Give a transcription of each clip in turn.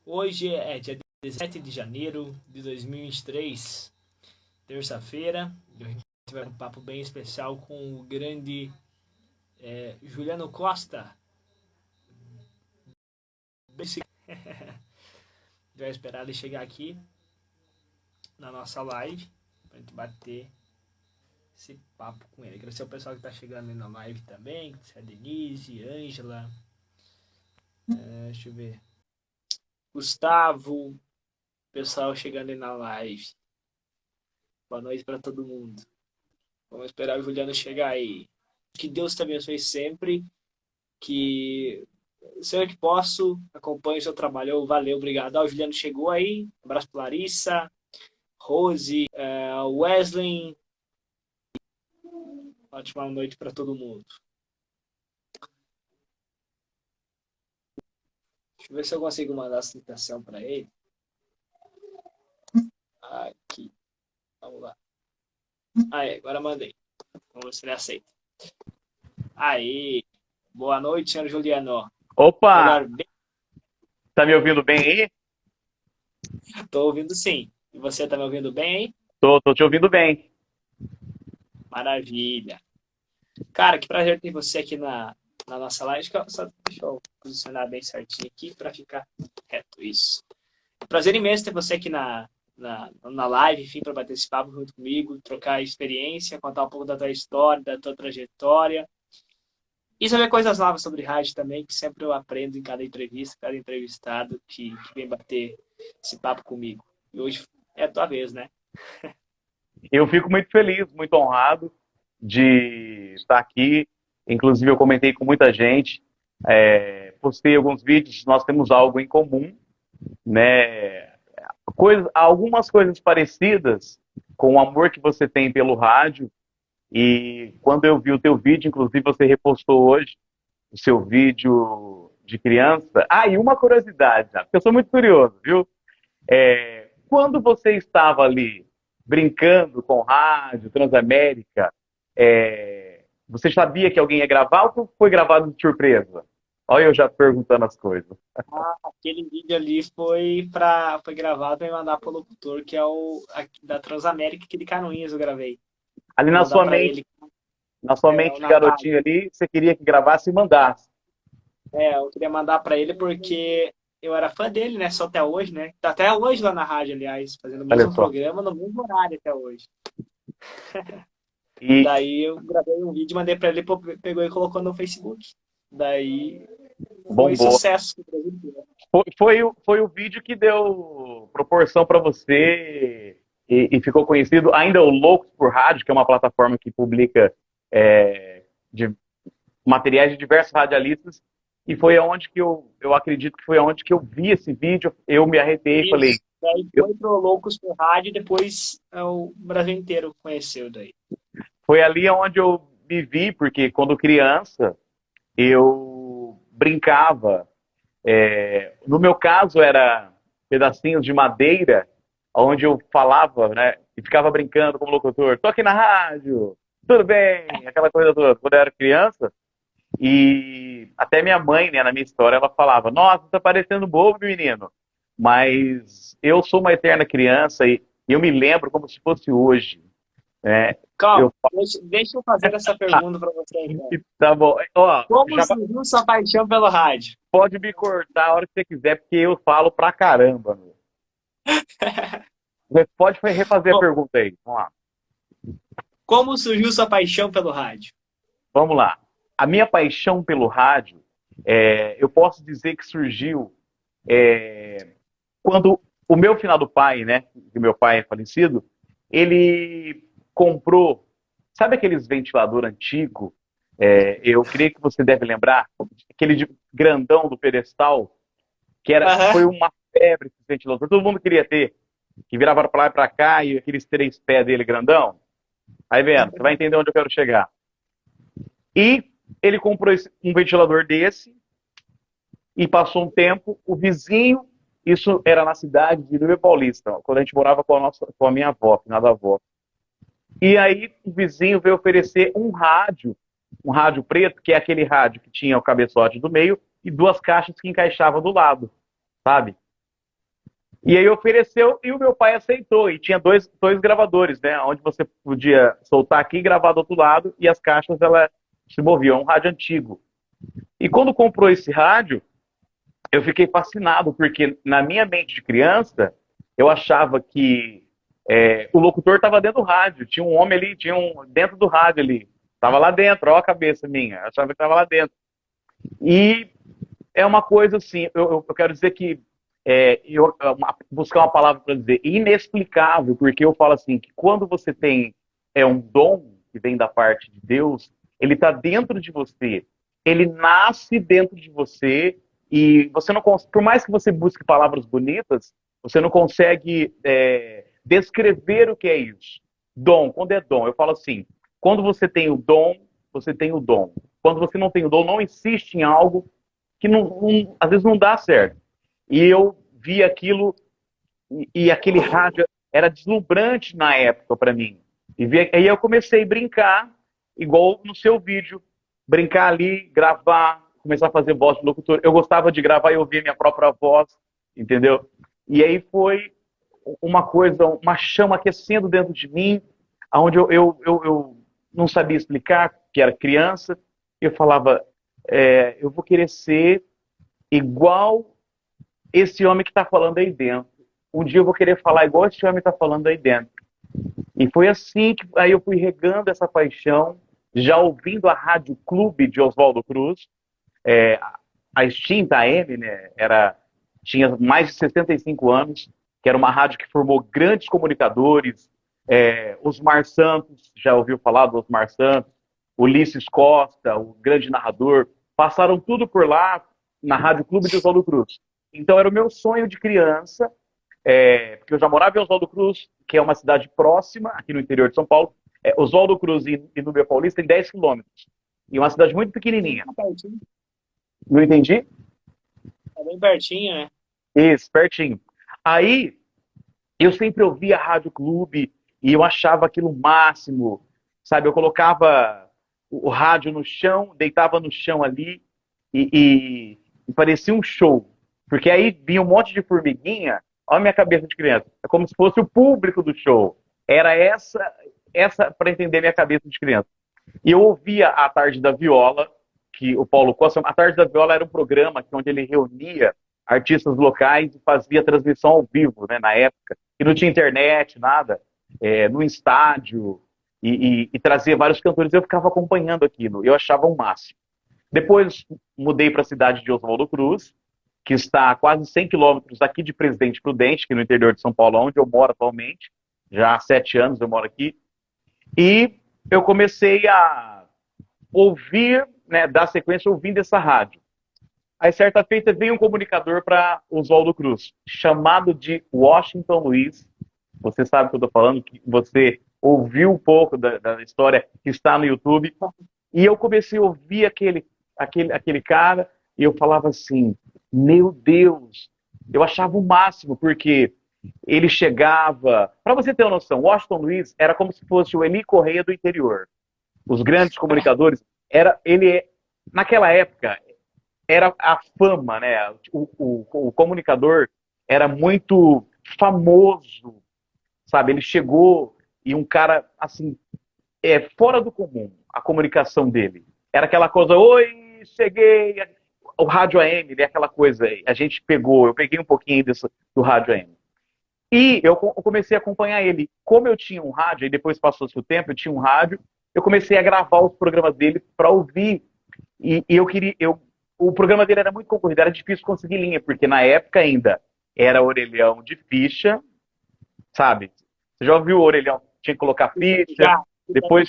Hoje é dia 17 de janeiro de 2023, terça-feira. A gente vai ter um papo bem especial com o grande Juliano Costa. Vai esperar ele chegar aqui na nossa live para a gente bater esse papo com ele. Agradecer o pessoal que está chegando aí na live também, a Denise, Ângela, deixa eu ver, Gustavo, pessoal chegando aí na live. Boa noite para todo mundo. Vamos esperar o Juliano chegar aí. Que Deus te abençoe sempre. Que sempre que posso, acompanhe o seu trabalho. Valeu, obrigado. O Juliano chegou aí. Um abraço para Larissa, Rose, Wesley. Ótima noite para todo mundo. Deixa eu ver se eu consigo mandar a citação para ele. Aqui. Vamos lá. Aí, agora mandei. Vamos ver se ele aceita. Aí. Boa noite, senhor Juliano. Opa! Tá me ouvindo bem aí? Tô ouvindo sim. E você tá me ouvindo bem aí? Tô te ouvindo bem. Maravilha. Cara, que prazer ter você aqui na nossa live. Deixa eu posicionar bem certinho aqui para ficar reto. Isso. Prazer imenso ter você aqui na live, enfim, para bater esse papo junto comigo, trocar experiência, contar um pouco da tua história, da tua trajetória. E saber coisas novas sobre rádio também, que sempre eu aprendo em cada entrevista, cada entrevistado que vem bater esse papo comigo. E hoje é a tua vez, né? Eu fico muito feliz, muito honrado de estar aqui. Inclusive, eu comentei com muita gente, postei alguns vídeos, nós temos algo em comum, né? Algumas coisas parecidas com o amor que você tem pelo rádio. E quando eu vi o teu vídeo, inclusive você repostou hoje o seu vídeo de criança. E uma curiosidade, porque eu sou muito curioso, viu? Quando você estava ali brincando com rádio, Transamérica, você sabia que alguém ia gravar ou foi gravado de surpresa? Olha eu já perguntando as coisas. Aquele vídeo ali foi gravado e mandar pro locutor, que é o da Transamérica, aqui de Canoinhas eu gravei. Ali Vou na mandar sua para mente, ele. O de Natália. garotinho ali, você queria que gravasse e mandasse. Eu queria mandar para ele porque eu era fã dele, né? Só até hoje, né? Tá até hoje lá na rádio, aliás, fazendo o Olha mesmo só. programa, no mesmo horário até hoje. E Daí eu gravei um vídeo, mandei para ele, pegou e colocou no Facebook. Daí foi bombou. sucesso. Foi o vídeo que deu proporção para você e ficou conhecido. Ainda o Loucos por Rádio, que é uma plataforma que publica de materiais de diversos radialistas, e foi aonde que eu acredito que foi aonde que eu vi esse vídeo, eu me arrepiei e falei, Isso. Daí foi pro Loucos por Rádio e depois o Brasil inteiro conheceu daí. foi ali onde eu me vi, porque quando criança eu brincava. No meu caso era pedacinhos de madeira, onde eu falava, né, e ficava brincando como locutor. Tô aqui na rádio, tudo bem, aquela coisa toda. Quando eu era criança, e até minha mãe, né, na minha história, ela falava: Nossa, tá parecendo bobo, menino. Mas eu sou uma eterna criança e eu me lembro como se fosse hoje. Né? Calma, Eu, deixa eu fazer essa pergunta para você, então. tá bom. Ó, Como já surgiu sua paixão pelo rádio? pode me cortar a hora que você quiser, porque eu falo pra caramba. Meu. Você pode refazer a Bom, pergunta aí. Vamos lá. como surgiu sua paixão pelo rádio? Vamos lá. A minha paixão pelo rádio, eu posso dizer que surgiu quando o meu finado pai, né, que meu pai é falecido, ele comprou, sabe aqueles ventilador antigo? Eu creio que você deve lembrar, aquele grandão do pedestal, foi Aham. uma febre esse ventilador. Todo mundo queria ter, que virava para lá e para cá e aqueles 3 pés dele grandão. Aí vendo, você vai entender onde eu quero chegar. E ele comprou um ventilador desse e passou um tempo, o vizinho, isso era na cidade de Rio Paulista, quando a gente morava com a minha avó, finada avó. E aí o vizinho veio oferecer um rádio preto, que é aquele rádio que tinha o cabeçote do meio e 2 caixas que encaixavam do lado, sabe? E aí ofereceu e o meu pai aceitou. E tinha dois gravadores, né? Onde você podia soltar aqui e gravar do outro lado, e as caixas ela se moviam. Um rádio antigo. E quando comprou esse rádio, eu fiquei fascinado, porque na minha mente de criança, eu achava que o locutor estava dentro do rádio. Tinha um homem ali, tinha um dentro do rádio ali. Estava lá dentro, ó a cabeça minha. Eu achava que estava lá dentro. E é uma coisa assim, eu quero dizer que buscar uma palavra para dizer inexplicável, porque eu falo assim, que quando você tem um dom que vem da parte de Deus, ele está dentro de você, ele nasce dentro de você, e você não por mais que você busque palavras bonitas, você não consegue descrever o que é isso. Dom, quando é dom, eu falo assim, quando você tem o dom, você tem o dom. Quando você não tem o dom, não insiste em algo que às vezes não dá certo. E eu vi aquilo, e aquele rádio era deslumbrante na época para mim. Aí eu comecei a brincar, igual no seu vídeo, brincar ali, gravar, começar a fazer voz de locutor. Eu gostava de gravar e ouvir minha própria voz, entendeu? E aí foi uma coisa, uma chama aquecendo dentro de mim, onde eu não sabia explicar, que era criança, eu falava, eu vou querer ser igual esse homem que está falando aí dentro. Um dia eu vou querer falar igual esse homem está falando aí dentro. E foi assim que aí eu fui regando essa paixão, já ouvindo a Rádio Clube de Oswaldo Cruz, a extinta AM, né, tinha mais de 65 anos, que era uma rádio que formou grandes comunicadores, Osmar Santos, já ouviu falar do Osmar Santos, Ulisses Costa, o grande narrador, passaram tudo por lá na Rádio Clube de Oswaldo Cruz. Então era o meu sonho de criança, porque eu já morava em Oswaldo Cruz, que é uma cidade próxima, aqui no interior de São Paulo. Oswaldo Cruz e Nubia Paulista tem 10 quilômetros. E uma cidade muito pequenininha. Não entendi? É bem pertinho, né? Isso, pertinho. Aí, eu sempre ouvia a Rádio Clube e eu achava aquilo o máximo, sabe? Eu colocava o rádio no chão, deitava no chão ali e parecia um show. Porque aí vinha um monte de formiguinha, olha a minha cabeça de criança, é como se fosse o público do show. Era essa para entender minha cabeça de criança. E eu ouvia a Tarde da Viola, que o Paulo Costa, a Tarde da Viola era um programa onde ele reunia artistas locais e fazia transmissão ao vivo, né, na época, que não tinha internet, nada, no estádio, e trazia vários cantores, eu ficava acompanhando aquilo, eu achava o máximo. Depois mudei para a cidade de Oswaldo Cruz, que está a quase 100 quilômetros daqui de Presidente Prudente, que é no interior de São Paulo, onde eu moro atualmente, já há 7 anos eu moro aqui, e eu comecei a ouvir, né, dar sequência ouvindo essa rádio. Aí, certa feita, veio um comunicador para Oswaldo Cruz, chamado de Washington Luiz. Você sabe o que eu estou falando, que você ouviu um pouco da história que está no YouTube. E eu comecei a ouvir aquele cara, e eu falava assim, meu Deus, eu achava o máximo, porque ele chegava... Para você ter uma noção, Washington Luiz era como se fosse o Eli Correia do interior. Os grandes comunicadores, naquela época, era a fama, né? O comunicador era muito famoso, sabe? Ele chegou e um cara, assim, fora do comum, a comunicação dele. Era aquela coisa, oi, cheguei. O rádio AM, né? Aquela coisa, a gente eu peguei um pouquinho do rádio AM. E eu comecei a acompanhar ele. Como eu tinha um rádio, e depois passou-se o tempo, eu tinha um rádio, eu comecei a gravar os programas dele para ouvir. E o programa dele era muito concorrido, era difícil conseguir linha, porque na época ainda era orelhão de ficha, sabe? Você já ouviu o orelhão? Tinha que colocar ficha, depois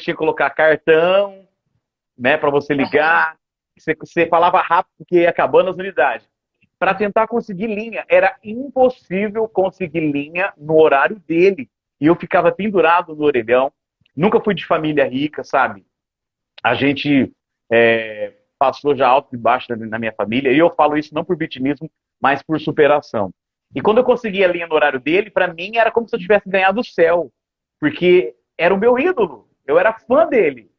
tinha que colocar cartão, né, para você ligar. Você falava rápido porque ia acabando as unidades. Para tentar conseguir linha, era impossível conseguir linha no horário dele. E eu ficava pendurado no orelhão. Nunca fui de família rica, sabe? A gente passou já alto e baixo na minha família. E eu falo isso não por vitimismo, mas por superação. E quando eu conseguia a linha no horário dele, para mim era como se eu tivesse ganhado o céu. Porque era o meu ídolo. Eu era fã dele.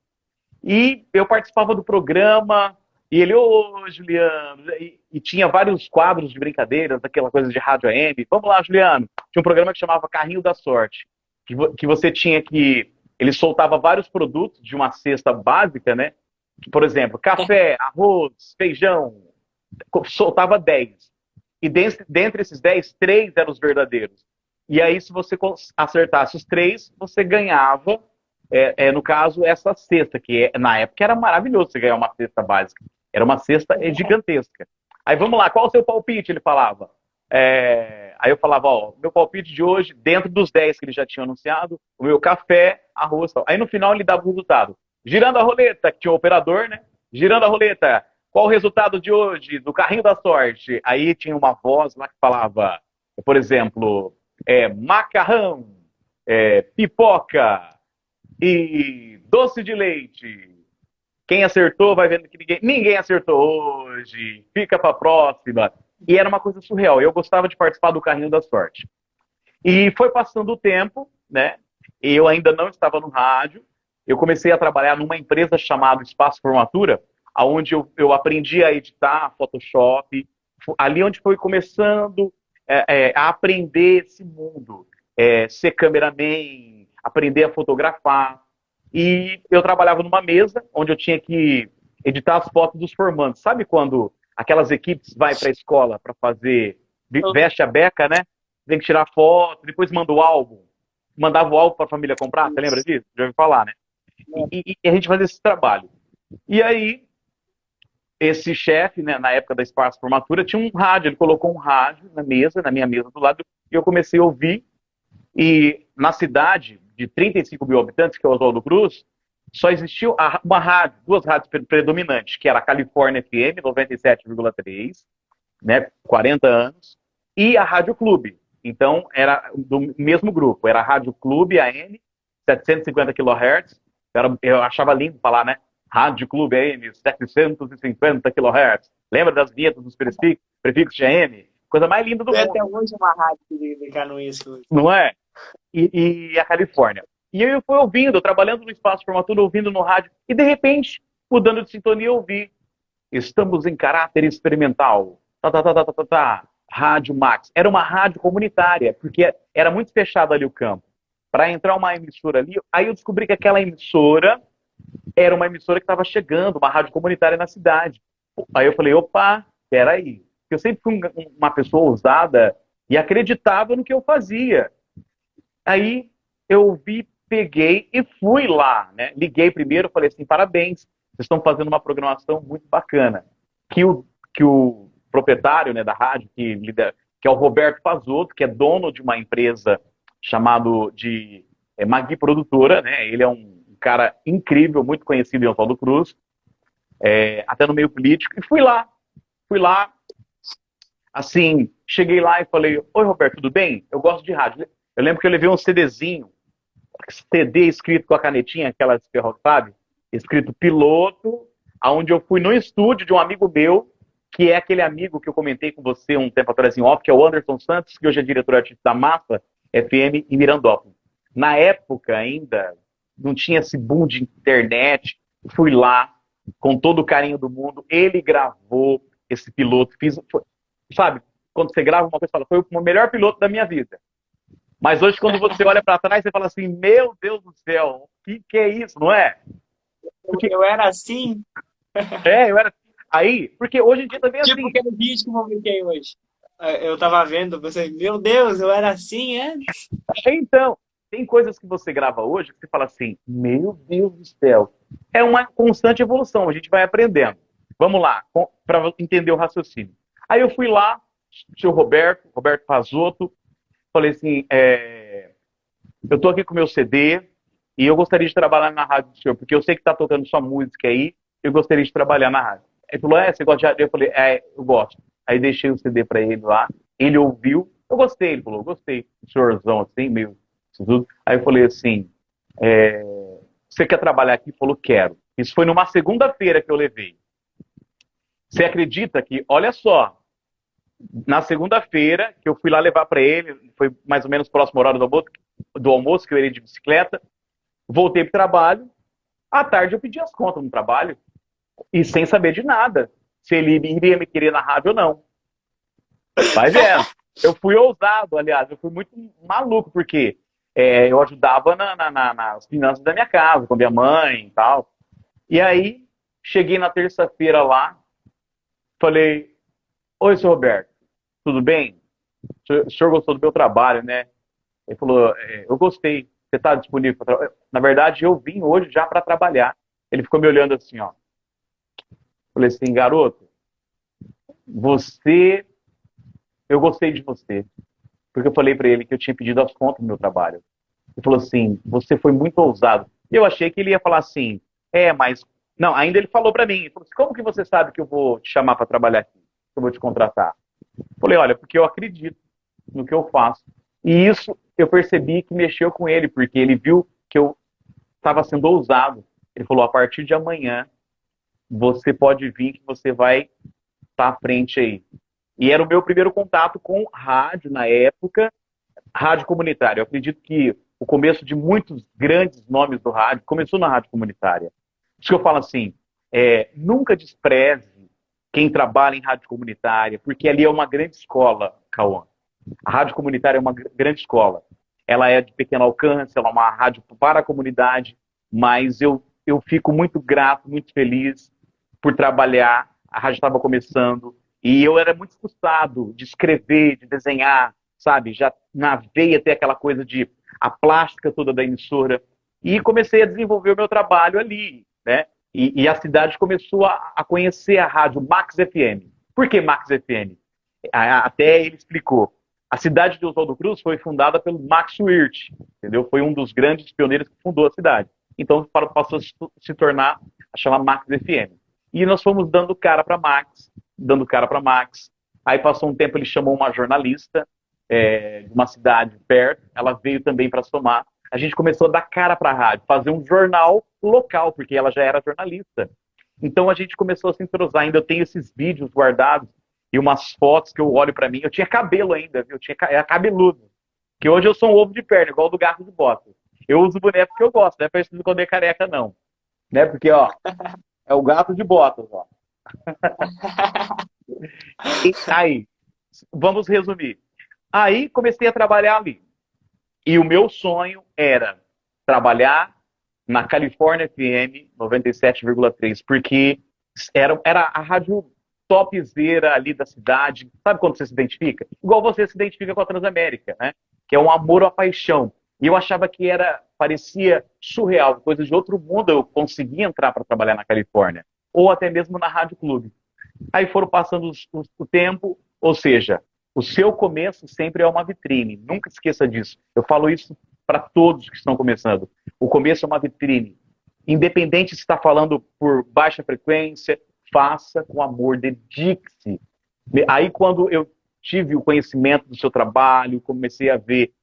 E eu participava do programa, e ele, ô, Juliano, e e tinha vários quadros de brincadeiras, aquela coisa de rádio AM. Vamos lá, Juliano. Tinha um programa que chamava Carrinho da Sorte, que você tinha que... Ele soltava vários produtos de uma cesta básica, né? Por exemplo, café, arroz, feijão. Soltava 10. E dentre esses 10, 3 eram os verdadeiros. E aí, se você acertasse os 3, você ganhava, no caso, essa cesta, que na época era maravilhoso você ganhar uma cesta básica. Era uma cesta gigantesca. Aí, vamos lá, qual o seu palpite? Ele falava. Aí eu falava, ó, meu palpite de hoje, dentro dos 10 que ele já tinha anunciado, o meu café, arroz, tal. Aí no final ele dava o resultado. Girando a roleta, que tinha o operador, né? Girando a roleta, qual o resultado de hoje do carrinho da sorte? Aí tinha uma voz lá que falava, por exemplo, macarrão, pipoca e doce de leite. Quem acertou vai vendo que ninguém acertou hoje, fica para a próxima. E era uma coisa surreal. Eu gostava de participar do carrinho da sorte. E foi passando o tempo, né? Eu ainda não estava no rádio. Eu comecei a trabalhar numa empresa chamada Espaço Formatura, onde eu aprendi a editar Photoshop. Ali onde foi começando a aprender esse mundo. Ser cameraman, aprender a fotografar. E eu trabalhava numa mesa onde eu tinha que editar as fotos dos formandos. Sabe quando aquelas equipes vai para a escola para fazer, veste a beca, né? Tem que tirar foto, depois manda o álbum. Mandava o álbum para a família comprar, você lembra disso? Já ouviu falar, né? E a gente fazia esse trabalho. E aí, esse chefe, né, na época da Espaço Formatura, tinha um rádio, ele colocou um rádio na minha mesa do lado, e eu comecei a ouvir. E na cidade de 35 mil habitantes, que é Oswaldo Cruz, só existiu uma rádio, duas rádios predominantes, que era a Califórnia FM, 97,3, né, 40 anos, e a Rádio Clube. Então, era do mesmo grupo, era a Rádio Clube AM, 750 kHz, eu achava lindo falar, né, Rádio Clube AM, 750 kHz. Lembra das vinhetas dos prefixos de AM? Coisa mais linda do mundo. Até hoje uma rádio que ficar no isso. Não é? E a Califórnia. E eu fui ouvindo, trabalhando no Espaço Formatura, ouvindo no rádio, e de repente, mudando de sintonia, eu ouvi. Estamos em caráter experimental. Rádio Max. Era uma rádio comunitária, porque era muito fechado ali o campo. Para entrar uma emissora ali, aí eu descobri que aquela emissora era uma emissora que estava chegando, uma rádio comunitária na cidade. Aí eu falei, opa, peraí. Eu sempre fui uma pessoa ousada e acreditava no que eu fazia. Aí eu peguei e fui lá, né? Liguei primeiro, falei assim, parabéns, vocês estão fazendo uma programação muito bacana. Que o proprietário, né, da rádio, que é o Roberto Pazotto, que é dono de uma empresa chamado de Magui Produtora, né? Ele é um cara incrível, muito conhecido em Oswaldo Cruz, até no meio político, e fui lá, assim, cheguei lá e falei, oi Roberto, tudo bem? Eu gosto de rádio. Eu lembro que eu levei um CDzinho, CD escrito com a canetinha, aquela sabe? Escrito piloto, aonde eu fui no estúdio de um amigo meu, que é aquele amigo que eu comentei com você um tempo atrás em off, que é o Anderson Santos, que hoje é diretor artístico da Massa FM em Mirandópolis. Na época ainda, não tinha esse boom de internet, fui lá, com todo o carinho do mundo, ele gravou esse piloto, sabe, quando você grava uma coisa, fala, foi o melhor piloto da minha vida. Mas hoje, quando você olha para trás, você fala assim, meu Deus do céu, o que é isso, não é? Porque eu era assim. Eu era aí, porque hoje em dia também é assim. Tipo aquele vídeo que eu publiquei hoje. Eu tava vendo, você, meu Deus, eu era assim antes. Então, tem coisas que você grava hoje que você fala assim, meu Deus do céu. É uma constante evolução, a gente vai aprendendo. Vamos lá, para entender o raciocínio. Aí eu fui lá, tinha o Roberto Pazotto, falei assim, eu tô aqui com o meu CD e eu gostaria de trabalhar na rádio do senhor, porque eu sei que tá tocando sua música aí, eu gostaria de trabalhar na rádio. Ele falou, você gosta de rádio? Eu falei, eu gosto. Aí deixei o CD para ele lá, ele ouviu, eu gostei, ele falou, gostei. O senhorzão assim, meio... Aí eu falei assim, você quer trabalhar aqui? Ele falou, quero. Isso foi numa segunda-feira que eu levei. Você acredita que, olha só, na segunda-feira, que eu fui lá levar para ele, foi mais ou menos próximo ao horário do almoço, que eu ia de bicicleta, voltei para o trabalho, à tarde eu pedi as contas no trabalho, e sem saber de nada, se ele iria me querer na rádio ou não. Vai vendo. Eu fui ousado, aliás, eu fui muito maluco, porque eu ajudava nas finanças da minha casa, com a minha mãe e tal. E aí, cheguei na terça-feira lá, falei, oi, senhor Roberto, tudo bem? O senhor gostou do meu trabalho, né? Ele falou, eu gostei, você está disponível para trabalhar? Na verdade, eu vim hoje já para trabalhar. Ele ficou me olhando assim, ó. Falei assim, garoto, você, eu gostei de você. Porque eu falei para ele que eu tinha pedido as contas do meu trabalho. Ele falou assim, você foi muito ousado. E eu achei que ele ia falar assim, mas... Não, ainda ele falou para mim, ele falou assim, como que você sabe que eu vou te chamar para trabalhar aqui? Que eu vou te contratar? Eu falei, olha, porque eu acredito no que eu faço. E isso eu percebi que mexeu com ele, porque ele viu que eu estava sendo ousado. Ele falou, a partir de amanhã, você pode vir que você vai estar à frente aí. E era o meu primeiro contato com rádio na época, rádio comunitária. Eu acredito que o começo de muitos grandes nomes do rádio começou na rádio comunitária. Por isso que eu falo assim, nunca despreze quem trabalha em rádio comunitária, porque ali é uma grande escola, Cauã. A rádio comunitária é uma grande escola. Ela é de pequeno alcance, ela é uma rádio para a comunidade, mas eu fico muito grato, muito feliz por trabalhar. A rádio estava começando e eu era muito frustrado de escrever, de desenhar, sabe? Já na veia ter aquela coisa de a plástica toda da emissora. E comecei a desenvolver o meu trabalho ali, né? E a cidade começou a conhecer a rádio Max FM. Por que Max FM? Até ele explicou. A cidade de Oswaldo Cruz foi fundada pelo Max Wirth, entendeu? Foi um dos grandes pioneiros que fundou a cidade. Então passou a se tornar, a chamar Max FM. E nós fomos dando cara para Max, dando cara para Max. Aí passou um tempo, ele chamou uma jornalista de uma cidade perto, ela veio também para somar. A gente começou a dar cara para a rádio, fazer um jornal local, porque ela já era jornalista. Então a gente começou a se entrosar. Ainda eu tenho esses vídeos guardados e umas fotos que eu olho para mim. Eu tinha cabelo ainda, viu? Era cabeludo. Que hoje eu sou um ovo de perna, igual do gato de bota. Eu uso boneco porque eu gosto, não é preciso quando é careca, não. Né? Porque, ó, é o gato de botas, ó. E aí, vamos resumir. Aí comecei a trabalhar ali. E o meu sonho era trabalhar na Califórnia FM 97,3, porque era a rádio topzera ali da cidade. Sabe quando você se identifica? Igual você se identifica com a Transamérica, né? Que é um amor ou a paixão. E eu achava que parecia surreal, coisa de outro mundo eu conseguia entrar para trabalhar na Califórnia. Ou até mesmo na Rádio Clube. Aí foram passando o tempo, ou seja, o seu começo sempre é uma vitrine. Nunca esqueça disso. Eu falo isso para todos que estão começando. O começo é uma vitrine. Independente se está falando por baixa frequência, faça com amor, dedique-se. Aí quando eu tive o conhecimento do seu trabalho, comecei a ver,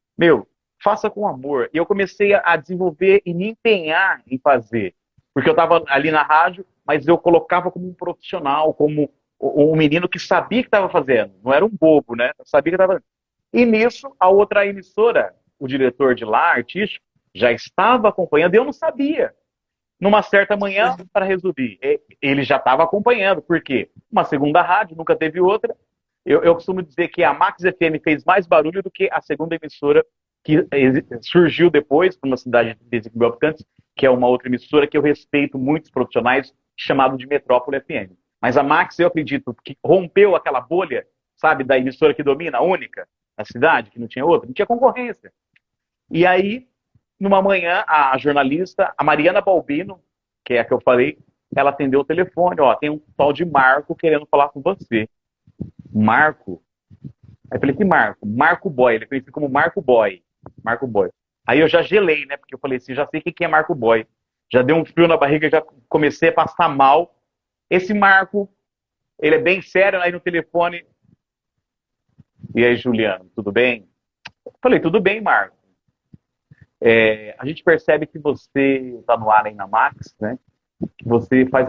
faça com amor. E eu comecei a desenvolver e me empenhar em fazer. Porque eu estava ali na rádio, mas eu colocava como um profissional, como um menino que sabia o que estava fazendo. Não era um bobo, né? Eu sabia o que estava fazendo. E nisso, a outra emissora, o diretor de lá, artístico, já estava acompanhando e eu não sabia. Numa certa manhã, para resolver, ele já estava acompanhando. Por quê? Uma segunda rádio, nunca teve outra. Eu costumo dizer que a Max FM fez mais barulho do que a segunda emissora que surgiu depois, numa cidade de 25 mil habitantes, que é uma outra emissora que eu respeito muitos profissionais, chamado de Metrópole FM. Mas a Max, eu acredito, que rompeu aquela bolha, sabe, da emissora que domina, a única, na cidade, que não tinha outra, não tinha concorrência. E aí, numa manhã, a jornalista, a Mariana Balbino, que é a que eu falei, ela atendeu o telefone, ó, tem um tal de Marco querendo falar com você. Marco? Aí eu falei, que Marco? Marco Boy, ele conhecido como Marco Boy. Marco Boy. Aí eu já gelei, né, porque eu falei assim, já sei o que é Marco Boy. Já deu um frio na barriga, já comecei a passar mal. Esse Marco, ele é bem sério aí no telefone. E aí, Juliano, tudo bem? Eu falei, tudo bem, Marco. A gente percebe que você está no ar aí na Max, né? Que você faz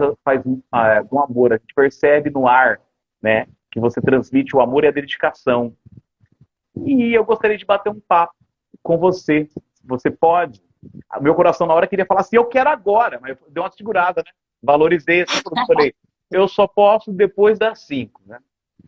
com amor. A gente percebe no ar, né? Que você transmite o amor e a dedicação. E eu gostaria de bater um papo com você. Você pode? Meu coração na hora queria falar assim, eu quero agora, mas deu uma segurada, né? Valorizei assim, falei, eu só posso depois das 5, né?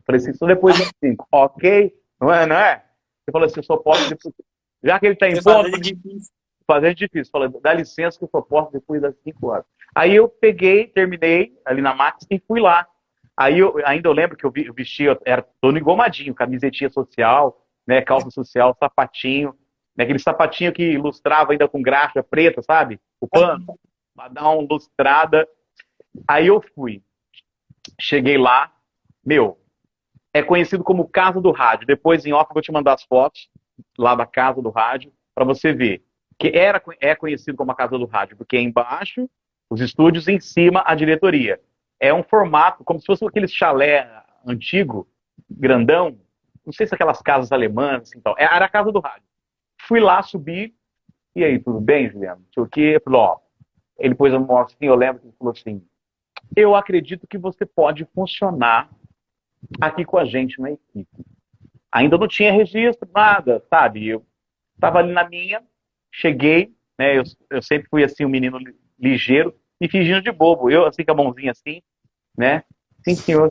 Falei assim, só depois das 5, ok? Não é, não é? Ele falou assim, eu só posso depois... Já que ele está Você impondo, fazer de difícil. fazer difícil. Falei, dá licença que eu só posso depois das 5 horas. Aí eu peguei, terminei ali na Max e fui lá. Aí ainda eu lembro que eu vestia, era todo engomadinho, camisetinha social, né, calça social, sapatinho, né, aquele sapatinho que ilustrava ainda com graxa preta, sabe? O pano, pra dar uma lustrada. Aí eu fui. Cheguei lá, meu, é conhecido como Casa do Rádio. Depois, em off, eu vou te mandar as fotos lá da Casa do Rádio, para você ver. Que é conhecido como a Casa do Rádio, porque é embaixo, os estúdios, em cima, a diretoria. É um formato, como se fosse aquele chalé antigo, grandão, não sei se aquelas casas alemãs, assim, tal. Era a Casa do Rádio. Fui lá, subi, e aí, tudo bem, Juliano? Não sei o quê. Falou, ó, ele pôs a mão assim, eu lembro que ele falou assim, eu acredito que você pode funcionar aqui com a gente na equipe. Ainda não tinha registro, nada, sabe? Eu estava ali na minha, cheguei, né? Eu sempre fui assim, um menino ligeiro e fingindo de bobo. Eu, assim, com a mãozinha assim, né? Sim, senhor,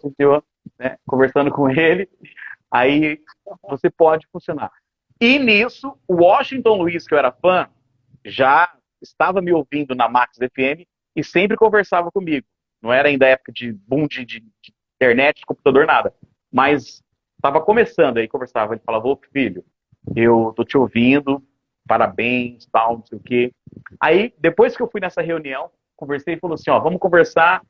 né? Conversando com ele. Aí você pode funcionar. E nisso, o Washington Luiz, que eu era fã, já estava me ouvindo na Max FM e sempre conversava comigo. Não era ainda época de boom de internet, de computador, nada. Mas estava começando aí, conversava. Ele falava, ô filho, eu tô te ouvindo, parabéns, tal, não sei o quê. Aí, depois que eu fui nessa reunião, conversei e falou assim, ó, vamos conversar,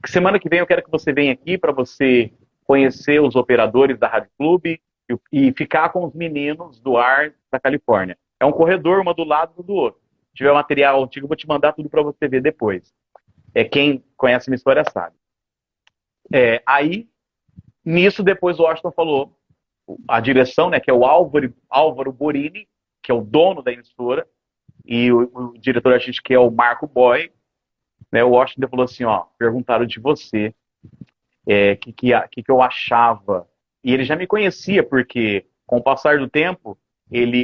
semana que vem eu quero que você venha aqui para você conhecer os operadores da Rádio Clube e ficar com os meninos do ar da Califórnia. É um corredor, uma do lado do outro. Se tiver material antigo, eu vou te mandar tudo para você ver depois. Quem conhece minha história sabe. Aí, nisso, depois o Washington falou, a direção, né, que é o Álvaro Borini, que é o dono da emissora, e o diretor artístico, que é o Marco Boy, né, o Washington falou assim, ó, perguntaram de você, que eu achava. E ele já me conhecia, porque com o passar do tempo,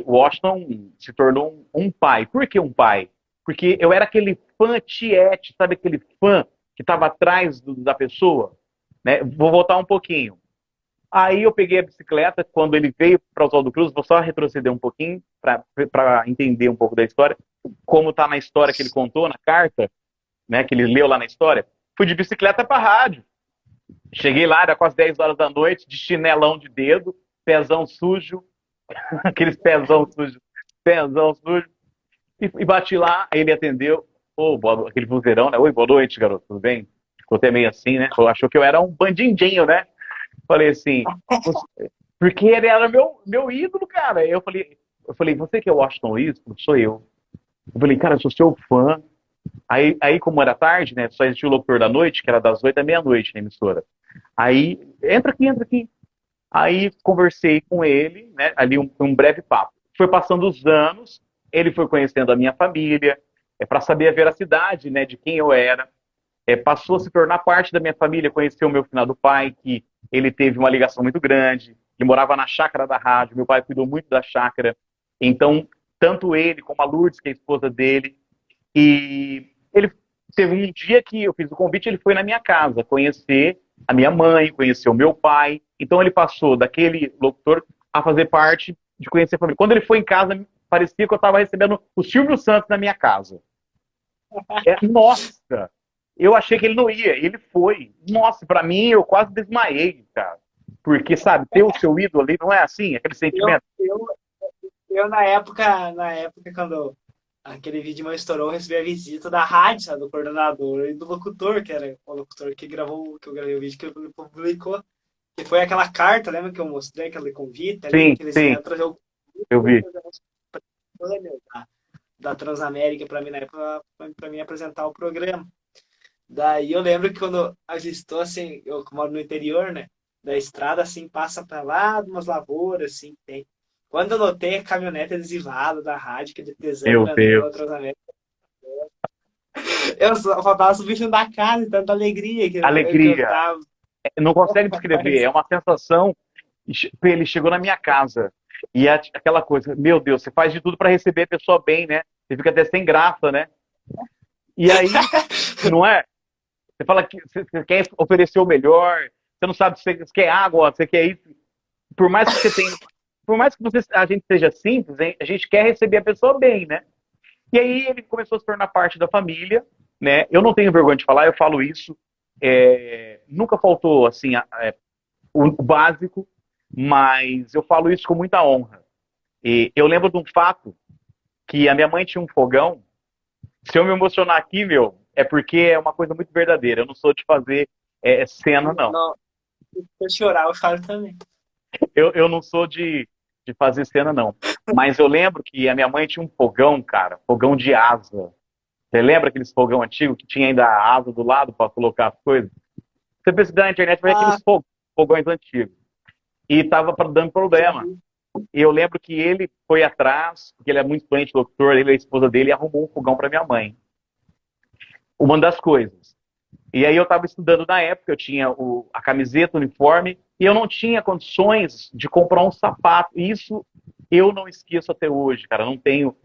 o Washington se tornou um pai. Por que um pai? Porque eu era aquele fã tiete, sabe aquele fã que estava atrás da pessoa? Né? Vou voltar um pouquinho. Aí eu peguei a bicicleta, quando ele veio para Oswaldo Cruz, vou só retroceder um pouquinho para entender um pouco da história, como está na história que ele contou, na carta, né, que ele leu lá na história. Fui de bicicleta para a rádio. Cheguei lá, era quase 10 horas da noite, de chinelão de dedo, pezão sujo, aqueles pezão sujo, e bati lá, aí ele atendeu, aquele vozeirão, né? Oi, boa noite, garoto, tudo bem? Ficou até meio assim, né? Achou que eu era um bandidinho, né? Falei assim, porque ele era meu ídolo, cara. Eu falei, você que é o Washington Luiz? Sou eu. Eu falei, cara, eu sou seu fã. Aí, como era tarde, né? Só existia o locutor da noite, que era das 8 à meia-noite na emissora. Aí, entra aqui. Aí conversei com ele, né? Ali um breve papo. Foi passando os anos, ele foi conhecendo a minha família, para saber a veracidade, né, de quem eu era. Passou a se tornar parte da minha família, conheceu o meu finado pai, que ele teve uma ligação muito grande, ele morava na chácara da rádio, meu pai cuidou muito da chácara, então, tanto ele como a Lourdes, que é a esposa dele, e ele teve um dia que eu fiz o convite, ele foi na minha casa conhecer a minha mãe, conhecer o meu pai, então ele passou daquele locutor a fazer parte de conhecer a família. Quando ele foi em casa, parecia que eu estava recebendo o Silvio Santos na minha casa. Nossa! Eu achei que ele não ia, ele foi. Nossa, pra mim, eu quase desmaiei, cara. Porque, sabe, ter o seu ídolo ali, não é assim, aquele sentimento? Eu na época, quando aquele vídeo meu estourou, eu recebi a visita da rádio, sabe, do coordenador e do locutor, que era o locutor que eu gravei o vídeo que ele publicou. Que foi aquela carta, lembra que eu mostrei, aquele convite ali, Sim, que eles sim, iam trazer o eu vi. da Transamérica para mim na época, para mim apresentar o programa. Daí eu lembro que quando avistou, assim, eu moro no interior, né? Da estrada, assim, passa para lá, de umas lavouras, assim, tem. Quando eu notei a caminhonete adesivada da rádio, que é de tesão Meu grandão, Deus. Transamérica, eu só faltava subir da casa, de tanta alegria que eu Alegria. tava. Não consegue descrever, é uma sensação. Ele chegou na minha casa e aquela coisa, meu Deus, você faz de tudo para receber a pessoa bem, né? Você fica até sem graça, né? E aí, não é? Você fala que você quer oferecer o melhor, você não sabe se você quer água, você quer isso. Por mais que você tenha, por mais que a gente seja simples, hein, a gente quer receber a pessoa bem, né? E aí ele começou a se tornar parte da família, né? Eu não tenho vergonha de falar, eu falo isso. Nunca faltou assim o básico, mas eu falo isso com muita honra. E eu lembro de um fato que a minha mãe tinha um fogão. Se eu me emocionar aqui, meu, é porque é uma coisa muito verdadeira. Eu não sou de fazer cena, não. Não, se eu chorar, eu choro também. Eu não sou de fazer cena, não. Mas eu lembro que a minha mãe tinha um fogão, cara, fogão de asa. Você lembra aqueles fogão antigo que tinha ainda a asa do lado para colocar as coisas? Você pesquisar na internet, vai ver Ah, aqueles fogões antigos. E estava dando já problema. vi. E eu lembro que ele foi atrás, porque ele é muito doente, doutor, ele e a esposa dele, e arrumou um fogão para minha mãe. Uma das coisas. E aí eu estava estudando na época, eu tinha a camiseta, o uniforme, e eu não tinha condições de comprar um sapato. Isso eu não esqueço até hoje, cara. Não tenho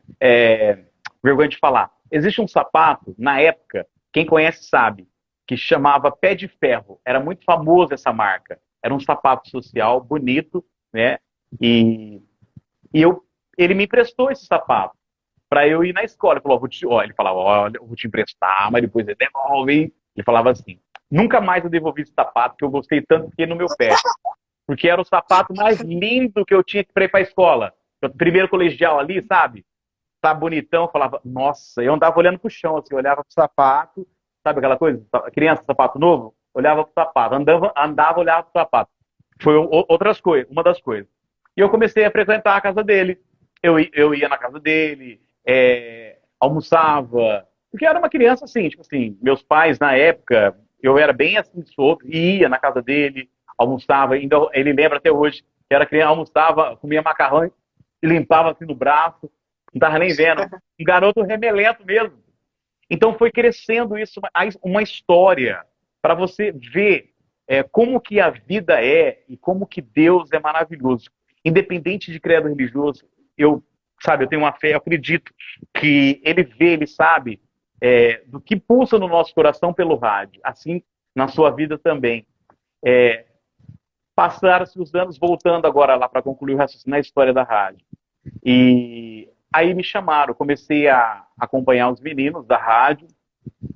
vergonha de falar. Existe um sapato, na época, quem conhece sabe, que chamava Pé de Ferro. Era muito famoso essa marca. Era um sapato social, bonito, né? E, e ele me emprestou esse sapato para eu ir na escola. Ele falou, ele falava, olha, eu vou te emprestar, mas depois ele devolve. Ele falava assim, nunca mais eu devolvi esse sapato, que eu gostei tanto que no meu pé. Porque era o sapato mais lindo que eu tinha para ir para a escola. Primeiro colegial ali, sabe? Tá bonitão, eu falava, nossa, eu andava olhando pro chão, assim, eu olhava pro sapato, sabe aquela coisa? Criança, sapato novo, olhava pro sapato, andava, olhava pro sapato. Foi outras coisas, uma das coisas. E eu comecei a frequentar a casa dele. Eu ia na casa dele, almoçava, porque eu era uma criança assim, tipo assim, meus pais na época, eu era bem assim, sobre, ia na casa dele, almoçava, ainda ele lembra até hoje, que era criança, almoçava, comia macarrão e limpava assim no braço, não tava nem vendo. Um garoto remelento mesmo. Então foi crescendo isso, uma história para você ver como que a vida é e como que Deus é maravilhoso. Independente de credo religioso, eu tenho uma fé, eu acredito que ele vê, ele sabe do que pulsa no nosso coração pelo rádio, assim na sua vida também. Passaram-se os anos, voltando agora lá para concluir o raciocínio na história da rádio. E aí me chamaram, comecei a acompanhar os meninos da rádio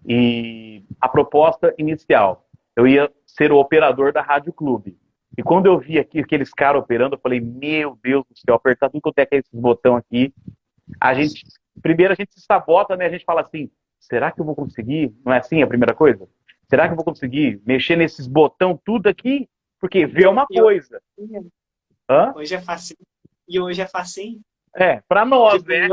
e a proposta inicial, eu ia ser o operador da Rádio Clube. E quando eu vi aqui aqueles caras operando, eu falei, meu Deus do céu, apertar tudo quanto é que é esse botão aqui. Primeiro a gente se sabota, né? A gente fala assim, será que eu vou conseguir? Não é assim a primeira coisa? Será que eu vou conseguir mexer nesses botão tudo aqui? Porque vê uma coisa. Hã? Hoje é facinho. E hoje é facinho. Pra nós, Tipo, né?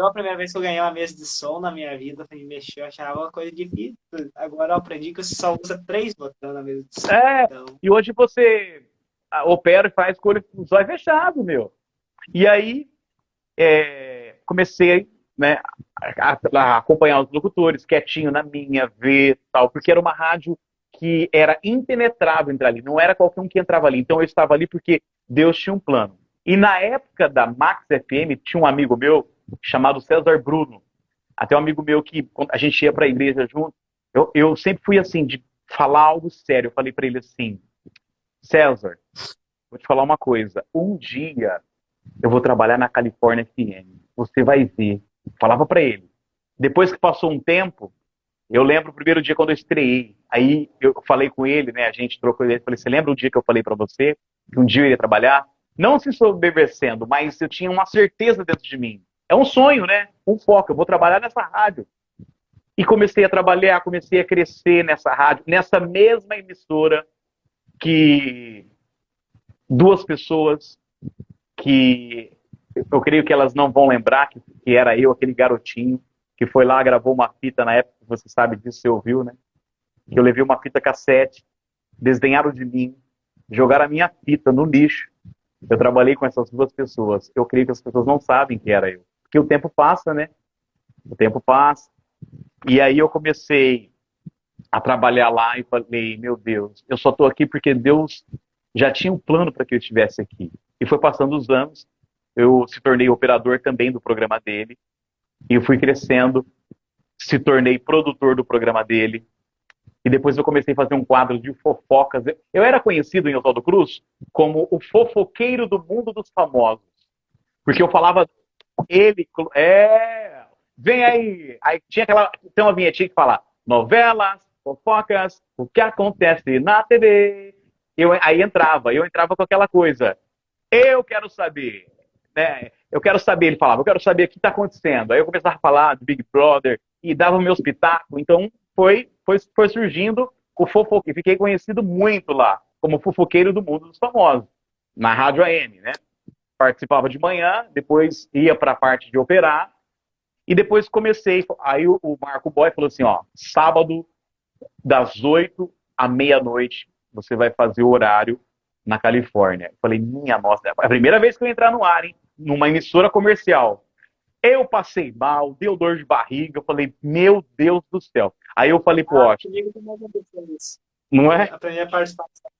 a primeira vez que eu ganhei uma mesa de som na minha vida, pra me mexer, eu achava uma coisa difícil. Agora eu aprendi que você só usa 3 botões na mesa de som. Então, E hoje você opera e faz com os olhos fechados, meu. E aí, comecei, né, a acompanhar os locutores, quietinho na minha, ver tal, porque era uma rádio que era impenetrável entrar ali, não era qualquer um que entrava ali. Então eu estava ali porque Deus tinha um plano. E na época da Max FM, tinha um amigo meu chamado César Bruno. Até um amigo meu que a gente ia para a igreja junto. Eu sempre fui assim, de falar algo sério. Eu falei para ele assim, César, vou te falar uma coisa. Um dia eu vou trabalhar na Califórnia FM. Você vai ver. Falava para ele. Depois que passou um tempo, eu lembro o primeiro dia quando eu estreiei. Aí eu falei com ele, né? A gente trocou ideia. Falei, você lembra o dia que eu falei para você que um dia eu iria trabalhar? Não se soberbecendo, mas eu tinha uma certeza dentro de mim. É um sonho, né? Um foco. Eu vou trabalhar nessa rádio. E comecei a trabalhar, comecei a crescer nessa rádio, nessa mesma emissora que duas pessoas que eu creio que elas não vão lembrar que era eu, aquele garotinho, que foi lá, gravou uma fita na época, você sabe disso, você ouviu, né? Que eu levei uma fita cassete, desdenharam de mim, jogaram a minha fita no lixo. Eu trabalhei com essas duas pessoas. Eu creio que as pessoas não sabem que era eu. Porque o tempo passa, né? O tempo passa. E aí eu comecei a trabalhar lá e falei, meu Deus, eu só estou aqui porque Deus já tinha um plano para que eu estivesse aqui. E foi passando os anos, eu se tornei operador também do programa dele, e eu fui crescendo, se tornei produtor do programa dele, E depois eu comecei a fazer um quadro de fofocas. Eu era conhecido em Oswaldo Cruz como o fofoqueiro do mundo dos famosos. Porque eu falava, ele, vem aí. Aí tinha tem uma vinhetinha que fala, novelas, fofocas, o que acontece na TV. Aí eu entrava com aquela coisa, eu quero saber, né? Eu quero saber, ele falava, eu quero saber o que está acontecendo. Aí eu começava a falar do Big Brother e dava o meu espetáculo. Então foi surgindo o fofoqueiro. Fiquei conhecido muito lá, como fofoqueiro do mundo dos famosos, na Rádio AM, né? Participava de manhã, depois ia para a parte de operar, e depois comecei. Aí o Marco Boy falou assim: ó, sábado, das 8 à meia-noite, você vai fazer o horário na Califórnia. Eu falei, minha nossa, é a primeira vez que eu entrar no ar, hein? Numa emissora comercial. Eu passei mal, deu dor de barriga, eu falei, meu Deus do céu. Aí eu falei pro Washington. Comigo também aconteceu isso. Não é? A primeira participação.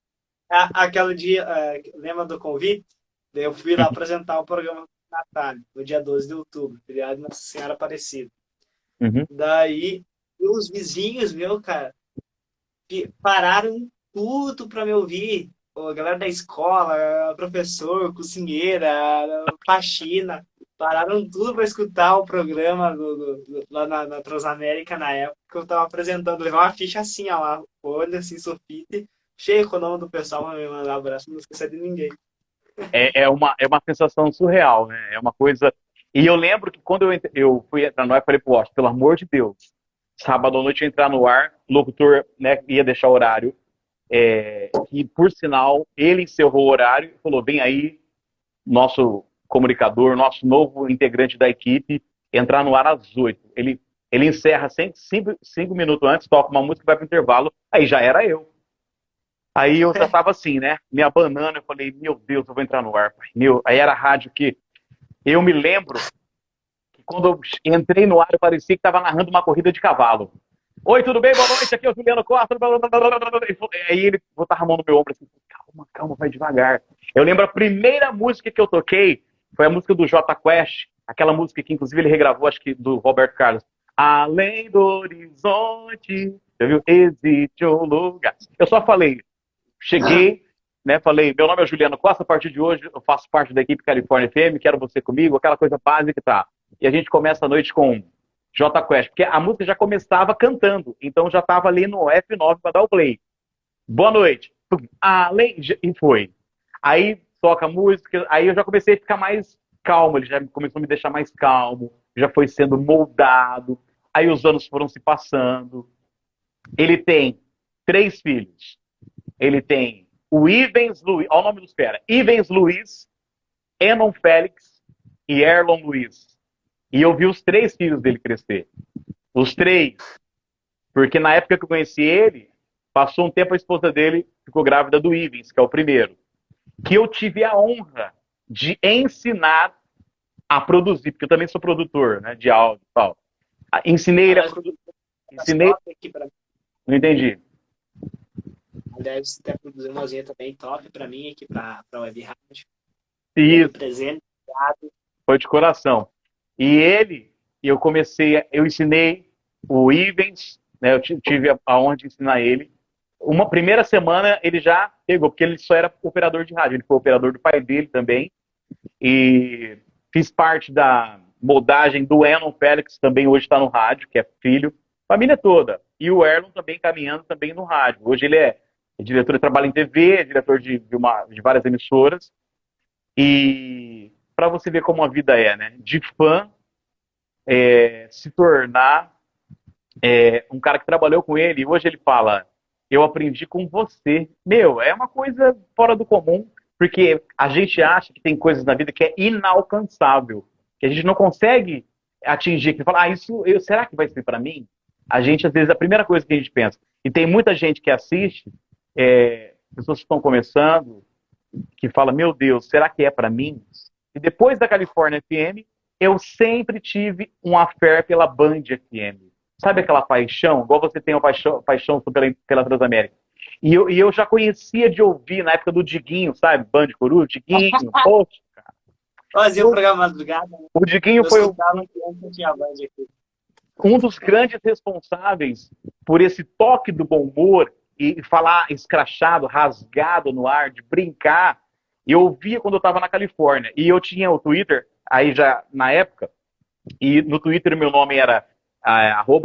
Aquele dia, lembra do convite? Daí eu fui lá apresentar o programa de Natal, no dia 12 de outubro, feriado de Nossa Senhora Aparecida. Uhum. Daí, os vizinhos, meu, cara, pararam tudo para me ouvir. A galera da escola, professor, cozinheira, faxina, pararam tudo para escutar o programa lá na Transamérica na época que eu estava apresentando. Levar uma ficha assim, ó, lá, folha, assim, sulfite, cheio com o nome do pessoal para me mandar um abraço, não esquecer de ninguém. É uma sensação surreal, né? É uma coisa. E eu lembro que quando eu fui entrar no ar, eu falei pro Washington, pelo amor de Deus, sábado à noite eu entrar no ar, o locutor, né, ia deixar o horário. E, por sinal, ele encerrou o horário e falou, vem aí, nosso comunicador, nosso novo integrante da equipe, entrar no ar às 8. Ele encerra 5 minutos antes, toca uma música e vai pro intervalo, aí já era eu. Aí eu já tava assim, né, me abanando, eu falei, meu Deus, eu vou entrar no ar. Aí era a rádio que eu me lembro que quando eu entrei no ar, eu parecia que tava narrando uma corrida de cavalo. Oi, tudo bem? Boa noite, aqui é o Juliano Costa. Aí ele botava a mão no meu ombro assim, calma, vai devagar. Eu lembro a primeira música que eu toquei foi a música do Jota Quest, aquela música que inclusive ele regravou, acho que do Roberto Carlos. Além do horizonte, você viu? Existe um lugar. Eu só falei, cheguei, né? Falei, meu nome é Juliano Costa, a partir de hoje eu faço parte da equipe Califórnia FM, quero você comigo, aquela coisa básica, tá? E a gente começa a noite com Jota Quest, porque a música já começava cantando, então já estava ali no F9 para dar o play. Boa noite. E foi. Aí toca a música, aí eu já comecei a ficar mais calmo, ele já começou a me deixar mais calmo, já foi sendo moldado, aí os anos foram se passando. Ele tem 3 filhos. Ele tem o Ivens Luiz, olha o nome dos caras, Ivens Luiz, Enon Félix e Erlon Luiz. E eu vi os 3 filhos dele crescer. Os 3. Porque na época que eu conheci ele, passou um tempo a esposa dele ficou grávida do Ivens, que é o primeiro. Que eu tive a honra de ensinar a produzir, porque eu também sou produtor, né, de áudio e tal. Ensinei ele a produzir. Não entendi. Aliás, você até produziu uma zinha também top pra mim aqui pra Web Rádio. Isso. Presente, foi de coração. E eu ensinei o Ivens, né, eu tive a honra de ensinar ele. Uma primeira semana ele já pegou, porque ele só era operador de rádio, ele foi operador do pai dele também. E fiz parte da moldagem do Enon Félix, também hoje está no rádio, que é filho, família toda. E o Erlon também caminhando também no rádio. Hoje ele é diretor, ele trabalha em TV, é diretor de várias emissoras. E para você ver como a vida é, né? De fã, se tornar um cara que trabalhou com ele, e hoje ele fala, eu aprendi com você. Meu, é uma coisa fora do comum, porque a gente acha que tem coisas na vida que é inalcançável, que a gente não consegue atingir, que fala, será que vai ser para mim? A gente, às vezes, a primeira coisa que a gente pensa, e tem muita gente que assiste, pessoas que estão começando, que fala, meu Deus, será que é para mim? E depois da Califórnia FM, eu sempre tive um affair pela Band FM. Sabe aquela paixão? Igual você tem uma paixão pela Transamérica. E eu já conhecia de ouvir na época do Diguinho, sabe? Band Coruja, Diguinho, poxa, cara. Fazia o programa madrugada. Né? O Diguinho foi Um dos grandes responsáveis por esse toque do bom humor e falar escrachado, rasgado no ar, de brincar, eu ouvia quando eu estava na Califórnia. E eu tinha o Twitter, aí já na época, e no Twitter meu nome era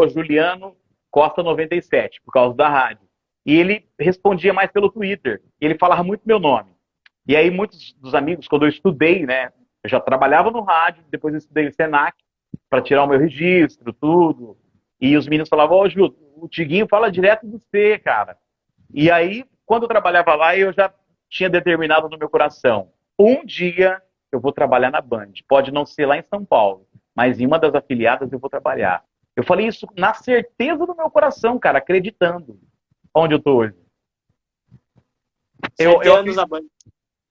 Juliano Costa 97, por causa da rádio. E ele respondia mais pelo Twitter. E ele falava muito meu nome. E aí muitos dos amigos, quando eu estudei, né, eu já trabalhava no rádio, depois eu estudei no Senac para tirar o meu registro, tudo. E os meninos falavam, ô, Ju, o Tiguinho fala direto do C, cara. E aí, quando eu trabalhava lá, eu já tinha determinado no meu coração, um dia eu vou trabalhar na Band. Pode não ser lá em São Paulo, mas em uma das afiliadas eu vou trabalhar. Eu falei isso na certeza do meu coração, cara, acreditando. Onde eu tô hoje. 7 anos na Band.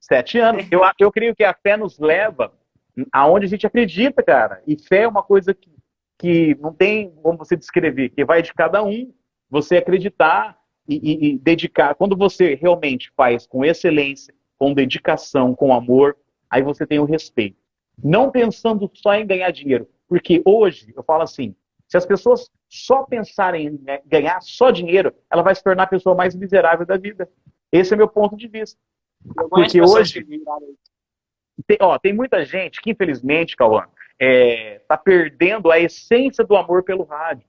7 anos. Eu creio que a fé nos leva aonde a gente acredita, cara. E fé é uma coisa que não tem como você descrever, que vai de cada um. Você acreditar e dedicar. Quando você realmente faz com excelência, com dedicação, com amor, aí você tem o respeito. Não pensando só em ganhar dinheiro. Porque hoje, eu falo assim, se as pessoas só pensarem em ganhar só dinheiro, ela vai se tornar a pessoa mais miserável da vida. Esse é meu ponto de vista. Porque hoje tem muita gente que, infelizmente, Cauã, tá perdendo a essência do amor pelo rádio,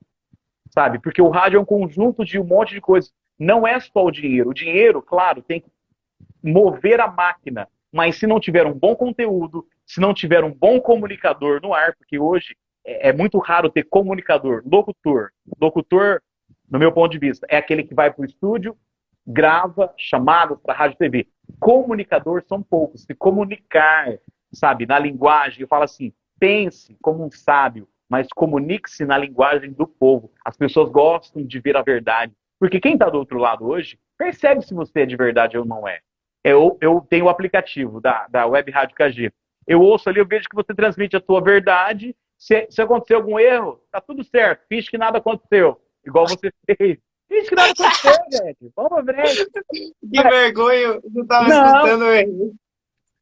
sabe? Porque o rádio é um conjunto de um monte de coisas. Não é só o dinheiro. O dinheiro, claro, tem que mover a máquina. Mas se não tiver um bom conteúdo, se não tiver um bom comunicador no ar, porque hoje é muito raro ter comunicador, locutor. Locutor, no meu ponto de vista, é aquele que vai para o estúdio, grava chamadas para rádio e TV. Comunicador são poucos. Se comunicar, sabe, na linguagem, eu falo assim, pense como um sábio, mas comunique-se na linguagem do povo. As pessoas gostam de ver a verdade. Porque quem está do outro lado hoje percebe se você é de verdade ou não é. Eu tenho o aplicativo da Web Rádio KG. Eu ouço ali, eu vejo que você transmite a tua verdade. Se acontecer algum erro, tá tudo certo. Finge que nada aconteceu. Igual você fez. Finge que nada aconteceu, gente. Vamos pra frente. Que vergonha, eu não tava Não, escutando ele.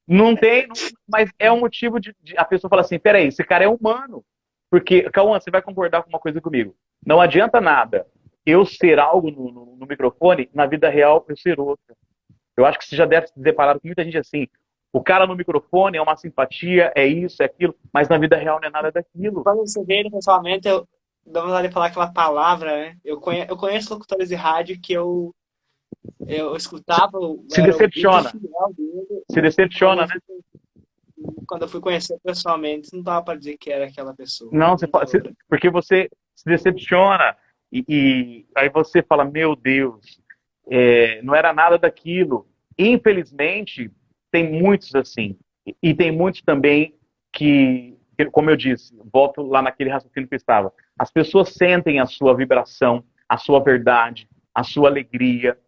não tem, mas é um motivo de a pessoa falar assim, peraí, esse cara é humano. Porque, Cauã, você vai concordar com uma coisa comigo. Não adianta nada eu ser algo no microfone, na vida real eu ser outro. Eu acho que você já deve se deparar com muita gente assim. O cara no microfone é uma simpatia, é isso, é aquilo, mas na vida real não é nada daquilo. Quando você vê ele pessoalmente, eu dou vontade de falar aquela palavra, né? Eu conheço locutores de rádio que eu escutava, Se era o decepciona. vídeo final dele. Se decepciona, né? Quando eu fui conhecer pessoalmente, não dava para dizer que era aquela pessoa. Não, porque você se decepciona e aí você fala, meu Deus, não era nada daquilo. Infelizmente, tem muitos assim. E tem muitos também como eu disse, volto lá naquele raciocínio que eu estava. As pessoas sentem a sua vibração, a sua verdade, a sua alegria,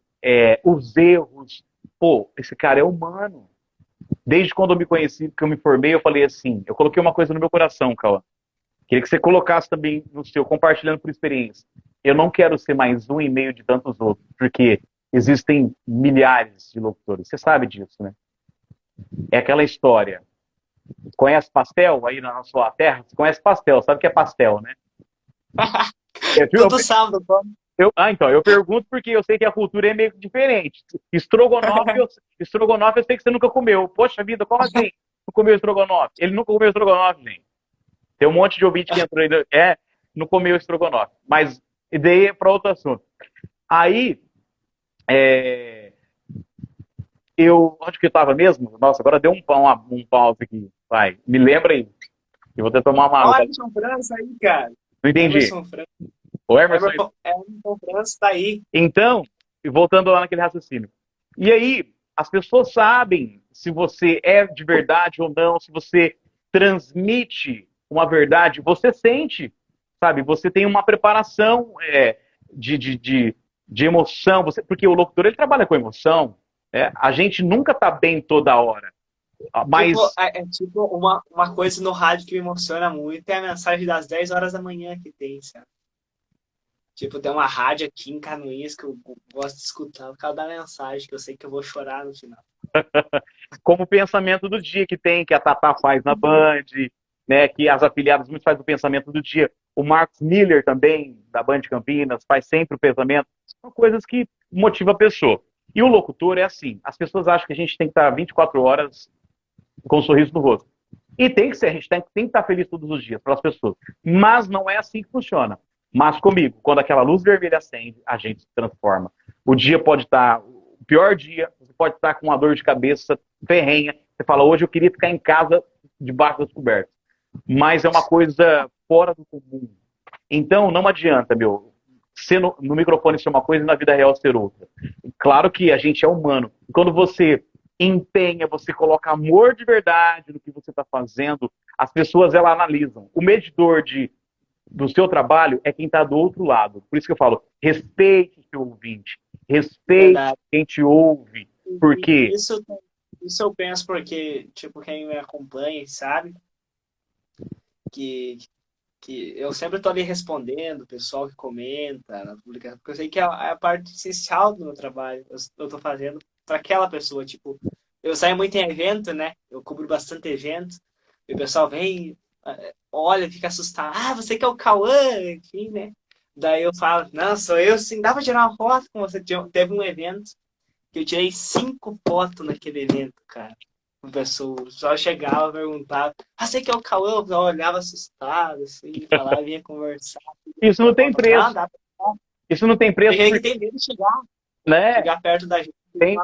os erros. Pô, esse cara é humano. Desde quando eu me conheci, que eu me formei, eu falei assim, eu coloquei uma coisa no meu coração, Cauã. Queria que você colocasse também no seu, compartilhando por experiência. Eu não quero ser mais um e meio de tantos outros, porque existem milhares de locutores. Você sabe disso, né? É aquela história. Conhece pastel aí na sua terra? Você conhece pastel, sabe o que é pastel, né? Todo sábado, Então, eu pergunto porque eu sei que a cultura é meio diferente. Estrogonofe, eu sei que você nunca comeu. Poxa vida, como assim? Não comeu estrogonofe? Ele nunca comeu estrogonofe, gente. Tem um monte de ouvinte que entrou aí, não comeu estrogonofe. Mas, daí é para outro assunto. Aí, onde que eu estava mesmo? Nossa, agora deu um pause aqui. Vai, me lembra aí. Eu vou até tomar uma água. Olha o Emerson França aí, cara. Não entendi. O Emerson França tá aí. Então, voltando lá naquele raciocínio. E aí, as pessoas sabem se você é de verdade ou não, se você transmite uma verdade, você sente, sabe? Você tem uma preparação de emoção, porque o locutor ele trabalha com emoção. A gente nunca tá bem toda hora. Mas... Tipo uma coisa no rádio que me emociona muito é a mensagem das 10 horas da manhã que tem, sabe? Tipo, tem uma rádio aqui em Canoinhas que eu gosto de escutar por causa da mensagem, que eu sei que eu vou chorar no final. Como o pensamento do dia que tem, que a Tatá faz na Band, né, que as afiliadas muito fazem o pensamento do dia. O Marcos Miller também, da Band de Campinas, faz sempre o pensamento. São coisas que motivam a pessoa. E o locutor é assim, as pessoas acham que a gente tem que estar 24 horas com um sorriso no rosto. E tem que ser, a gente tem que estar feliz todos os dias para as pessoas. Mas não é assim que funciona. Mas comigo, quando aquela luz vermelha acende, a gente se transforma. O dia pode estar, o pior dia, você pode estar com uma dor de cabeça ferrenha. Você fala, hoje eu queria ficar em casa debaixo das cobertas. Mas é uma coisa fora do comum. Então, não adianta, meu, ser no microfone ser uma coisa e na vida real ser outra. Claro que a gente é humano. E quando você empenha, você coloca amor de verdade no que você está fazendo, as pessoas, elas analisam. O medidor do seu trabalho é quem está do outro lado. Por isso que eu falo, respeite o seu ouvinte, respeite Verdade. quem te ouve, porque... Isso eu penso porque, tipo, quem me acompanha sabe que, que eu sempre tô ali respondendo o pessoal que comenta na publicação, porque eu sei que é a parte essencial do meu trabalho. Eu tô fazendo para aquela pessoa, tipo, eu saio muito em evento, né? Eu cubro bastante evento, e o pessoal vem, olha, fica assustado. Ah, você que é o Cauã, enfim, né? Daí eu falo, não, sou eu sim, dá pra tirar uma foto com você. Teve um evento que eu tirei 5 fotos naquele evento, cara. O pessoal chegava, perguntava, ah, você que é o Cauã? Eu olhava assustado, assim, falava, vinha conversar. Isso não tem Não, preço. dá pra... Isso não tem preço. Tem gente que tem medo de né? chegar perto da gente. Tem.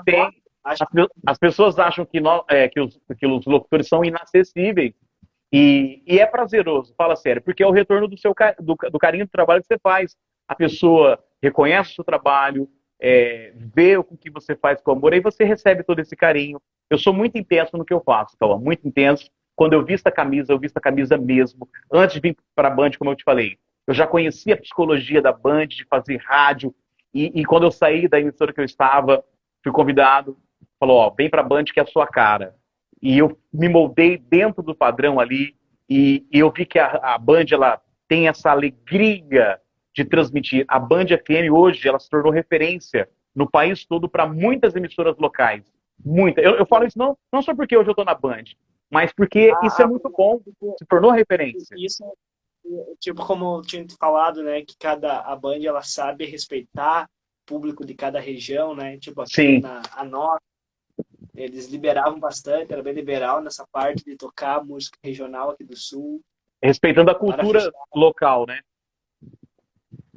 Acho As pessoas acham que os locutores são inacessíveis. E é prazeroso, fala sério, porque é o retorno do carinho do trabalho que você faz. A pessoa reconhece o seu trabalho, vê o que você faz com amor, aí você recebe todo esse carinho. Eu sou muito intenso no que eu faço, Cauã, muito intenso. Quando eu visto a camisa, eu visto a camisa mesmo. Antes de vir para a Band, como eu te falei, eu já conhecia a psicologia da Band, de fazer rádio, e quando eu saí da emissora que eu estava, fui convidado, falou, ó, vem para a Band que é a sua cara. E eu me moldei dentro do padrão ali, e eu vi que a Band, ela tem essa alegria de transmitir. A Band FM hoje, ela se tornou referência no país todo para muitas emissoras locais. Muita. Eu falo isso não só porque hoje eu estou na Band, mas porque isso é muito bom, se tornou referência. Isso, tipo, como eu tinha te falado, né, que a Band, ela sabe respeitar o público de cada região, né, tipo, aqui a nossa, eles liberavam bastante, era bem liberal nessa parte de tocar música regional aqui do Sul. Respeitando a cultura local, né?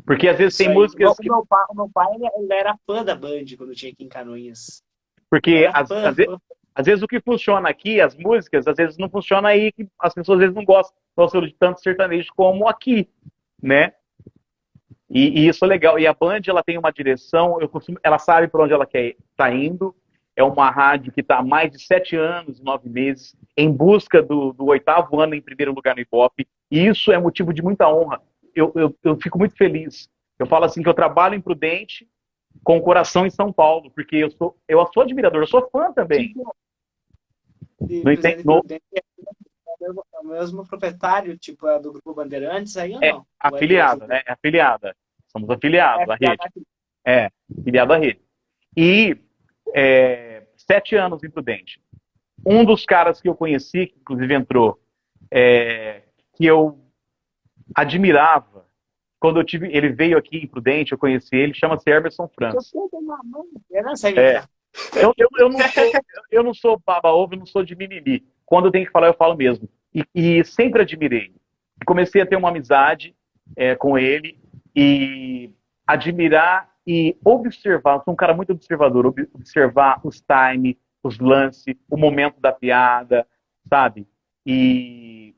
Porque às vezes tem músicas... O meu pai, ele era fã da Band quando tinha aqui em Canoinhas. Porque às vezes o que funciona aqui, as músicas, às vezes não funciona aí, que as pessoas às vezes não gostam de tanto sertanejo como aqui, né? E isso é legal. E a Band, ela tem uma direção, ela sabe para onde ela quer estar indo. É uma rádio que está há mais de 7 anos e 9 meses em busca do 8º ano em primeiro lugar no Ibope. E isso é motivo de muita honra. Eu fico muito feliz. Eu falo assim que eu trabalho em Prudente com o coração em São Paulo, porque eu sou admirador, eu sou fã também. Não entendo. É o mesmo proprietário, tipo, é do Grupo Bandeirantes, aí ou não? Afiliada, né? É afiliada. Somos afiliados à rede. Afiliado à rede. E 7 anos em Prudente. Um dos caras que eu conheci, que inclusive entrou, que eu admirava, quando ele veio aqui em Prudente, eu conheci ele, chama-se Emerson França. Eu não sou baba-ovo, eu não sou de mimimi. Quando eu tenho que falar, eu falo mesmo. E sempre admirei. Comecei a ter uma amizade com ele e admirar e observar. Eu sou um cara muito observador, observar os times, os lances, o momento da piada, sabe? E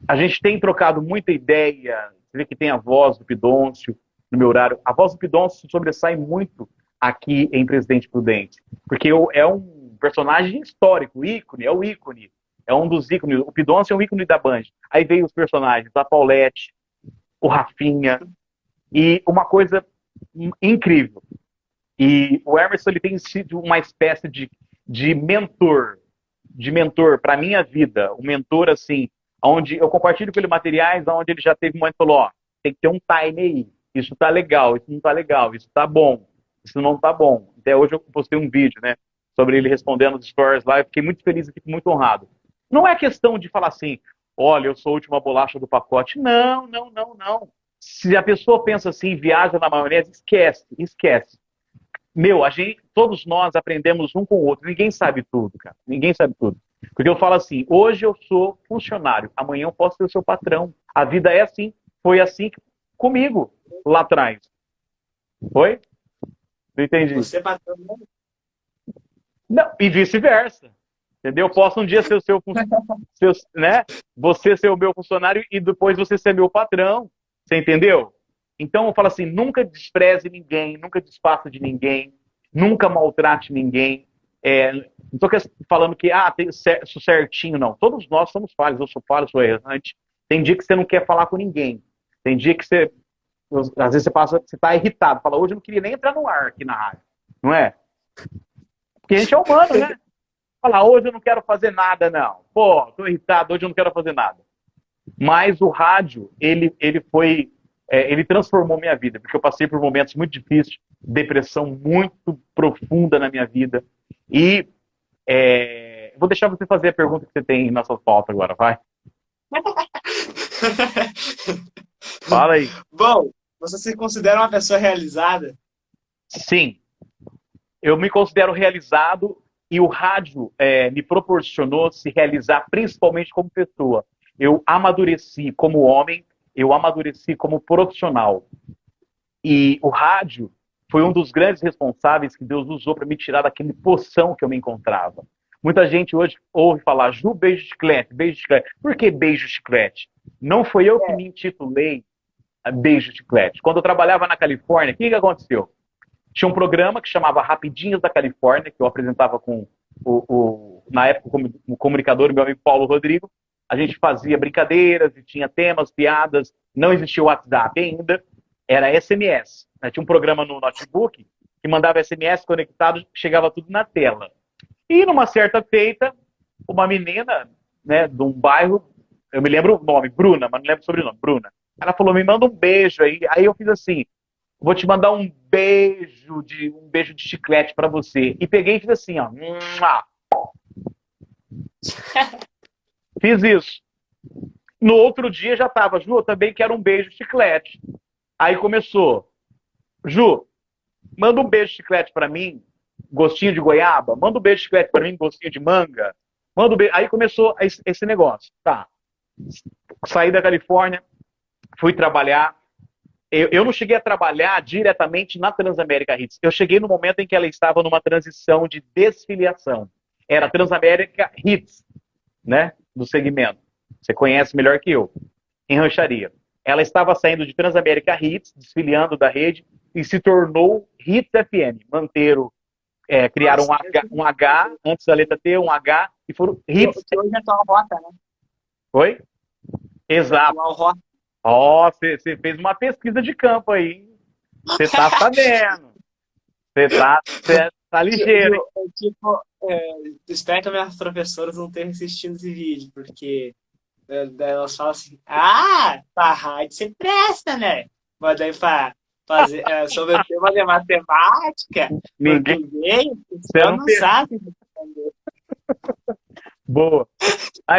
a gente tem trocado muita ideia. Você vê que tem a voz do Pidoncio no meu horário. A voz do Pidoncio sobressai muito aqui em Presidente Prudente, porque é um personagem histórico, ícone, é o ícone, é um dos ícones. O Pidoncio é um ícone da Band. Aí veio os personagens, a Paulette, o Rafinha, e uma coisa incrível. E o Emerson, ele tem sido uma espécie de mentor para a minha vida, um mentor assim, onde eu compartilho com ele materiais, onde ele já teve um momento e falou, ó, tem que ter um time aí, isso tá legal, isso não tá legal, isso tá bom, isso não tá bom. Até hoje eu postei um vídeo, né, sobre ele respondendo os stories lá, eu fiquei muito feliz e fico muito honrado. Não é questão de falar assim, olha, eu sou a última bolacha do pacote. Não, não, não, não. Se a pessoa pensa assim, viaja na maionese, esquece, esquece. Meu, todos nós aprendemos um com o outro. Ninguém sabe tudo, cara. Ninguém sabe tudo. Porque eu falo assim, hoje eu sou funcionário, amanhã eu posso ser o seu patrão. A vida é assim. Foi assim comigo lá atrás. Foi? Não entendi. Você patrão, Não, e vice-versa. Entendeu? Eu posso um dia ser o né? Você ser o meu funcionário e depois você ser meu patrão. Você entendeu? Então eu falo assim, nunca despreze ninguém, nunca desfaça de ninguém, nunca maltrate ninguém. Não estou falando que tem certinho, não. Todos nós somos falhos, eu sou falho, sou errante. Tem dia que você não quer falar com ninguém. Tem dia que às vezes você está irritado, fala, hoje eu não queria nem entrar no ar aqui na rádio. Não é? Porque a gente é humano, né? Fala, hoje eu não quero fazer nada, não. Pô, tô irritado, hoje eu não quero fazer nada. Mas o rádio, ele transformou minha vida, porque eu passei por momentos muito difíceis, depressão muito profunda na minha vida. E vou deixar você fazer a pergunta que você tem na sua pauta agora, vai. Fala aí. Bom, você se considera uma pessoa realizada? Sim, eu me considero realizado e o rádio me proporcionou se realizar principalmente como pessoa. Eu amadureci como homem, eu amadureci como profissional. E o rádio foi um dos grandes responsáveis que Deus usou para me tirar daquele poção que eu me encontrava. Muita gente hoje ouve falar, Ju, beijo de chiclete, beijo de chiclete. Por que beijo de chiclete? Não foi eu que me intitulei beijo de chiclete. Quando eu trabalhava na Califórnia, o que aconteceu? Tinha um programa que chamava Rapidinhos da Califórnia, que eu apresentava com na época, o comunicador, meu amigo Paulo Rodrigo. A gente fazia brincadeiras e tinha temas, piadas. Não existia o WhatsApp ainda. Era SMS. Tinha um programa no notebook que mandava SMS conectado, chegava tudo na tela. E numa certa feita, uma menina, né, de um bairro, eu me lembro o nome, Bruna, mas não lembro o sobrenome, Bruna. Ela falou, me manda um beijo aí. Aí eu fiz assim, vou te mandar um beijo de chiclete para você. E peguei e fiz assim, ó. Fiz isso. No outro dia já tava, Ju, eu também quero um beijo de chiclete. Aí começou, Ju, manda um beijo de chiclete para mim, gostinho de goiaba. Manda um beijo de chiclete para mim, gostinho de manga. Manda um beijo. Aí começou esse negócio. Tá. Saí da Califórnia, fui trabalhar. Eu não cheguei a trabalhar diretamente na Transamérica Hits. Eu cheguei no momento em que ela estava numa transição de desfiliação. Era Transamérica Hits, né? Do segmento. Você conhece melhor que eu. Em rancharia. Ela estava saindo de Transamérica Hits, desfiliando da rede, e se tornou Hits FM. Criaram um H, antes da letra T, um H, e foram Hits. Que hoje é tua rota, né? Oi? Exato. Você fez uma pesquisa de campo aí. Você tá sabendo. Você tá ligeiro. Espero que minhas professoras não tenham assistido esse vídeo, porque elas falam assim, pra rádio você presta, né? Mas daí pra fazer sobre o tema de matemática, português, você não sabe responder. Boa.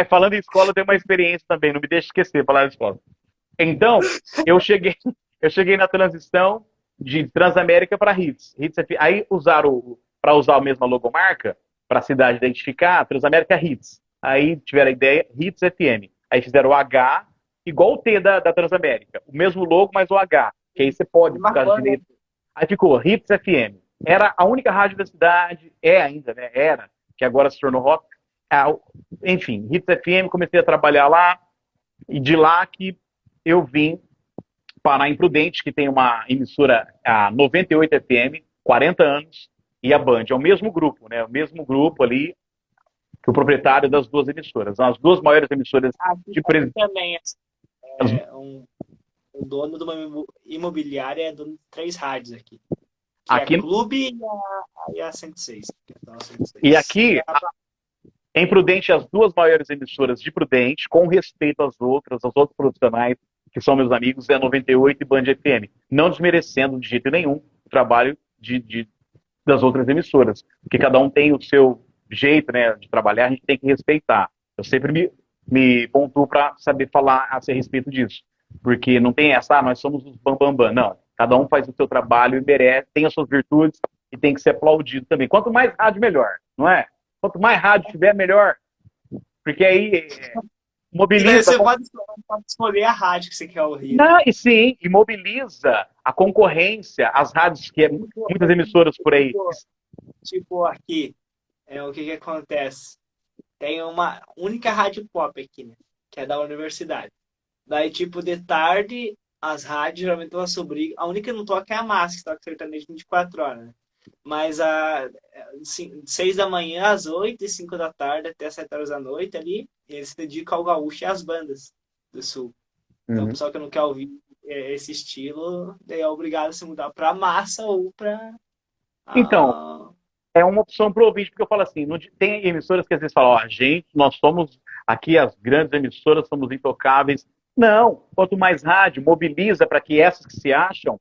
Falando em escola, eu tenho uma experiência também, não me deixe esquecer falar de escola. Então, eu cheguei na transição de Transamérica para Hits. Aí para usar a mesma logomarca, para a cidade identificar, Transamérica Hits. Aí tiveram a ideia, Hits FM. Aí fizeram o H, igual o T da Transamérica. O mesmo logo, mas o H. Que aí você pode buscar direito. Aí ficou Hits FM. Era a única rádio da cidade, ainda, né? Era, que agora se tornou rock. Enfim, Hits FM, comecei a trabalhar lá. E de lá que eu vim parar em Prudente, que tem uma emissora, a 98 FM, 40 anos, e a Band. É o mesmo grupo, né? O mesmo grupo ali, que o proprietário das duas emissoras. São as duas maiores emissoras de Prudente. Também, o dono de uma imobiliária é dono de 3 rádios aqui. Aqui é a Clube e a 106. E aqui, em Prudente, as duas maiores emissoras de Prudente, com respeito às outros profissionais, que são meus amigos, é 98 e Band FM. Não desmerecendo de jeito nenhum o trabalho das outras emissoras. Porque cada um tem o seu jeito, né, de trabalhar, a gente tem que respeitar. Eu sempre me pontuou para saber falar a respeito disso. Porque não tem essa, nós somos os bambambam. Bam, bam. Não. Cada um faz o seu trabalho e merece, tem as suas virtudes e tem que ser aplaudido também. Quanto mais rádio, melhor, não é? Quanto mais rádio tiver, melhor. Porque aí E daí mobiliza. você pode escolher a rádio que você quer ouvir, né? Não, e sim, e mobiliza a concorrência, as rádios, que é muitas emissoras por aí. Tipo aqui, o que acontece? Tem uma única rádio pop aqui, né? Que é da universidade. Daí, tipo, de tarde, as rádios geralmente elas sobre. A única que não toca é a Massa, que toca sertanejo 24 horas, né? Mas de 6 da manhã às 8 e 5 da tarde até 7 horas da noite ali, eles se dedicam ao gaúcho e às bandas do sul. Então, o Uhum. pessoal que não quer ouvir esse estilo, daí é obrigado a se mudar pra massa ou pra. Então, ah, é uma opção para o ouvinte, porque eu falo assim, tem emissoras que às vezes falam, ó, gente, nós somos aqui as grandes emissoras, somos intocáveis. Não, quanto mais rádio, mobiliza para que essas que se acham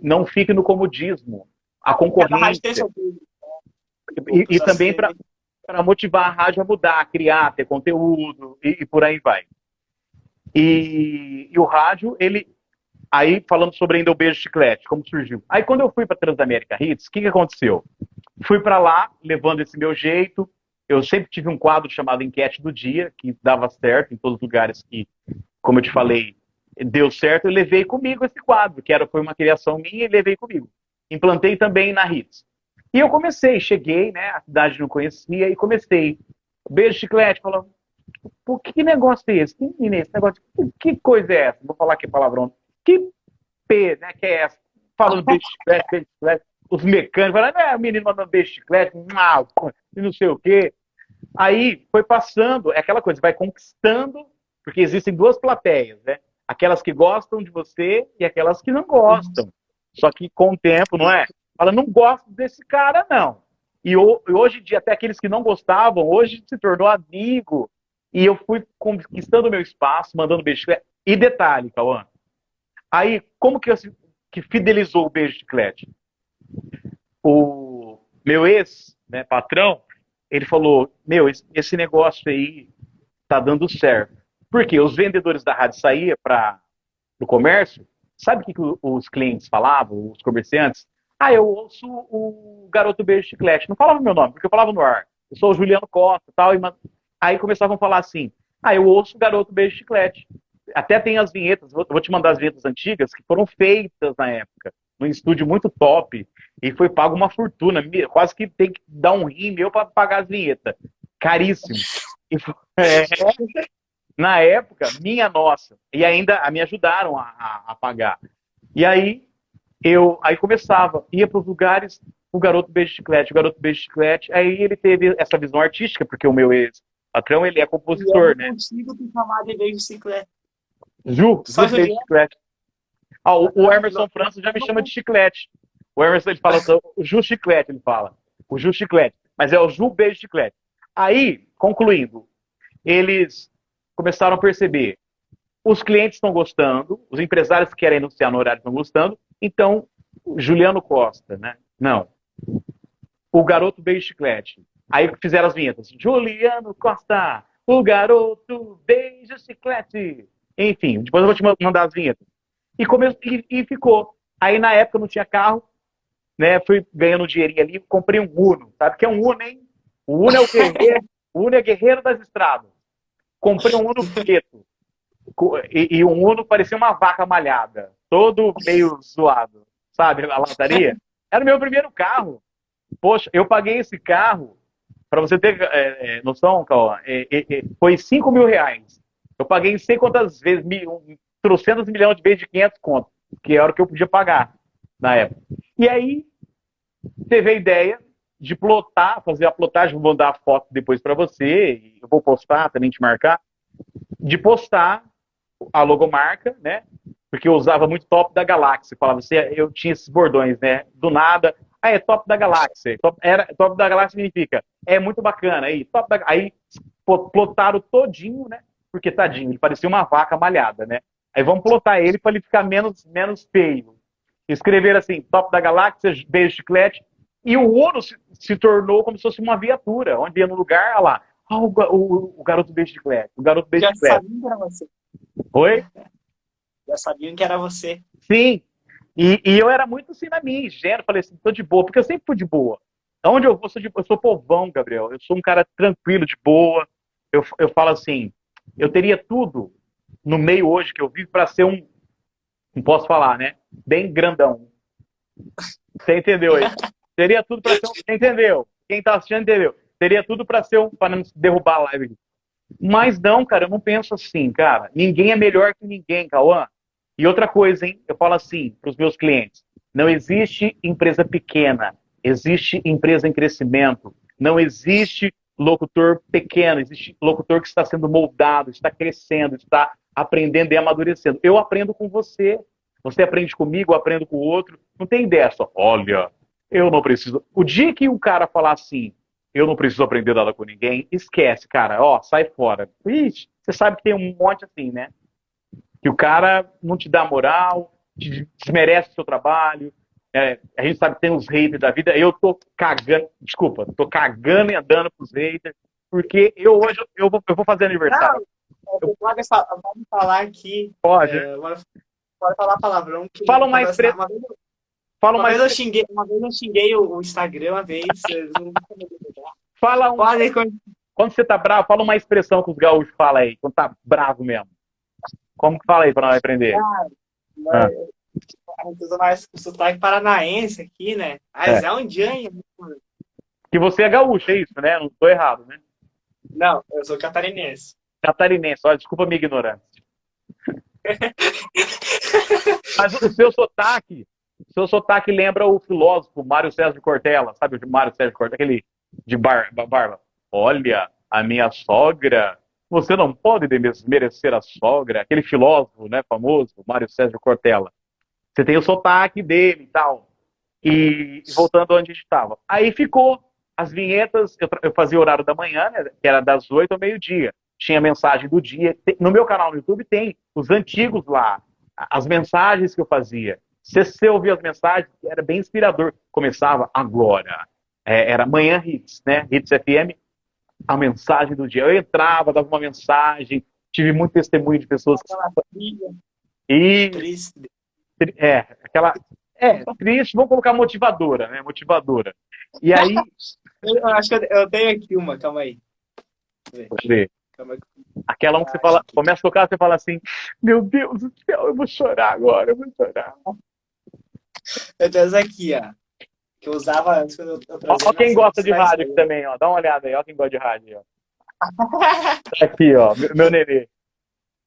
não fiquem no comodismo. A Cada rádio tem concorrência. seu público. O E pessoal se também para entende. motivar a rádio a mudar, a criar, ter conteúdo e por aí vai. E o rádio, ele. Aí, falando sobre ainda o Beijo Chiclete, como surgiu. Aí, quando eu fui para Transamérica Hits, o que aconteceu? Fui para lá, levando esse meu jeito. Eu sempre tive um quadro chamado Enquete do Dia, que dava certo em todos os lugares que, como eu te falei, deu certo. Eu levei comigo esse quadro, foi uma criação minha e levei comigo. Implantei também na Hits. E eu comecei, cheguei, né? A cidade não conhecia e comecei. Beijo Chiclete, falou, pô, que negócio é esse? Que esse negócio? Que coisa é essa? Vou falar aqui palavrão. Que P, né? Que é essa? Falando beijo chiclete, beijo chiclete. Os mecânicos falando, o menino mandando beijo chiclete, e não sei o quê. Aí foi passando, é aquela coisa, vai conquistando, porque existem duas plateias, né? Aquelas que gostam de você e aquelas que não gostam. Só que com o tempo, não é? Fala, não gosto desse cara, não. E hoje em dia, até aqueles que não gostavam, hoje se tornou amigo. E eu fui conquistando o meu espaço, mandando beijo chiclete. E detalhe, Cauã, aí, como que fidelizou o beijo chiclete? O meu ex, né, patrão, ele falou, meu, esse negócio aí tá dando certo. Porque os vendedores da rádio saíam para o comércio, sabe o que os clientes falavam, os comerciantes? Ah, eu ouço o Garoto Beijo Chiclete. Não falava meu nome, porque eu falava no ar. Eu sou o Juliano Costa e tal. Aí começavam a falar assim, ah, eu ouço o Garoto Beijo Chiclete. Até tem as vinhetas, vou te mandar as vinhetas antigas, que foram feitas na época, num estúdio muito top, e foi pago uma fortuna, quase que tem que dar um rim meu para pagar as vinhetas. Caríssimo. É, na época, minha nossa. E ainda me ajudaram a pagar. E aí começava, ia para os lugares, o Garoto Beijo Chiclete, o Garoto Beijo Chiclete. Aí ele teve essa visão artística, porque o meu ex-patrão, ele é E eu não compositor, né? consigo te chamar de beijo bicicleta. Ju Só Beijo Juliano. Chiclete. Ah, o Emerson Não, França já me chama de chiclete. O Emerson, ele fala assim, o Ju Chiclete, ele fala. O Ju Chiclete. Mas é o Ju Beijo Chiclete. Aí, concluindo, eles começaram a perceber, os clientes estão gostando, os empresários que querem anunciar no horário estão gostando, então, Juliano Costa, né? Não. O Garoto Beijo Chiclete. Aí fizeram as vinhetas. Juliano Costa, o Garoto Beijo Chiclete. Enfim, depois eu vou te mandar as vinhetas. E ficou. Aí na época eu não tinha carro, né? Fui ganhando um dinheirinho ali, comprei um Uno. Sabe o que é um Uno, hein? O Uno é o guerreiro, o Uno é guerreiro das estradas. Comprei um Uno preto. E um Uno parecia uma vaca malhada, todo meio zoado, sabe? A lataria. Era o meu primeiro carro. Poxa, eu paguei esse carro, para você ter noção, Cauã, foi R$ 5.000. Eu paguei não sei quantas vezes, trocentos milhões de vezes de 500 conto, que era o que eu podia pagar na época. E aí, teve a ideia de plotar, fazer a plotagem, vou mandar a foto depois para você, eu vou postar, também te marcar, de postar a logomarca, né? Porque eu usava muito Top da Galáxia, falava assim, eu tinha esses bordões, né? Do nada, é Top da Galáxia. Top da Galáxia significa, é muito bacana. Aí plotaram todinho, né? Porque, tadinho, ele parecia uma vaca malhada, né? Aí vamos plotar ele para ele ficar menos feio. Escrever assim, Top da Galáxia, beijo chiclete. E o Uno se tornou como se fosse uma viatura, onde ia no lugar, olha lá, Ah, o garoto bicicleta. O garoto Já bicicleta. sabiam que era você. Oi? Já sabiam que era você. Sim. E eu era muito assim na minha, ingênuo. Falei assim, tô de boa, porque eu sempre fui de boa. Onde eu vou, eu sou povão, Gabriel. Eu sou um cara tranquilo, de boa. Eu falo assim, eu teria tudo no meio hoje que eu vivo para ser um, não posso falar, né? Bem grandão. Você entendeu aí? Teria tudo para ser um, você entendeu? Quem tá assistindo entendeu. Teria tudo para ser um, para não derrubar a live. Mas não, cara, eu não penso assim, cara. Ninguém é melhor que ninguém, Cauã. E outra coisa, hein? Eu falo assim para os meus clientes: não existe empresa pequena, existe empresa em crescimento. Não existe locutor pequeno, existe locutor que está sendo moldado, está crescendo, está aprendendo e amadurecendo. Eu aprendo com você, você aprende comigo, eu aprendo com o outro. Não tem dessa. Olha, eu não preciso. O dia que o cara falar assim, eu não preciso aprender nada com ninguém, esquece, cara, ó, sai fora. Ixi, você sabe que tem um monte assim, né? Que o cara não te dá moral, te desmerece o seu trabalho. A gente sabe que tem os haters da vida. Eu tô cagando, desculpa, tô cagando e andando pros haters, porque eu hoje eu vou fazer aniversário. Não, pode falar aqui. Pode, né? Pode falar palavrão que Fala uma expressão. Fala uma uma vez eu expressão. xinguei, uma vez eu xinguei o Instagram, uma vez. Eles não Fala um. podem. Quando você tá bravo, fala uma expressão que os gaúchos falam aí, quando tá bravo mesmo. Como que fala aí pra nós aprender? Ah, Usa mais o sotaque paranaense aqui, né? é. Mas é um dia. Que você é gaúcho, é isso, né? Não tô errado, né? Não, eu sou catarinense. Catarinense, olha, desculpa a minha ignorância. Mas o seu sotaque lembra o filósofo Mário Sérgio de Cortella, sabe o Mário Sérgio de Cortella, aquele de barba. Olha, a minha sogra, você não pode desmerecer a sogra, aquele filósofo, né, famoso, Mário Sérgio Cortella. Você tem o sotaque dele e tal. E voltando onde a gente estava. Aí ficou as vinhetas, eu fazia o horário da manhã, né, que era das 8 ao meio-dia. Tinha a mensagem do dia. No meu canal no YouTube tem os antigos lá, as mensagens que eu fazia. Se você ouvir as mensagens, era bem inspirador. Começava agora. Era Manhã Hits, né? Hits FM, a mensagem do dia. Eu entrava, dava uma mensagem, tive muito testemunho de pessoas que. Aquela trilha E triste. aquela. Triste, vamos colocar motivadora, né? Motivadora. E aí, Eu acho que eu tenho aqui uma, calma aí. deixa eu ver, Calma aí. aquela um que você fala, começa a tocar, você fala assim, meu Deus do céu, eu vou chorar agora, eu vou chorar. Eu tenho essa aqui, ó. Que eu usava antes quando eu trazia Ó quem nas gosta redes de sociais. rádio aqui também, ó. Dá uma olhada aí, ó quem gosta de rádio, ó. Tá aqui, ó, meu nenê.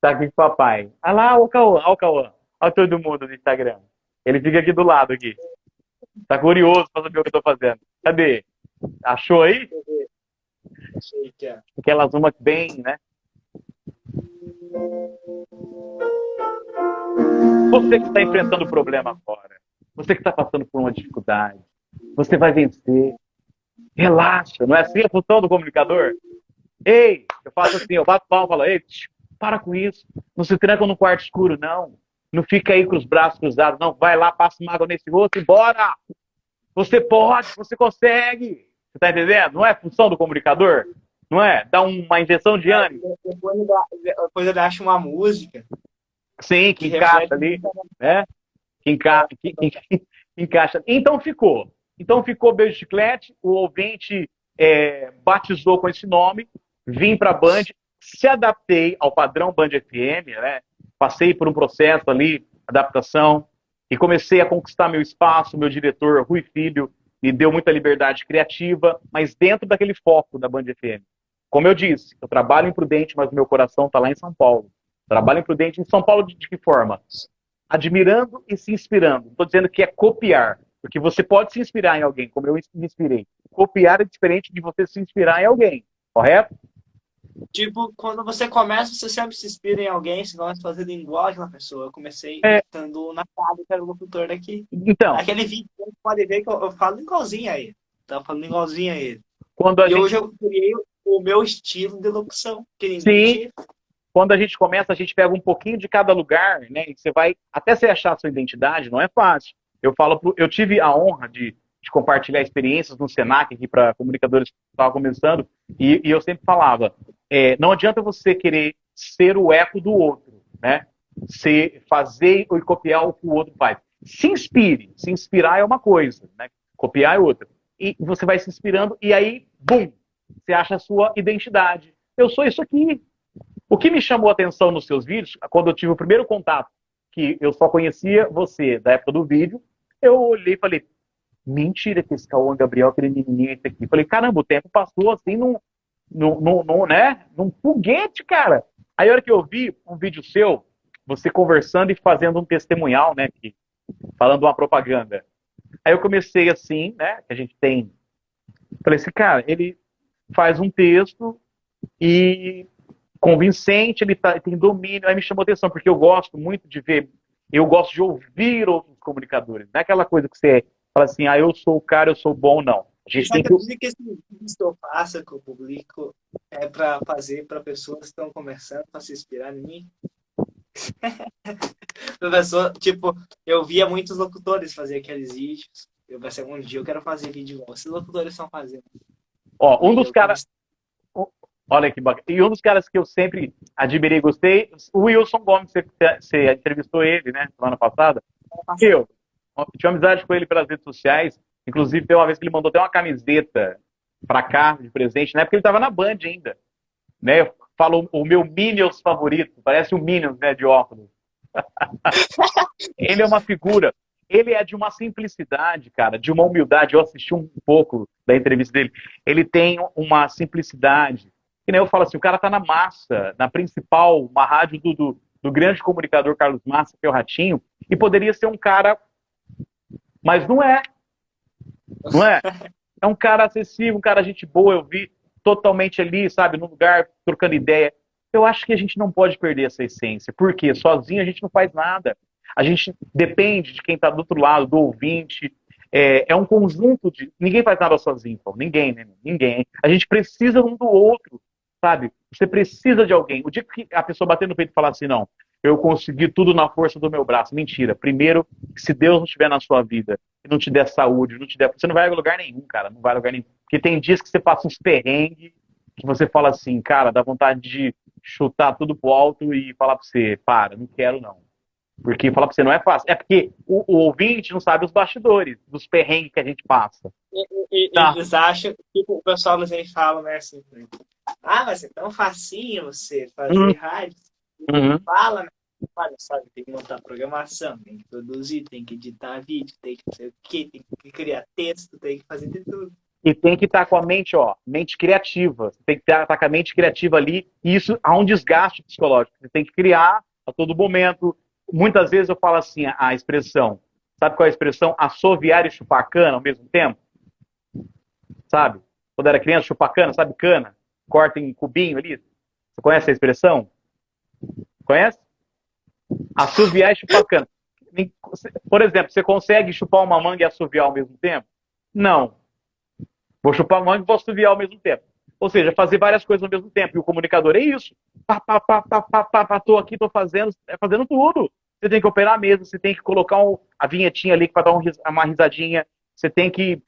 Tá aqui com o papai. Ah lá, ó o Cauã, ó o Cauã. Ó todo mundo no Instagram. Ele fica aqui do lado aqui. Tá curioso pra saber o que eu tô fazendo. Cadê? Achou aí? Achei que é. Aquelas uma bem, né? Você que está enfrentando o problema agora, você que está passando por uma dificuldade, você vai vencer. Relaxa, não é assim a função do comunicador? Ei, eu faço assim, eu bato palma e falo, ei, para com isso. Não se tranca no quarto escuro, não. Não fica aí com os braços cruzados, não. Vai lá, passa uma água nesse rosto e bora! Você pode, você consegue. Você tá entendendo? Não é função do comunicador? Não é? Dá uma injeção de ânimo. Depois ele acha uma música Sim, que que encaixa reflete. ali, né? Que encaixa. Então ficou Beijo Chiclete, o ouvinte batizou com esse nome, vim para a Band, se adaptei ao padrão Band FM, né? Passei por um processo ali, adaptação, e comecei a conquistar meu espaço. Meu diretor, Rui Filho, me deu muita liberdade criativa, mas dentro daquele foco da Band FM. Como eu disse, eu trabalho em Prudente, mas o meu coração está lá em São Paulo. Trabalho em Prudente em São Paulo de que forma? Admirando e se inspirando. Não estou dizendo que é copiar, porque você pode se inspirar em alguém, como eu me inspirei. Copiar é diferente de você se inspirar em alguém, correto? Tipo, quando você começa, você sempre se inspira em alguém, você gosta de fazer igual aquela pessoa. Eu comecei É, estando na Fábio, que era o locutor daqui. então, Aquele vídeo, você pode ver que eu falo igualzinho a ele. Tava falando igualzinho a ele. quando a E gente, hoje eu criei o meu estilo de locução, que ninguém sim, tinha. quando a gente começa, a gente pega um pouquinho de cada lugar, né? E você vai, até você achar a sua identidade, não é fácil. Eu tive a honra de de compartilhar experiências no Senac aqui para comunicadores que estavam começando, e eu sempre falava, não adianta você querer ser o eco do outro, né? Fazer e copiar o que o outro faz. Se inspire. Se inspirar é uma coisa, né? Copiar é outra. E você vai se inspirando e aí, bum, você acha a sua identidade. Eu sou isso aqui. O que me chamou a atenção nos seus vídeos, quando eu tive o primeiro contato, que eu só conhecia você da época do vídeo, eu olhei e falei, mentira que esse Cauã Gabriel, aquele menininho esse aqui. Falei, caramba, o tempo passou assim né? Num foguete, cara. Aí a hora que eu vi um vídeo seu, você conversando e fazendo um testemunhal, né? Falando uma propaganda. Aí eu comecei assim, né? Que a gente tem. Falei assim, cara, ele faz um texto e convincente, ele tem domínio. Aí me chamou a atenção, porque eu gosto muito de ver, eu gosto de ouvir outros comunicadores. Não é aquela coisa que você fala assim, eu sou o cara, eu sou bom, não. A gente tem que esse vídeo que eu faço, que eu publico, é para fazer para pessoas que estão começando, para se inspirar em mim. Professor, tipo, eu via muitos locutores fazer aqueles vídeos. Eu pensei, um dia eu quero fazer vídeo igual esses locutores estão fazendo. Ó, um dos caras. Olha que bacana. E um dos caras que eu sempre admirei e gostei, o Wilson Gomes, você entrevistou ele, né, semana passada. Eu tinha amizade com ele pelas redes sociais. Inclusive, tem uma vez que ele mandou até uma camiseta pra cá, de presente, na época ele tava na Band ainda. Né? Falou o meu Minions favorito, parece um Minions, né, de óculos. Ele é uma figura, ele é de uma simplicidade, cara, de uma humildade. Eu assisti um pouco da entrevista dele. Ele tem uma simplicidade. Que nem eu falo assim, o cara tá na Massa, na principal, uma rádio do grande comunicador Carlos Massa, que é o Ratinho, e poderia ser um cara, mas não é. Não é? É um cara acessível, um cara gente boa, eu vi totalmente ali, sabe, num lugar, trocando ideia. Eu acho que a gente não pode perder essa essência. Por quê? Sozinho a gente não faz nada. A gente depende de quem está do outro lado, do ouvinte. É um conjunto de... Ninguém faz nada sozinho, pô. Ninguém, né? Ninguém. A gente precisa um do outro, sabe? Você precisa de alguém. O dia que a pessoa bater no peito e falar assim, não, eu consegui tudo na força do meu braço. Mentira. Primeiro, se Deus não estiver na sua vida, e não te der saúde, não te der... Você não vai a lugar nenhum, cara. Não vai a lugar nenhum. Porque tem dias que você passa uns perrengues, que você fala assim, cara, dá vontade de chutar tudo pro alto e falar pra você, para, não quero não. Porque falar pra você não é fácil. É porque o ouvinte não sabe os bastidores, dos perrengues que a gente passa. Eles acham, tipo, o pessoal nos aí fala, né, assim, mas é tão facinho você fazer rádio. Fala, né? Olha, sabe, tem que montar programação, tem que produzir, tem que editar vídeo, tem que não sei o quê, tem que criar texto, tem que fazer de tudo. E tem que estar com a mente, mente criativa. Você tem que estar com a mente criativa ali, e isso há um desgaste psicológico. Você tem que criar a todo momento. Muitas vezes eu falo assim, a expressão, sabe qual é a expressão? Assoviar e chupar cana ao mesmo tempo? Sabe? Quando era criança, chupar cana, sabe cana? Corta em cubinho ali. Você conhece a expressão? Conhece? Assoviar e chupar cana. Por exemplo, você consegue chupar uma manga e assoviar ao mesmo tempo? Não. Vou chupar manga e vou assoviar ao mesmo tempo. Ou seja, fazer várias coisas ao mesmo tempo. E o comunicador é isso. Tô aqui, tô fazendo tudo. Você tem que operar mesmo, você tem que colocar a vinhetinha ali para dar uma risadinha. Você tem que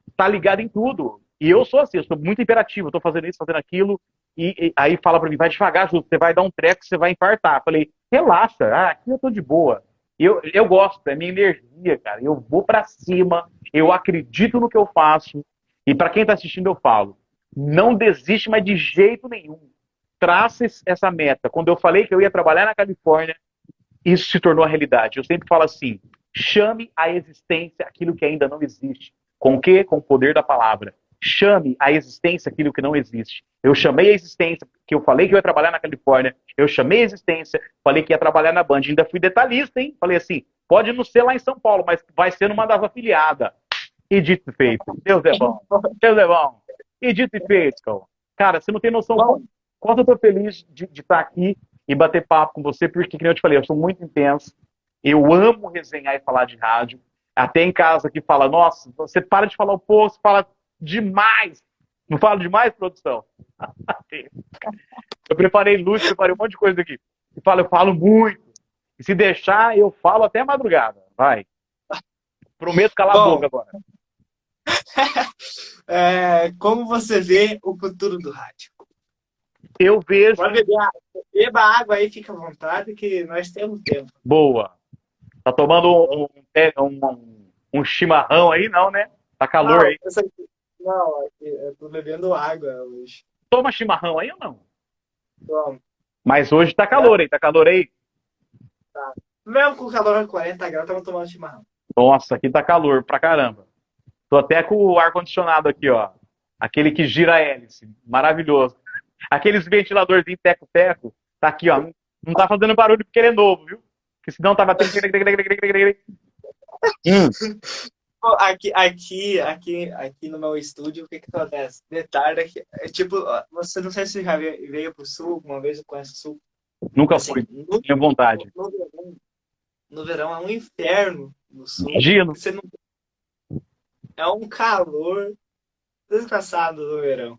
estar ligado em tudo. E eu sou assim, eu sou muito imperativo. Eu tô fazendo isso, fazendo aquilo. E aí fala para mim, vai devagar, Júlio, você vai dar um treco, você vai infartar. Falei, relaxa, aqui eu tô de boa. Eu gosto, é minha energia, cara. Eu vou para cima, eu acredito no que eu faço. E para quem está assistindo, eu falo, não desiste, mas de jeito nenhum. Traça essa meta. Quando eu falei que eu ia trabalhar na Califórnia, isso se tornou a realidade. Eu sempre falo assim, chame à existência aquilo que ainda não existe. Com o quê? Com o poder da palavra. Chame à existência aquilo que não existe. Eu chamei a existência, que eu falei que eu ia trabalhar na Califórnia, eu chamei a existência, falei que ia trabalhar na Band, ainda fui detalhista, hein? Falei assim, pode não ser lá em São Paulo, mas vai ser numa das afiliadas. E dito e feito. Deus é bom. Deus é bom. E dito e feito, cara. Você não tem noção quanto eu tô feliz de estar aqui e bater papo com você, porque, como eu te falei, eu sou muito intenso. Eu amo resenhar e falar de rádio. Até em casa que fala, nossa, você para de falar o posto, fala demais. Não falo demais, produção? Eu preparei luz, preparei um monte de coisa aqui. Eu falo muito. E se deixar, eu falo até madrugada. Vai. Prometo calar a boca agora. Como você vê o futuro do rádio? Eu vejo. Pode beber água. Beba água aí, fica à vontade, que nós temos tempo. Boa. Tá tomando um chimarrão aí, não, né? Tá calor Não, aí. não, eu tô bebendo água hoje. Toma chimarrão aí ou não? Bom, Mas hoje tá calor aí, tá calor aí? mesmo com o calor de 40 graus, estamos tomando chimarrão. Nossa, aqui tá calor pra caramba. Tô até com o ar-condicionado aqui, ó. Aquele que gira a hélice. Maravilhoso. Aqueles ventiladorzinhos teco-teco, tá aqui, ó. Não tá fazendo barulho porque ele é novo, viu? Porque senão tava. Aqui no meu estúdio, o que acontece? De tarde, tipo, você não sei se já veio pro sul, uma vez eu conheço o sul. Nunca Assim, fui. Tenho vontade. no verão é um inferno no sul. Imagino. Você não, é um calor desgraçado no verão.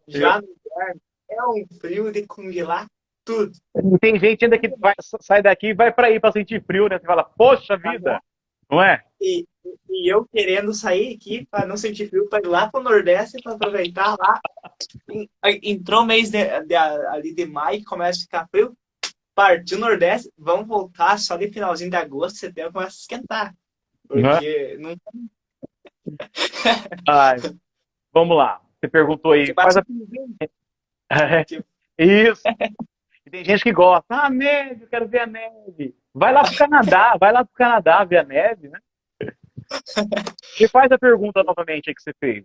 Já no inverno é um frio de congelar tudo. Tem gente ainda que sai daqui e vai pra ir pra sentir frio, né? Você fala, poxa vida, não é? E eu querendo sair aqui para não sentir frio, para ir lá para o Nordeste para aproveitar lá. Entrou mês ali de maio, começa a ficar frio. Partiu o Nordeste, vamos voltar só de finalzinho de agosto, setembro, começa a esquentar. Porque não. Ai, vamos lá. Você perguntou aí. Faz a... Isso. E tem gente que gosta. Ah, neve, eu quero ver a neve. Vai lá pro Canadá ver a neve, né? E faz a pergunta novamente aí que você fez.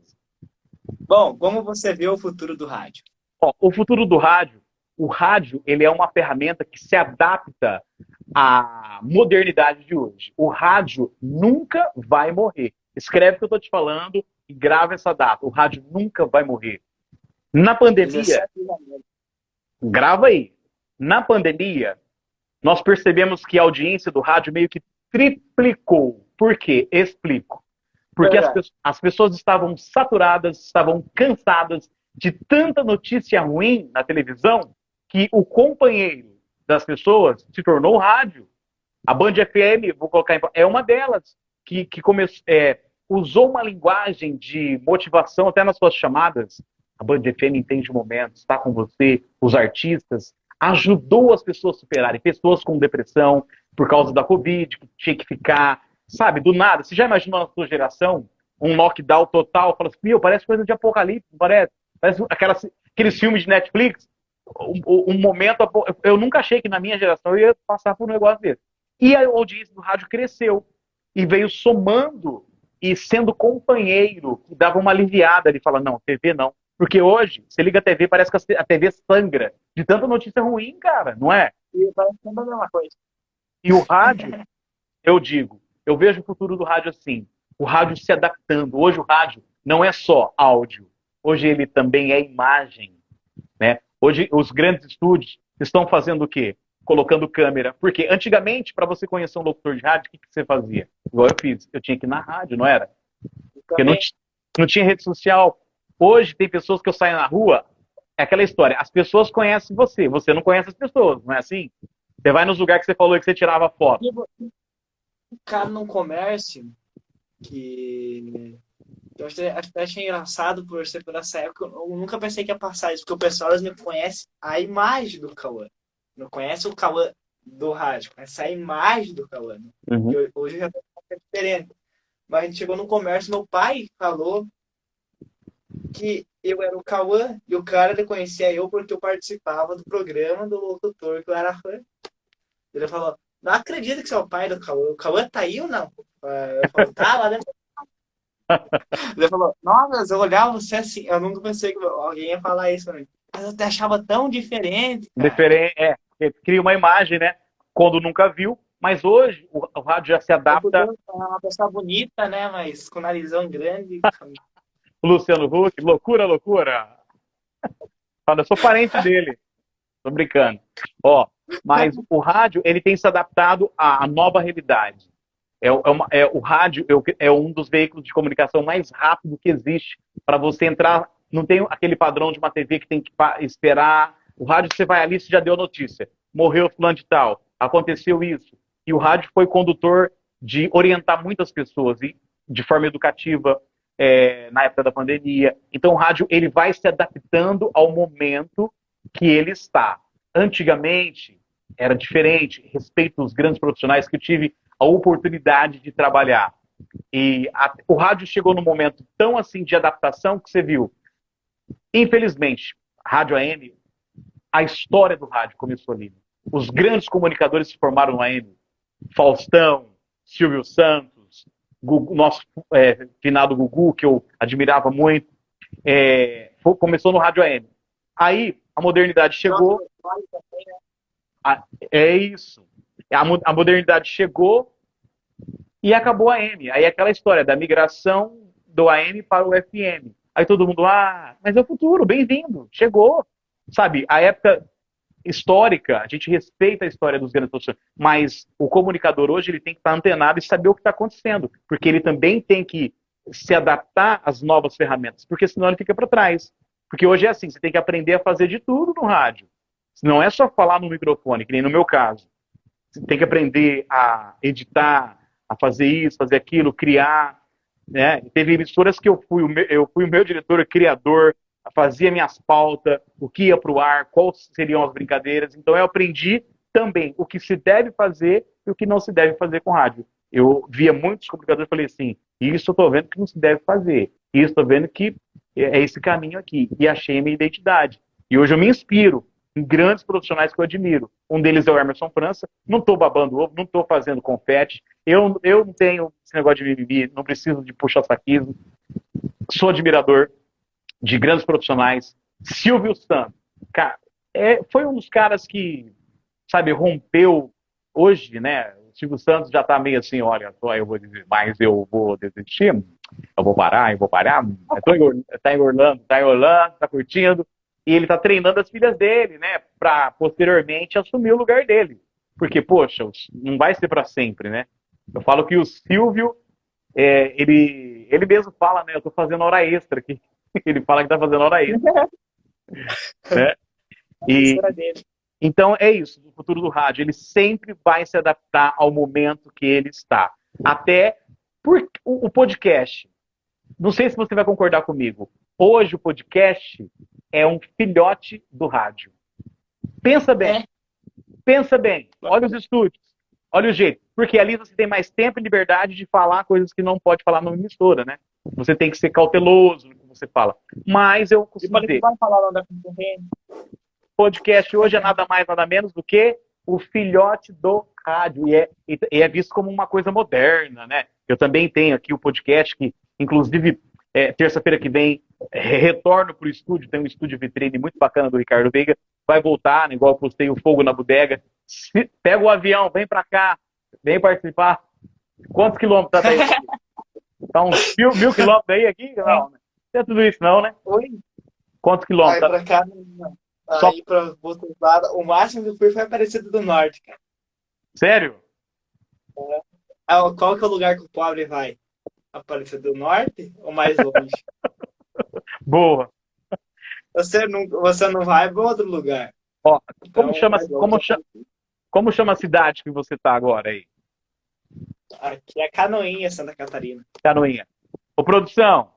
Bom, como você vê o futuro do rádio? Ó, o futuro do rádio, o rádio, ele é uma ferramenta que se adapta à modernidade de hoje. O rádio nunca vai morrer. Escreve o que eu estou te falando e grava essa data. O rádio nunca vai morrer. Na pandemia, grava aí. Na pandemia, nós percebemos que a audiência do rádio meio que triplicou. Por quê? Explico. Porque as pessoas estavam saturadas, estavam cansadas de tanta notícia ruim na televisão que o companheiro das pessoas se tornou o rádio. A Band FM, vou colocar é uma delas, que usou uma linguagem de motivação até nas suas chamadas. A Band FM entende momentos, está com você, os artistas, ajudou as pessoas a superarem, pessoas com depressão por causa da Covid, que tinha que ficar, sabe, do nada. Você já imaginou na sua geração um lockdown total? Fala assim, meu, parece coisa de apocalipse, parece aqueles filmes de Netflix. Um momento, eu nunca achei que na minha geração eu ia passar por um negócio desse. E a audiência do rádio cresceu e veio somando e sendo companheiro, que dava uma aliviada ali, fala, não, TV não. Porque hoje, você liga a TV, parece que a TV sangra de tanta notícia ruim, cara, não é? E o rádio, eu vejo o futuro do rádio assim, o rádio se adaptando. Hoje o rádio não é só áudio, hoje ele também é imagem, né? Hoje os grandes estúdios estão fazendo o quê? Colocando câmera. Porque antigamente, para você conhecer um locutor de rádio, o que você fazia? Igual eu fiz, eu tinha que ir na rádio, não era? Porque não tinha rede social. Hoje tem pessoas que eu saio na rua, é aquela história, as pessoas conhecem você, você não conhece as pessoas, não é assim? Você vai nos lugares que você falou que você tirava foto. O cara no comércio, que eu até achei engraçado por ser por essa época, eu nunca pensei que ia passar isso, porque o pessoal não conhece a imagem do Cauã. Não conhece o Cauã do rádio, conhece a imagem do Cauã. Uhum. Hoje já tá diferente. Mas a gente chegou no comércio, meu pai falou que eu era o Cauã e o cara conhecia eu porque eu participava do programa do locutor que eu era fã. Ele falou, não acredito que você é o pai do Cauã. O Cauã tá aí ou não? Eu falei, tá lá dentro. Ele falou, nossa, eu olhava você assim, eu nunca pensei que alguém ia falar isso pra mim. Mas eu te achava tão diferente. Diferente, cria uma imagem, né? Quando nunca viu, mas hoje o rádio já se adapta. É uma pessoa bonita, né? Mas com narizão grande. O Luciano Huck, loucura, loucura. Fala, eu sou parente dele. Tô brincando. Ó, mas o rádio, ele tem se adaptado à nova realidade. O rádio é um dos veículos de comunicação mais rápido que existe para você entrar. Não tem aquele padrão de uma TV que tem que esperar. O rádio, você vai ali, você já deu notícia. Morreu fulano de tal. Aconteceu isso. E o rádio foi condutor de orientar muitas pessoas de forma educativa, na época da pandemia. Então o rádio ele vai se adaptando ao momento que ele está. Antigamente era diferente, respeito os grandes profissionais que eu tive a oportunidade de trabalhar. E o rádio chegou num momento tão assim de adaptação que você viu. Infelizmente, rádio AM, a história do rádio começou ali. Os grandes comunicadores se formaram no AM. Faustão, Silvio Santos, nosso finado Gugu, que eu admirava muito, começou no rádio AM. Aí a modernidade chegou. É isso. A modernidade chegou e acabou a AM. Aí aquela história da migração do AM para o FM. Aí todo mundo, mas é o futuro, bem-vindo, chegou. Sabe, a época histórica, a gente respeita a história dos grandes profissionais, mas o comunicador hoje ele tem que estar antenado e saber o que está acontecendo, porque ele também tem que se adaptar às novas ferramentas, porque senão ele fica para trás. Porque hoje é assim, você tem que aprender a fazer de tudo no rádio. Não é só falar no microfone, que nem no meu caso. Você tem que aprender a editar, a fazer isso, fazer aquilo, criar. Né? Teve emissoras que eu fui o meu diretor, criador, fazia minhas pautas, o que ia para o ar, quais seriam as brincadeiras. Então eu aprendi também o que se deve fazer e o que não se deve fazer com rádio. Eu via muitos comunicadores e falei assim, isso eu estou vendo que não se deve fazer, isso estou vendo que é esse caminho aqui. E achei a minha identidade. E hoje eu me inspiro em grandes profissionais que eu admiro. Um deles é o Emerson França. Não estou babando ovo, não estou fazendo confete. Eu não tenho esse negócio de mimimi, não preciso de puxar saquismo. Sou admirador de grandes profissionais. Silvio Santos. Cara, foi um dos caras que, sabe, rompeu hoje, né? O Silvio Santos já está meio assim, olha, só eu vou dizer, mas eu vou desistir, eu vou parar. Está em Orlando, está curtindo. E ele está treinando as filhas dele, né? Para posteriormente assumir o lugar dele. Porque, poxa, não vai ser para sempre, né? Eu falo que o Silvio, ele mesmo fala, né? Eu estou fazendo hora extra aqui. Ele fala que está fazendo hora extra. Né? Então é isso, o futuro do rádio. Ele sempre vai se adaptar ao momento que ele está. Até por o podcast. Não sei se você vai concordar comigo. Hoje o podcast é um filhote do rádio. Pensa bem. Pensa bem. Olha os estúdios. Olha o jeito. Porque ali você tem mais tempo e liberdade de falar coisas que não pode falar numa emissora, né? Você tem que ser cauteloso no que você fala. Mas eu costumo dizer... Podcast hoje é nada mais, nada menos do que o filhote do rádio. E é visto como uma coisa moderna, né? Eu também tenho aqui o podcast que, inclusive... terça-feira que vem, retorno para o estúdio, tem um estúdio vitrine muito bacana do Ricardo Veiga, vai voltar, né, igual eu postei o Fogo na Bodega. Pega o avião, vem para cá, vem participar. Quantos quilômetros tá daí? Tá uns mil quilômetros aí aqui? Não, né? Não é tudo isso não, né? Oi? Quantos quilômetros? Aí pra cá, não. Aí pra outro lado, o máximo que eu fui foi Aparecida do Norte, cara. Sério? Qual que é o lugar que o pobre vai? Aparecida do Norte ou mais longe? Boa. Você não vai para outro lugar. Ó, Então, como chama a cidade que você tá agora aí? Aqui é Canoinha, Santa Catarina. Canoinha. Ô, produção,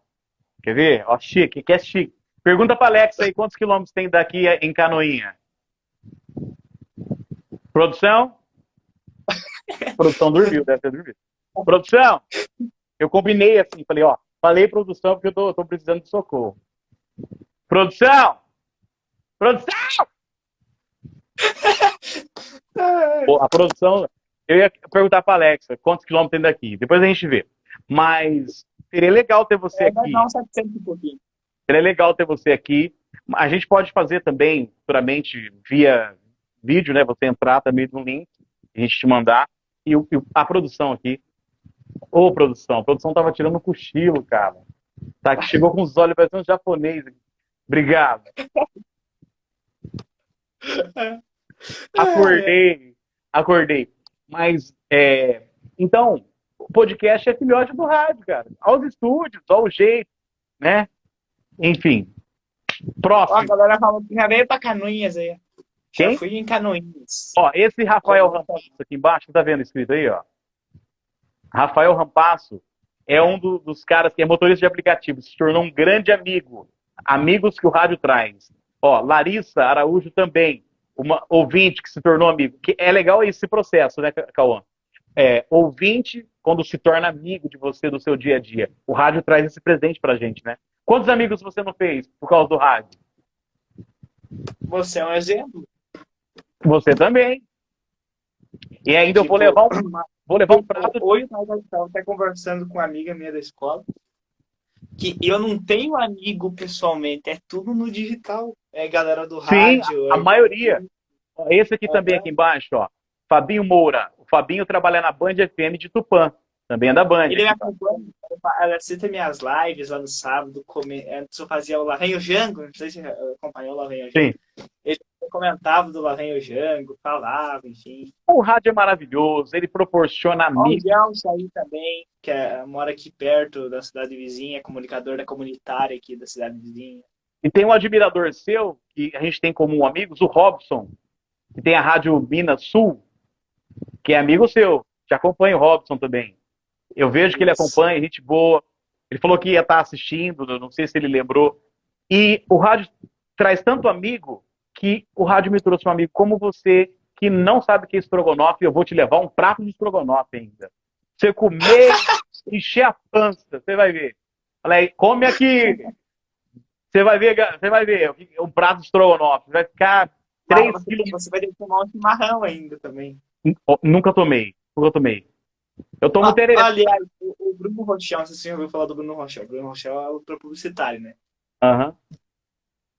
quer ver? Ó, chique, que é chique. Pergunta pra Alex aí quantos quilômetros tem daqui em Canoinha. Produção? Produção dormiu, deve ter dormido. Produção? Eu combinei assim, falei produção porque eu tô precisando de socorro. Produção! Produção! A produção, eu ia perguntar pra Alexa quantos quilômetros tem daqui, depois a gente vê. Mas seria legal ter você aqui. Não, 700 e pouquinho. Seria legal ter você aqui. A gente pode fazer também, futuramente, via vídeo, né? Você entrar também no link, a gente te mandar. E a produção aqui. Ô, produção. A produção tava tirando um cochilo, cara. Tá, que chegou com os olhos parecendo um japonês. Obrigado. Acordei. Mas, então, o podcast é filhote do rádio, cara. Aos estúdios, ao jeito, né? Enfim. Próximo. Ó, a galera falou que já veio pra Canoinhas aí. Quem? Já fui em Canoinhas. Ó, esse Rafael Rampasso aqui embaixo, tá vendo escrito aí, ó? Rafael Rampasso, é um dos caras que é motorista de aplicativo, se tornou um grande amigo. Amigos que o rádio traz. Ó, Larissa Araújo também, uma ouvinte que se tornou amigo. Que é legal esse processo, né, Cauã? Ouvinte, quando se torna amigo de você do seu dia a dia. O rádio traz esse presente pra gente, né? Quantos amigos você não fez por causa do rádio? Você é um exemplo. Você também. E ainda eu vou levar um prato. Hoje eu estava até conversando com uma amiga minha da escola, que eu não tenho amigo pessoalmente, é tudo no digital. É galera do Sim, rádio. a maioria. Esse aqui também, aqui embaixo, ó. Fabinho Moura. O Fabinho trabalha na Band FM de Tupã. Também é da Band. Ele me acompanha, ela assiste minhas lives lá no sábado. Antes eu fazia o Lá Vem o Jango, não sei se você acompanhou o Lá Vem o Jango. Sim. Ele comentava do Lá Vem o Jango, falava, enfim. O rádio é maravilhoso, ele proporciona amigos. O Gelson aí também, que mora aqui perto da cidade vizinha, comunicador da comunitária aqui da cidade vizinha. E tem um admirador seu, que a gente tem como amigos, o Robson, que tem a Rádio Minas Sul, que é amigo seu. Te acompanha o Robson também. Eu vejo que ele acompanha, gente boa. Ele falou que ia estar assistindo, não sei se ele lembrou. E o rádio traz tanto amigo que o rádio me trouxe um amigo como você, que não sabe o que é estrogonofe. Eu vou te levar um prato de estrogonofe ainda. Você comer, encher a pança, você vai ver. Fala aí, come aqui. Você vai ver um prato de estrogonofe. Vai ficar 3 quilos. Você vai ter que tomar um chimarrão ainda também. Nunca tomei. Eu tomo tereré. Aliás, o Bruno Rochel, não sei se você ouviu falar do Bruno Rochel. O Bruno Rochel é o publicitário, né? Aham.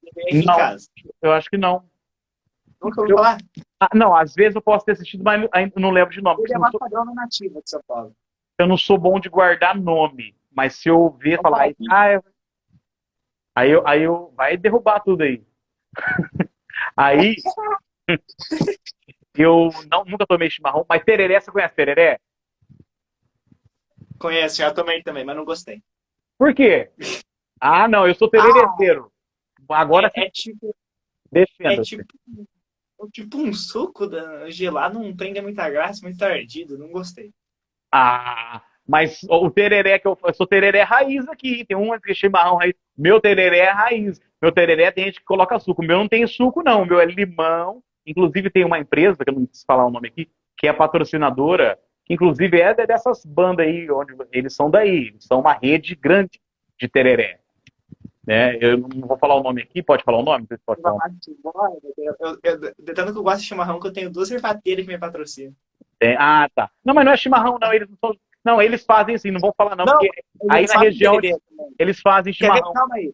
Ele vem aqui Não, em casa. eu acho que não. Nunca ouviu falar? Não, às vezes eu posso ter assistido, mas ainda não lembro de nome. Ele é uma padrão nativa de São Paulo. Eu não sou bom de guardar nome, mas se eu ver falar, aí eu vai derrubar tudo aí. Aí eu nunca tomei chimarrão, mas tereré, você conhece tereré? Conheço, já tomei também, mas não gostei. Por quê? Não, eu sou terereteiro. Agora tipo defenda. tipo um suco gelado, não prende muita graça, muito ardido, não gostei. Mas o tereré eu sou tereré raiz aqui. Tem um que é chimarrão raiz. Meu tereré é raiz. Meu tereré tem gente que coloca suco. O meu não tem suco, não. O meu é limão. Inclusive tem uma empresa, que eu não preciso falar o nome aqui, que é patrocinadora, que inclusive é dessas bandas aí, onde eles são daí. Eles são uma rede grande de tereré. Né? Eu não vou falar o nome aqui. Pode falar o nome? Pode falar. Tanto que eu gosto de chimarrão, que eu tenho 2 ervateiras que me patrocinam. Tá. Não, mas não é chimarrão, não. Eles não são... Não, eles fazem assim, não vou falar não, porque aí na região eles fazem chimarrão. Calma aí.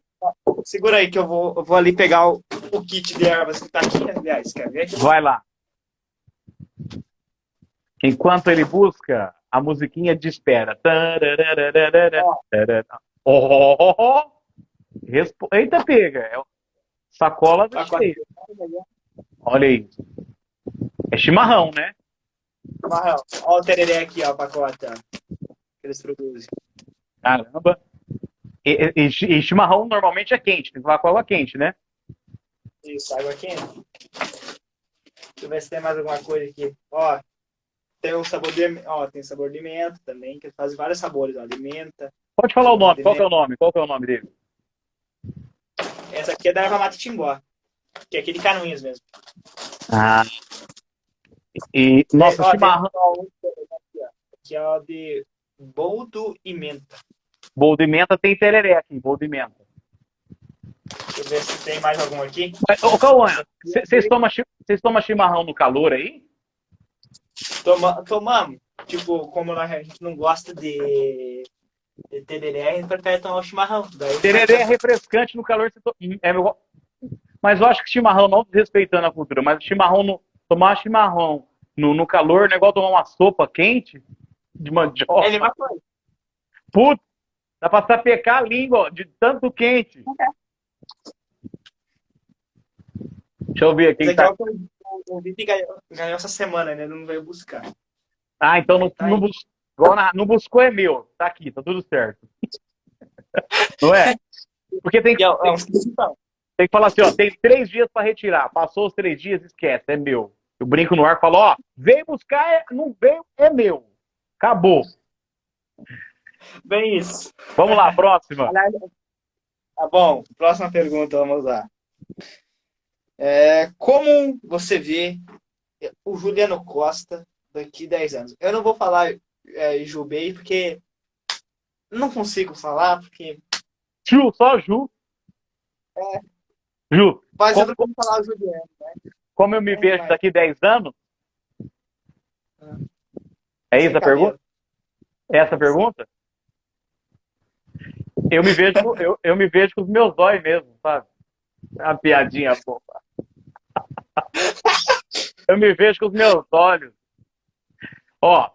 Segura aí que eu vou ali pegar o kit de ervas que tá aqui, aliás. Quer ver? Vai lá. Enquanto ele busca, a musiquinha de espera. Eita, pega. Sacola do cheiro. Olha aí. É chimarrão, né? Chimarrão. Olha o tereré aqui, ó, o pacote, ó, que eles produzem. Caramba. E chimarrão normalmente é quente, tem que falar com água quente, né? Isso, água quente. Deixa eu ver se tem mais alguma coisa aqui. Ó, tem tem sabor de menta também, que faz vários sabores, ó, de menta. Pode falar o nome, qual que é o nome? Qual que é o nome dele? Essa aqui é da erva mate timbó, que é aqui de Canoinhas mesmo. E nosso chimarrão. Aqui é o de boldo e menta. Boldo e menta tem tereré aqui, boldo e menta. Deixa eu ver se tem mais algum aqui. Mas, ô Cauã, vocês tomam chimarrão no calor aí? Tomamos. Tipo, como a gente não gosta de tereré, a gente prefere tomar o chimarrão. Tereré é refrescante no calor. Mas eu acho que chimarrão, não respeitando a cultura, mas tomar chimarrão no calor não é igual tomar uma sopa quente de mandioca. É a mesma coisa. Putz, dá pra sapecar a língua ó, de tanto quente. Deixa eu ver aqui. O Vitor ganhou essa semana, né? Não veio buscar. Então não buscou é meu. Tá aqui, tá tudo certo. Não é? Porque tem que falar assim, ó, tem 3 dias para retirar. Passou os 3 dias, esquece, é meu. Eu brinco no ar e falo, ó, veio buscar, não veio, é meu. Acabou. Bem isso. Vamos lá, próxima. Aliás, tá bom, próxima pergunta, vamos lá. Como você vê o Juliano Costa daqui 10 anos? Eu não vou falar Jubei, porque não consigo falar, porque. Ju, só Ju. Ju, Mas eu como, não vou falar o Juliano. como eu me vejo Mas, daqui 10 anos? É sem isso a pergunta? cabelo. É essa a pergunta? Eu me vejo com os meus olhos mesmo, sabe? É uma piadinha boba. Eu me vejo com os meus olhos. Ó,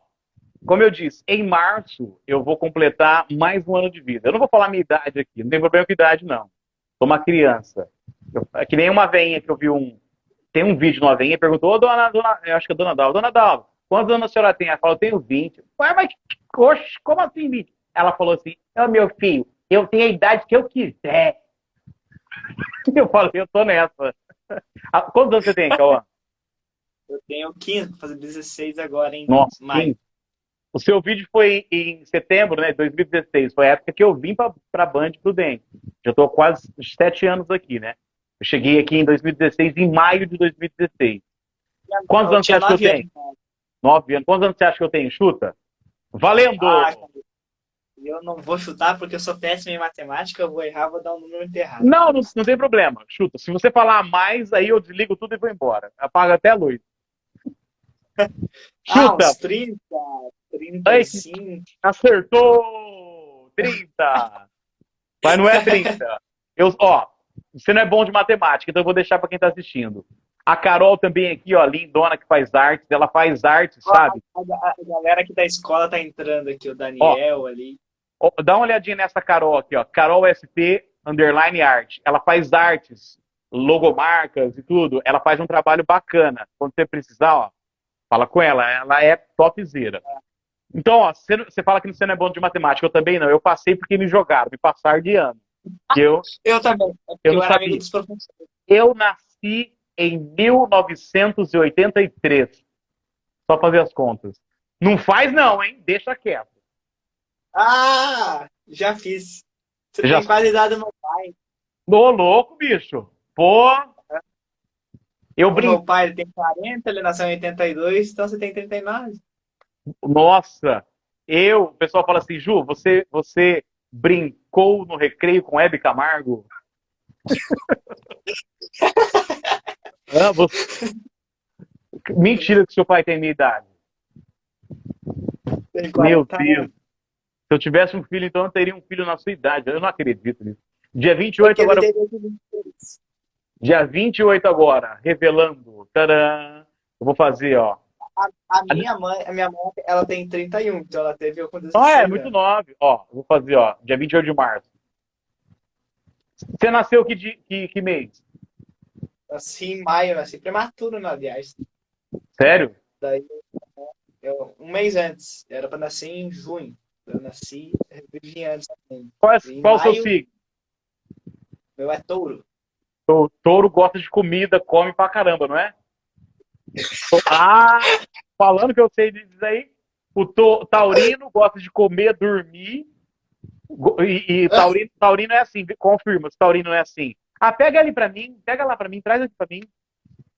como eu disse, em março eu vou completar mais um ano de vida. Eu não vou falar minha idade aqui, não tem problema com idade, não. Sou uma criança. É que nem uma veinha que eu vi um. Tem um vídeo de uma veinha e perguntou, ô eu acho que é Dona Dalva, quantos anos a senhora tem? Ela falou, eu tenho 20. Ué, mas, oxe, como assim 20? Ela falou assim, ô meu filho, eu tenho a idade que eu quiser. Eu falei, eu tô nessa. Ah, quantos anos você tem, Cauã? Eu tenho 15, vou fazer 16 agora em Nossa, maio. 15. O seu vídeo foi em setembro, né, 2016. Foi a época que eu vim para a Band pro DEM. Já estou quase 7 anos aqui, né? Eu cheguei aqui em 2016, em maio de 2016. Quantos Eu anos você tinha acha que eu 9 tenho? anos. 9 anos. Quantos anos você acha que eu tenho? Chuta. Ah, Valendo! eu não vou chutar porque eu sou péssimo em matemática, eu vou errar, vou dar um número errado. Não, não, não tem problema. Chuta. Se você falar mais, aí eu desligo tudo e vou embora. Apaga até a luz. Ah, Chuta! uns 30, Ai, 35. acertou! 30! Mas não é 30. Você não é bom de matemática, então eu vou deixar para quem está assistindo. A Carol também aqui, ó, lindona, que faz artes. Ela faz artes, Ó, sabe? a galera aqui da escola tá entrando aqui, o Ó, Daniel ali. ó, dá uma olhadinha nessa Carol aqui, ó. Carol SP underline art. Ela faz artes, logomarcas e tudo. Ela faz um trabalho bacana. Quando você precisar, ó, fala com ela. Ela é topzera. Então, ó, você fala que você não é bom de matemática. Eu também não. Eu passei porque me jogaram, me passaram de ano. E Eu também, é porque eu não eu era amigo sabia. dos professores. Eu nasci em 1983. Só fazer as contas. Não faz não, hein? Deixa quieto. Ah, já fiz. Você Você já... tem quase idade do meu pai. Ô, louco, bicho. Pô, eu O meu brinco. pai ele tem 40, ele nasceu em 82, então você tem 39. Nossa, o pessoal fala assim, Ju, você brincou no recreio com Hebe Camargo? Ah, mentira que seu pai tem minha idade. Tem Meu 40 Deus. anos. Se eu tivesse um filho, então eu teria um filho na sua idade. Eu não acredito nisso. Dia É 28 que ele agora. teve 23. Dia 28 agora, revelando. Tadã! Eu vou fazer, ó. A minha mãe, ela tem 31, então ela teve eu com Ah, é 16 muito anos. nove. Ó, eu vou fazer, ó. Dia 28 de março. Você nasceu que mês? Nasci em maio, nasci prematuro, né, aliás. Sério? Daí, um mês antes, era pra nascer em junho. Eu nasci virgem antes também. Em Qual o seu maio, signo? meu é touro. O touro gosta de comida, come pra caramba, não é? Ah, falando que eu sei disso aí. O taurino gosta de comer, dormir. E taurino é assim, confirma se taurino é assim. Ah, pega ali pra mim, pega lá pra mim, traz aqui pra mim.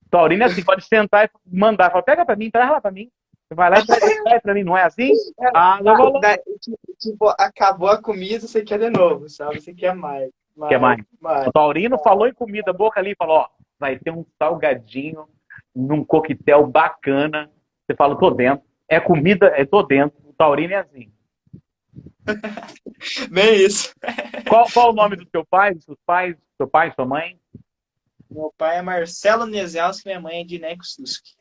Taurino é assim, pode sentar e mandar. Fala, pega pra mim, traz lá pra mim. Você vai lá e traz pra mim, não é assim? Ah, não falou. Tipo, acabou a comida, você quer de novo, sabe? Você quer mais. Quer Mais, mais? mais. O Taurino falou em comida, boca ali, falou, ó, vai ter um salgadinho num coquetel bacana. Você fala, tô dentro. É comida, tô dentro. O Taurino é assim. Bem isso. Qual o nome do seu pai, dos seus pais, seu pai, sua mãe? Meu pai é Marcelo Nieselski, minha mãe é Dineco Suski.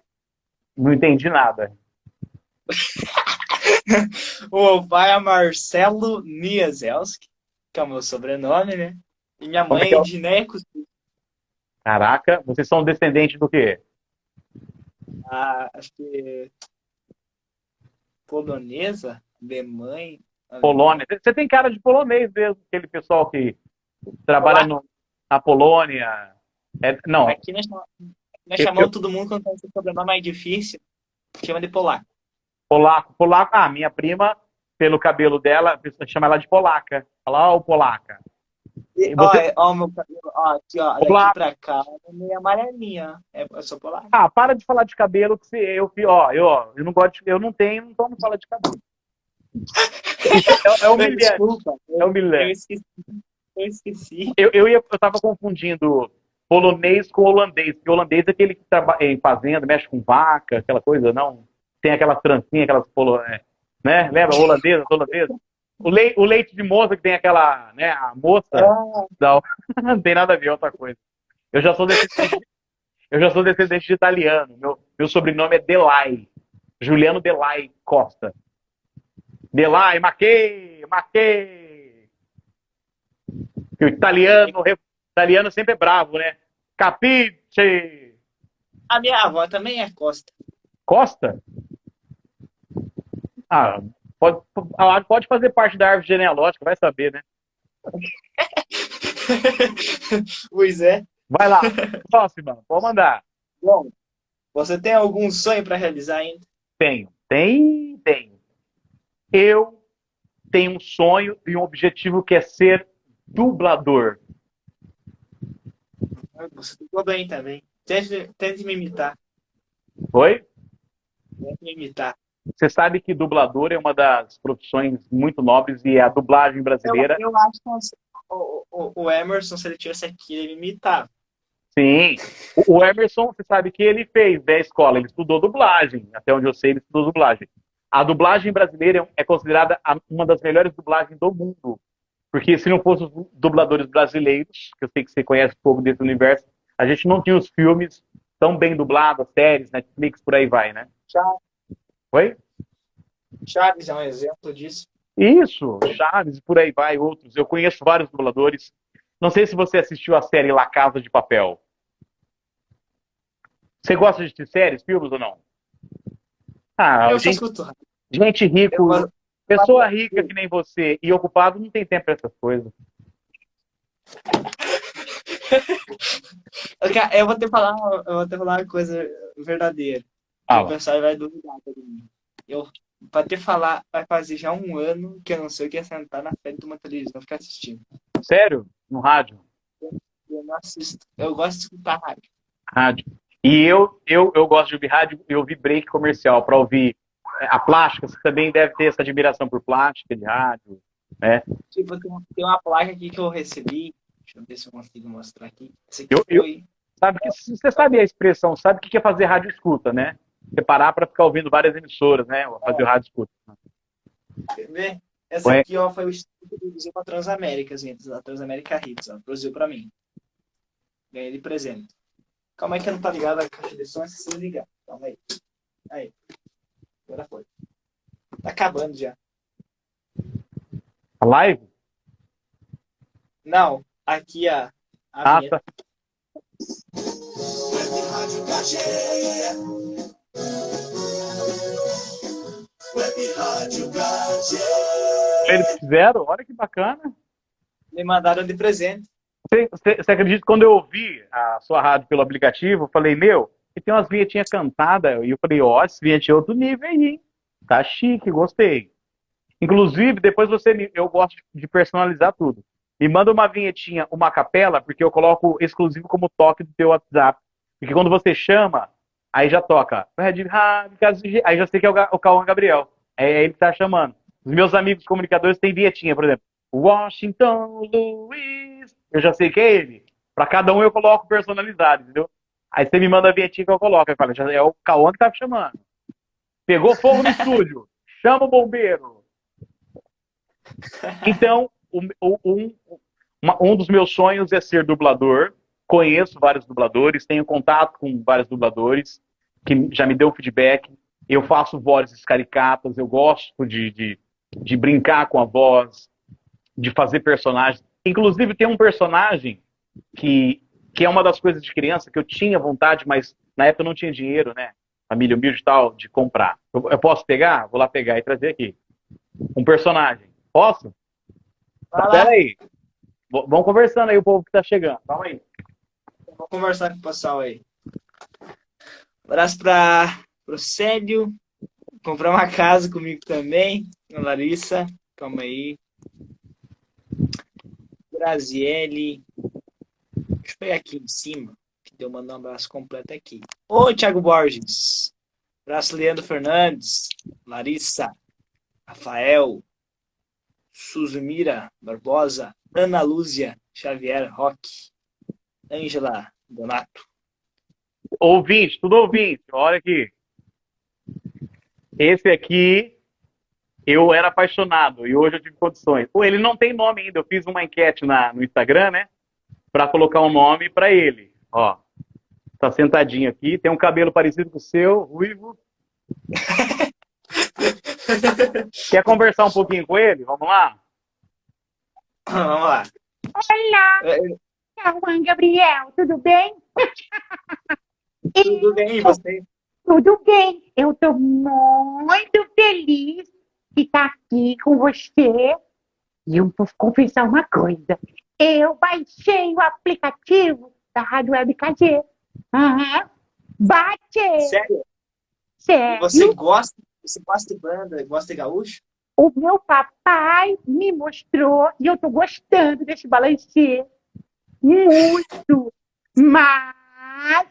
Não entendi nada. O meu pai é Marcelo Nieselski, que é o meu sobrenome, né? E minha Como é que é? mãe é Dineco Suski. Caraca, vocês são descendentes do quê? Ah, acho que polonesa, alemã, Polônia. alemão. Você tem cara de polonês mesmo, aquele pessoal que trabalha Polaco. na Polônia. Não, Nós eu, chamamos todo mundo quando tem esse sobrenome mais difícil, chama de polaco. polaco. Ah, minha prima pelo cabelo dela, a pessoa chama ela de polaca. Fala, ó, o polaca. E Ó, você, ó, o meu cabelo, ó, aqui, ó, daqui Olá. pra cá, é meio amarelinha. Eu sou polar. Ah, para de falar de cabelo, que eu não gosto, eu não tenho, então não fala de cabelo. Isso é humilhante, Desculpa, é eu humilhante. esqueci. Eu esqueci. Eu tava confundindo polonês com holandês, porque holandês é aquele que trabalha em fazenda, mexe com vaca, aquela coisa, não. Tem aquelas trancinhas, né? Lembra? Holandesa. O leite de moça que tem aquela, né? A moça, Ah, não, não tem nada a ver, é outra coisa. Eu já sou descendente, eu já sou descendente de italiano. Meu sobrenome é Delay. Juliano Delay Costa. Delay, Maquei. O italiano sempre é bravo, né? Capiche. a minha avó também é Costa. Costa? Ah, pode fazer parte da árvore genealógica, vai saber, né? Pois é. Vai lá. Próxima, pode mandar. Bom, você tem algum sonho para realizar ainda? Tenho. Eu tenho um sonho e um objetivo que é ser dublador. Você ficou bem também. Tente me imitar. Oi? Tente me imitar. Você sabe que dublador é uma das profissões muito nobres e a dublagem brasileira. Eu acho que o Emerson, se ele tivesse aqui, ele me imitava. Sim. O Emerson, você sabe que ele fez da escola, ele estudou dublagem. Até onde eu sei, ele estudou dublagem. A dublagem brasileira é considerada uma das melhores dublagens do mundo. Porque se não fossem os dubladores brasileiros, que eu sei que você conhece um pouco desse universo, a gente não tinha os filmes tão bem dublados, séries, Netflix, por aí vai, né? Oi? Chaves é um exemplo disso. Isso, Chaves, por aí vai, outros. Eu conheço vários dubladores. Não sei se você assistiu a série La Casa de Papel. Você gosta de assistir séries, filmes ou não? Ah, Eu só escuto rádio. gente Eu rico, gosto. pessoa rica que nem você e ocupado não tem tempo para essas coisas. Eu vou te falar uma coisa verdadeira. Que o Fala. pessoal vai duvidar de mim. Pra te falar, vai fazer já um ano que eu não sei o que é sentar na frente de uma televisão e ficar assistindo. Sério? No rádio? Eu não assisto. Eu gosto de escutar rádio. Rádio. E eu gosto de ouvir rádio e ouvir break comercial para ouvir a plástica. Você também deve ter essa admiração por plástica de rádio, né? Tipo, tem uma placa aqui que eu recebi. Deixa eu ver se eu consigo mostrar aqui. Esse aqui Eu, foi. sabe que você sabe a expressão, sabe o que é fazer rádio escuta, né? Você parar para ficar ouvindo várias emissoras, né? Fazer rádio escuta. Quer ver? Essa aqui, ó, foi o estúdio que produziu pra Transamérica, gente. A Transamérica Hits, ó. Produziu pra mim. Ganhei de presente. Calma aí que não tá ligado a caixa de som, se ligar. Calma aí. Aí. Agora foi. Tá acabando já. A live? Não, aqui a vinheta. Tá. Web Rádio Cachê. Web Rádio Cachê. Eles fizeram? Olha que bacana. Me mandaram de presente. Você acredita que quando eu ouvi a sua rádio pelo aplicativo, eu falei, e tem umas vinhetinhas cantadas, e eu falei, ó, esse vinhetinho é outro nível aí, hein? Tá chique, gostei. Inclusive, depois eu gosto de personalizar tudo. Me manda uma vinhetinha, uma capela, porque eu coloco exclusivo como toque do teu WhatsApp. Porque quando você chama, aí já toca. Aí já sei que é o Cauã Gabriel. É ele que tá chamando. Os meus amigos comunicadores têm vinhetinha, por exemplo. Washington Luiz. Eu já sei que é ele. Para cada um eu coloco personalizado, entendeu? Aí você me manda a vinhetinha que eu coloco. Eu falo, é o Cauã que tá chamando. Pegou fogo no estúdio. Chama o bombeiro. Então, um dos meus sonhos é ser dublador. Conheço vários dubladores, tenho contato com vários dubladores que já me deu feedback. Eu faço vozes caricatas, eu gosto de brincar com a voz, de fazer personagens. Inclusive, tem um personagem que é uma das coisas de criança que eu tinha vontade, mas na época eu não tinha dinheiro, né? Família humilde e tal, de comprar. Eu posso pegar? Vou lá pegar e trazer aqui. Um personagem. Posso? Tá, pera aí. Vamos conversando aí, o povo que tá chegando. Calma aí. Vou conversar com o pessoal aí. Um abraço para o Célio. Comprar uma casa comigo também. Larissa, calma aí. Graziele. Deixa eu pegar aqui em cima, que deu mandar um abraço completo aqui. Ô, Thiago Borges. Abraço, Leandro Fernandes. Larissa. Rafael. Suzumira Barbosa. Ana Lúcia Xavier Roque. Ângela Donato. Ouvinte, tudo ouvinte. Olha aqui. Esse aqui, eu era apaixonado e hoje eu tive condições. Pô, ele não tem nome ainda. Eu fiz uma enquete no Instagram, né? Pra colocar um nome pra ele. Ó, tá sentadinho aqui, tem um cabelo parecido com o seu, ruivo. Quer conversar um pouquinho com ele? Vamos lá? Vamos lá. Olá, Cauã Gabriel, tudo bem? Tudo bem, e você? Tudo bem. Eu estou muito feliz de estar aqui com você. E eu vou confessar uma coisa. Eu baixei o aplicativo da Rádio Web KG. Aham. Bate! Sério? Sério? Você gosta de banda, gosta de gaúcho? O meu papai me mostrou e eu estou gostando desse balancê. Muito. Mas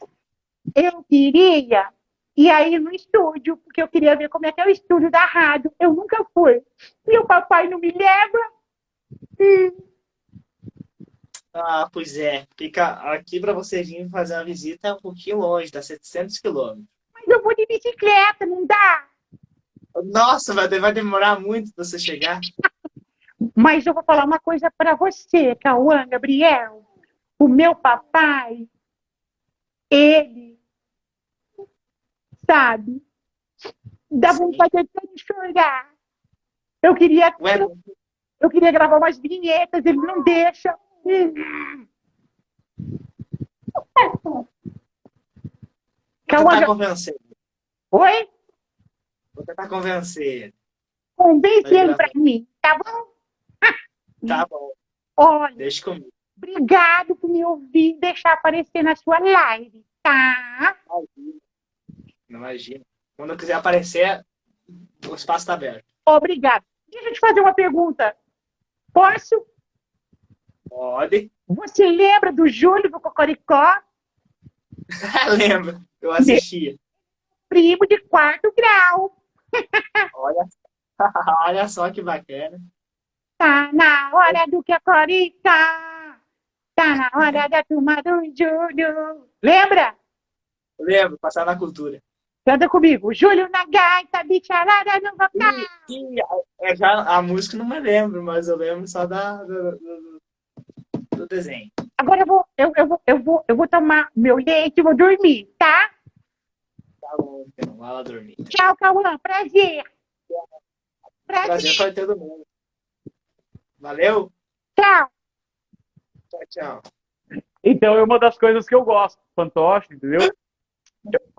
eu queria ir aí no estúdio, porque eu queria ver como é que é o estúdio da rádio. Eu nunca fui. E o papai não me leva. Ah, pois é. Fica aqui para você vir fazer uma visita é um pouquinho longe, dá 700 quilômetros. Mas eu vou de bicicleta, não dá? Nossa, vai demorar muito para você chegar. Mas eu vou falar uma coisa para você, Cauã, Gabriel. O meu papai, ele, sabe, dá Sim. vontade até de chorar. Eu queria, Ué, eu queria gravar umas vinhetas, ele não deixa. vou Cauã, tentar convencer. oi? Vou tentar convencer. Convence ele Vai para mim, tá bom? Tá bom, Olha, deixa comigo. obrigado por me ouvir e deixar aparecer na sua live, tá? Não imagina. Quando eu quiser aparecer, o espaço está aberto. Obrigado. Deixa eu te fazer uma pergunta. Posso? Pode. Você lembra do Júlio do Cocoricó? Lembro, eu assistia. Primo de 4º grau. Olha, olha só que bacana. Tá na hora do Cocoricó. Tá na hora da turma do Júlio. Lembra? Lembro, passar na cultura. Canta comigo. Júlio na gaita, bicharada no vocal. Já a música não me lembro, mas eu lembro só do desenho. Agora eu vou tomar meu leite e vou dormir, tá? Tá bom, então, vai lá dormir. Tchau, Cauã. Prazer. Prazer foi todo mundo. Valeu? Tchau. Tchau, tchau. Então é uma das coisas que eu gosto, fantoche, entendeu?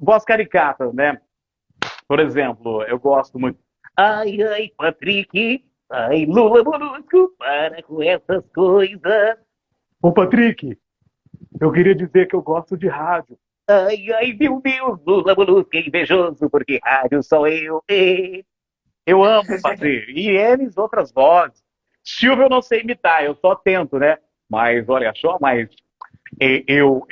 Voz caricata, né? Por exemplo, eu gosto muito. Ai, ai, Patrick, ai, Lula Molusco, para com essas coisas. Ô, Patrick, eu queria dizer que eu gosto de rádio. Ai, ai, meu Deus, Lula Molusco é invejoso, porque rádio sou eu. Eu amo fazer. E eles, outras vozes. Silvio eu não sei imitar, eu só tento, né? Mas, olha só, mas eu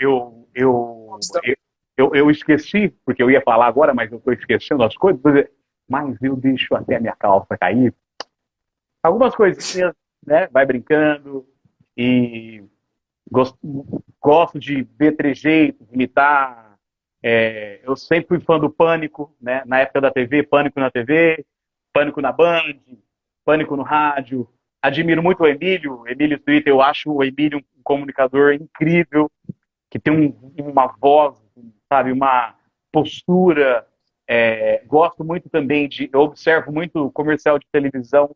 esqueci, porque eu ia falar agora, mas eu estou esquecendo as coisas. Mas eu deixo até a minha calça cair. Algumas coisinhas, né? Vai brincando. E gosto de ver trejeitos, imitar. Eu sempre fui fã do Pânico, né? Na época da TV, Pânico na TV, Pânico na Band, Pânico no rádio. Admiro muito o Emílio Twitter. Eu acho o Emílio um comunicador incrível, que tem uma voz, sabe, uma postura. Gosto muito também eu observo muito comercial de televisão.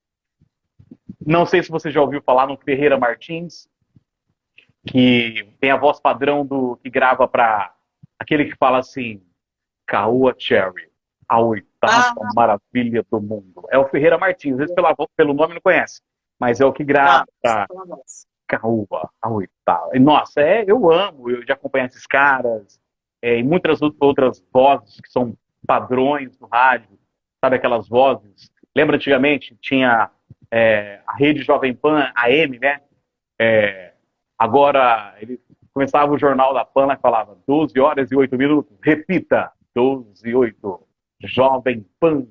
Não sei se você já ouviu falar no Ferreira Martins, que tem a voz padrão que grava para aquele que fala assim, Caoa Cherry, a oitava maravilha do mundo. É o Ferreira Martins, às vezes pelo nome não conhece, mas é o que grava para Caoa, a oitava. E, nossa, eu amo, eu já acompanho esses caras, e muitas outras vozes que são padrões do rádio, sabe, aquelas vozes Lembra antigamente? Tinha a rede Jovem Pan, AM, né? Agora, ele começava o jornal da PAN e falava 12 horas e 8 minutos. Repita, 12 e 8. Jovem Pan.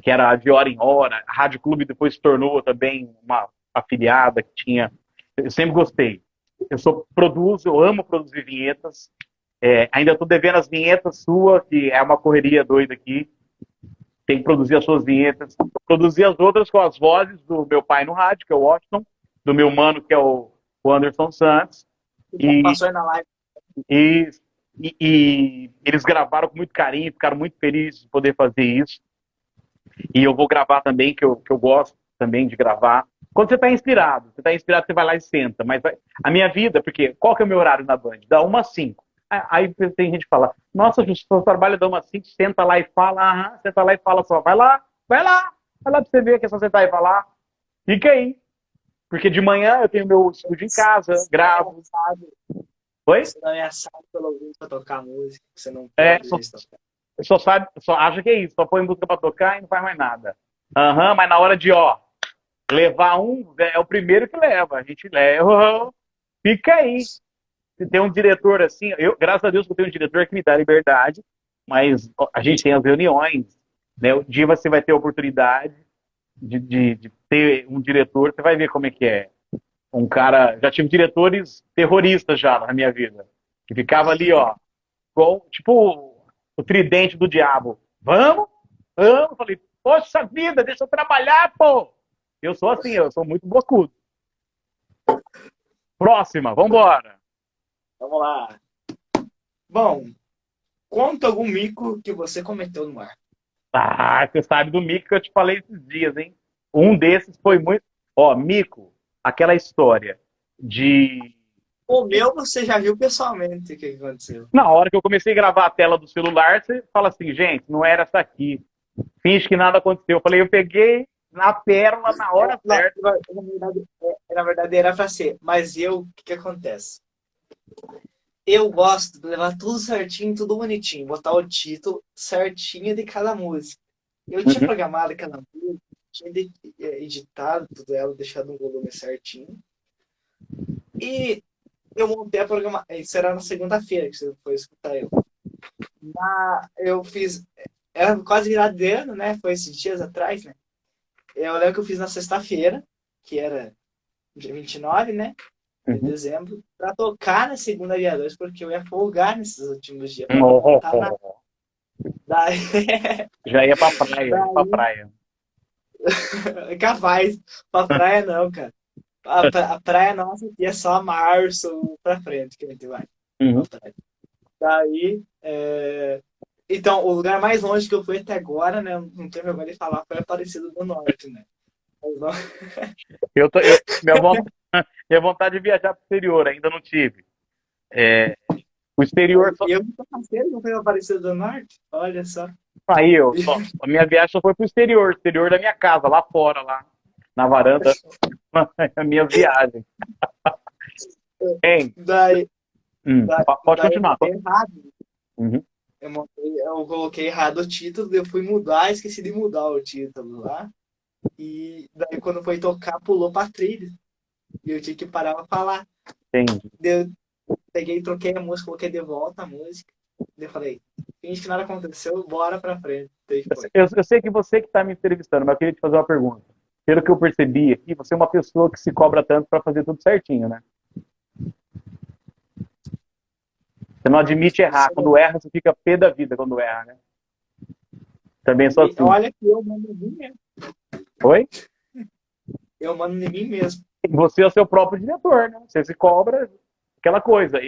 Que era de hora em hora. A Rádio Clube depois se tornou também uma afiliada que tinha. Eu sempre gostei. Eu amo produzir vinhetas. Ainda estou devendo as vinhetas suas, que é uma correria doida aqui. Tem que produzir as suas vinhetas. Produzir as outras com as vozes do meu pai no rádio, que é o Washington, do meu mano, que é o Anderson Santos. E, Passou aí na live. e eles gravaram com muito carinho, ficaram muito felizes de poder fazer isso. E eu vou gravar também, que eu gosto também de gravar. Quando você está inspirado, você vai lá e senta. Mas a minha vida, porque qual que é o meu horário na Band? Da 1 às 5. Aí tem gente que fala, nossa, você trabalha da 1 às 5, senta lá e fala, senta lá e fala só, vai lá pra você ver que é só sentar e falar. Fica aí. Porque de manhã eu tenho meu estúdio em casa, gravo. Oi? Você não é assado pelo ouvido pra tocar música, você não pode só acha que é isso, só põe música pra tocar e não faz mais nada. Mas na hora de, levar é o primeiro que leva, a gente leva, fica aí. Se tem um diretor assim, graças a Deus que eu tenho um diretor que me dá liberdade, mas a gente tem as reuniões, né? O dia você vai ter a oportunidade de ter um diretor, você vai ver como é que é. Um cara, já tive diretores terroristas já na minha vida, que ficava ali, tipo o tridente do diabo. Vamos? Falei, poxa vida, deixa eu trabalhar, pô! Eu sou assim, eu sou muito bocudo. Próxima, vambora. Vamos lá. Bom, conta algum mico que você cometeu no ar. Você sabe do mico que eu te falei esses dias, hein? Um desses foi muito... mico, aquela história de... O meu você já viu pessoalmente o que aconteceu. Na hora que eu comecei a gravar a tela do celular, você fala assim, gente, não era essa aqui. Finge que nada aconteceu. Eu falei, eu peguei na pérola na hora certa. Na verdade era pra ser. Mas o que acontece? Eu gosto de levar tudo certinho, tudo bonitinho. Botar o título certinho de cada música. Eu tinha programado aquela música, tinha editado tudo ela, deixado um volume certinho. E eu montei a programação. Isso era na segunda-feira que você foi escutar eu. Eu fiz... Era quase virado de ano, né? Foi esses dias atrás, né? Eu lembro que eu fiz na sexta-feira, que era dia 29, né? De dezembro, pra tocar na segunda dia 2, porque eu ia folgar nesses últimos dias. Daí... Já ia pra praia. Capaz. Pra praia não, cara. A praia nossa aqui é só março pra frente que a gente vai. Daí, então, o lugar mais longe que eu fui até agora, né, não tenho vergonha de falar, foi Aparecida do Norte, né. Mas não... minha vontade de viajar pro exterior, ainda não tive. O exterior... Eu tô parceiro, não foi Aparecida do Norte? Olha só. Aí a minha viagem só foi pro exterior da minha casa, lá fora, lá na varanda, a minha viagem. Pode continuar. Eu coloquei errado o título, eu fui mudar, esqueci de mudar o título lá. E daí quando foi tocar, pulou pra trilha. E eu tinha que parar pra falar. Entendi. Eu peguei, troquei a música, coloquei de volta a música. Daí eu falei, finge que nada aconteceu, bora pra frente. Eu sei que você que tá me entrevistando, mas eu queria te fazer uma pergunta. Pelo que eu percebi aqui, você é uma pessoa que se cobra tanto pra fazer tudo certinho, né? Você não admite errar. Quando erra, você fica pé da vida quando erra, né? Também sou assim. Olha que eu mando em mim mesmo. Oi? Eu mando em mim mesmo. Você é o seu próprio diretor, né? Você se cobra aquela coisa.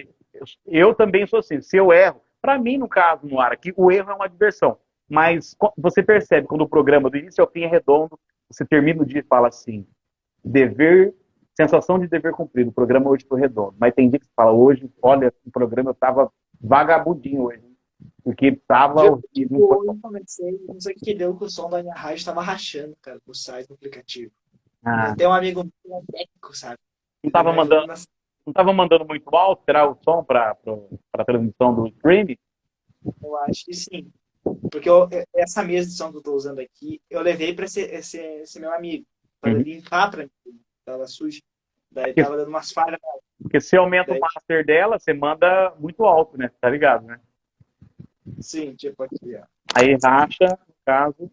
Eu também sou assim. Se eu erro, pra mim, no caso, no ar aqui, o erro é uma diversão. Mas você percebe quando o programa do início ao fim é redondo, você termina o dia e fala assim, sensação de dever cumprido, o programa hoje foi redondo. Mas tem dia que você fala, hoje, olha, o programa eu tava vagabundinho hoje. Porque tava... Eu comecei, não sei o que deu, que o som da minha rádio tava rachando, cara, pro site do aplicativo. Tem um amigo meu técnico, sabe? Não tava mandando muito alto, tirar o som pra transmissão do streaming? Eu acho que sim. Porque essa mesa de som que eu tô usando aqui, eu levei para esse meu amigo, para Uhum. limpar para mim. Tava sujo. Daí Porque, tava dando umas falhas. porque se aumenta o Daí, master dela, você manda muito alto, né? Tá ligado, né? sim, tipo aqui, ó. Aí racha, no caso.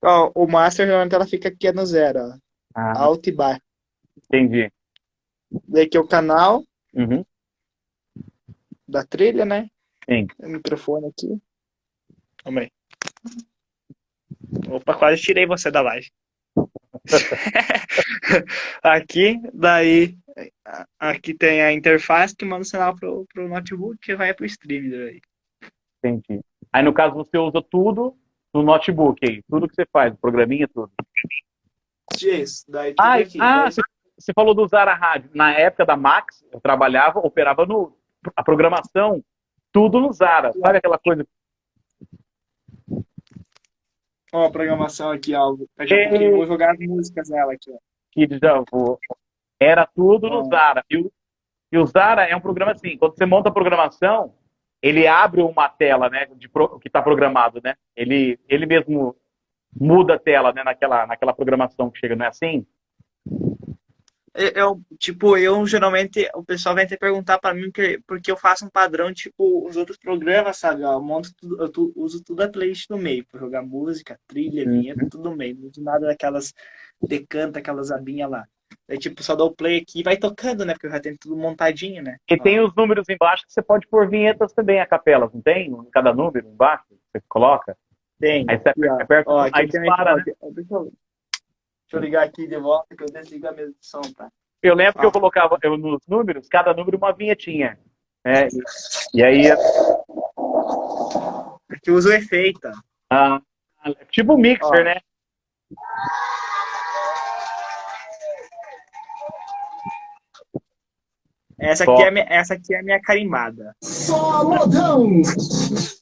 Ó, o master geralmente ela fica aqui no zero, ó. Ah, Alto e baixo. entendi. Daí aqui é o canal Uhum. da trilha, né? Sim. O microfone aqui. Calma aí. Opa, quase tirei você da live. Aqui, daí aqui tem a interface que manda o sinal pro notebook que vai pro stream daí. Entendi. Aí, no caso, você usa tudo no notebook aí. Tudo que você faz, programinha, tudo. Isso, daí tudo Ah, aqui. Daí, você falou do usar a rádio. Na época da Max, eu trabalhava, operava no... A programação, tudo no Zara. Sabe aquela coisa ó, a programação aqui, ó. Daqui a pouquinho eu que vou jogar as músicas nela aqui, ó. já vou... Era tudo no Ó, Zara. E o Zara é um programa assim, quando você monta a programação, ele abre uma tela, né, que está programado, né? Ele mesmo muda a tela, né, naquela programação que chega, não é assim? tipo, eu geralmente, o pessoal vem até perguntar pra mim porque eu faço um padrão, tipo, os outros programas, sabe? Ó, eu monto tudo, uso tudo a playlist no meio, pra jogar música, trilha, vinheta, Uhum. tudo no meio. Não uso nada daquelas decanta, aquelas abinhas lá. Aí, tipo, só dou o play aqui e vai tocando, né? Porque eu já tenho tudo montadinho, né? E Ó, tem os números embaixo que você pode pôr vinhetas também, a capelas, não tem? Cada número embaixo, você coloca. tem, Aí você aqui, ó. aperta, Ó, aqui aí eu tenho, dispara, ó, né? deixa eu ligar aqui de volta que eu desligo a mesa de som, tá? Eu lembro que eu Ó, colocava nos números, cada número uma vinhetinha. Né? E aí, aqui eu uso o efeito, ó. ah, tipo um mixer, Ó, né? Top. essa aqui é a minha carimbada. Só modão!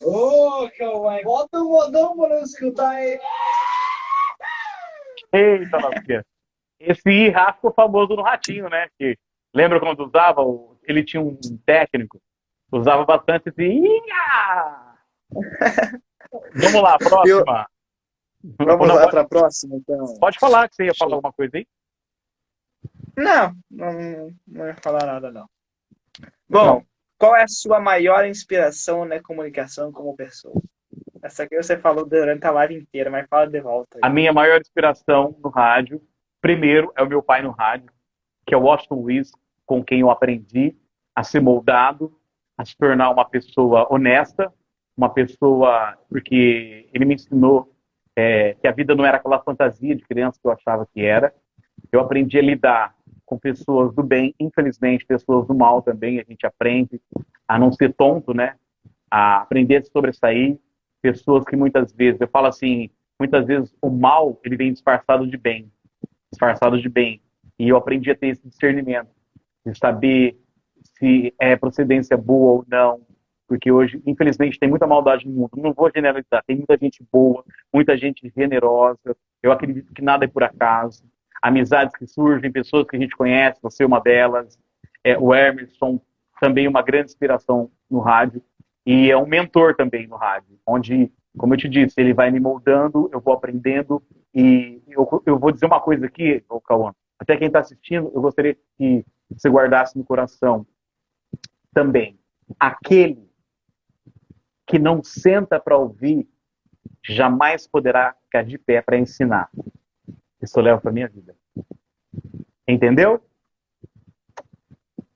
Ô, Cauã, bota o modão pra eu escutar aí. Eita, lasqueira. Esse Ira ficou famoso no Ratinho, né? Que, lembra quando usava? Ele tinha um técnico, usava bastante esse Ira! Vamos lá, Eu, próxima. vamos Não, lá para a próxima, então. pode falar que você ia falar alguma coisa aí? Não ia falar nada, não. Não. Bom, qual é a sua maior inspiração na comunicação como pessoa? Essa aqui você falou durante a live inteira, mas fala de volta aí. A minha maior inspiração no rádio, primeiro, é o meu pai no rádio, que é o Washington Luiz, com quem eu aprendi a ser moldado, a se tornar uma pessoa honesta, uma pessoa, porque ele me ensinou que a vida não era aquela fantasia de criança que eu achava que era. Eu aprendi a lidar com pessoas do bem, infelizmente, pessoas do mal também, a gente aprende a não ser tonto, né? A aprender a se sobressair, pessoas que muitas vezes, eu falo assim, muitas vezes o mal, ele vem disfarçado de bem. E eu aprendi a ter esse discernimento, de saber se é procedência boa ou não, porque hoje, infelizmente, tem muita maldade no mundo. Não vou generalizar, tem muita gente boa, muita gente generosa. Eu acredito que nada é por acaso. Amizades que surgem, pessoas que a gente conhece, você é uma delas. O Emerson, também uma grande inspiração no rádio. E é um mentor também no rádio, onde, como eu te disse, ele vai me moldando, eu vou aprendendo. E eu vou dizer uma coisa aqui, Cauã, até quem está assistindo, eu gostaria que você guardasse no coração também. Aquele que não senta para ouvir jamais poderá ficar de pé para ensinar. Isso eu levo para minha vida. Entendeu?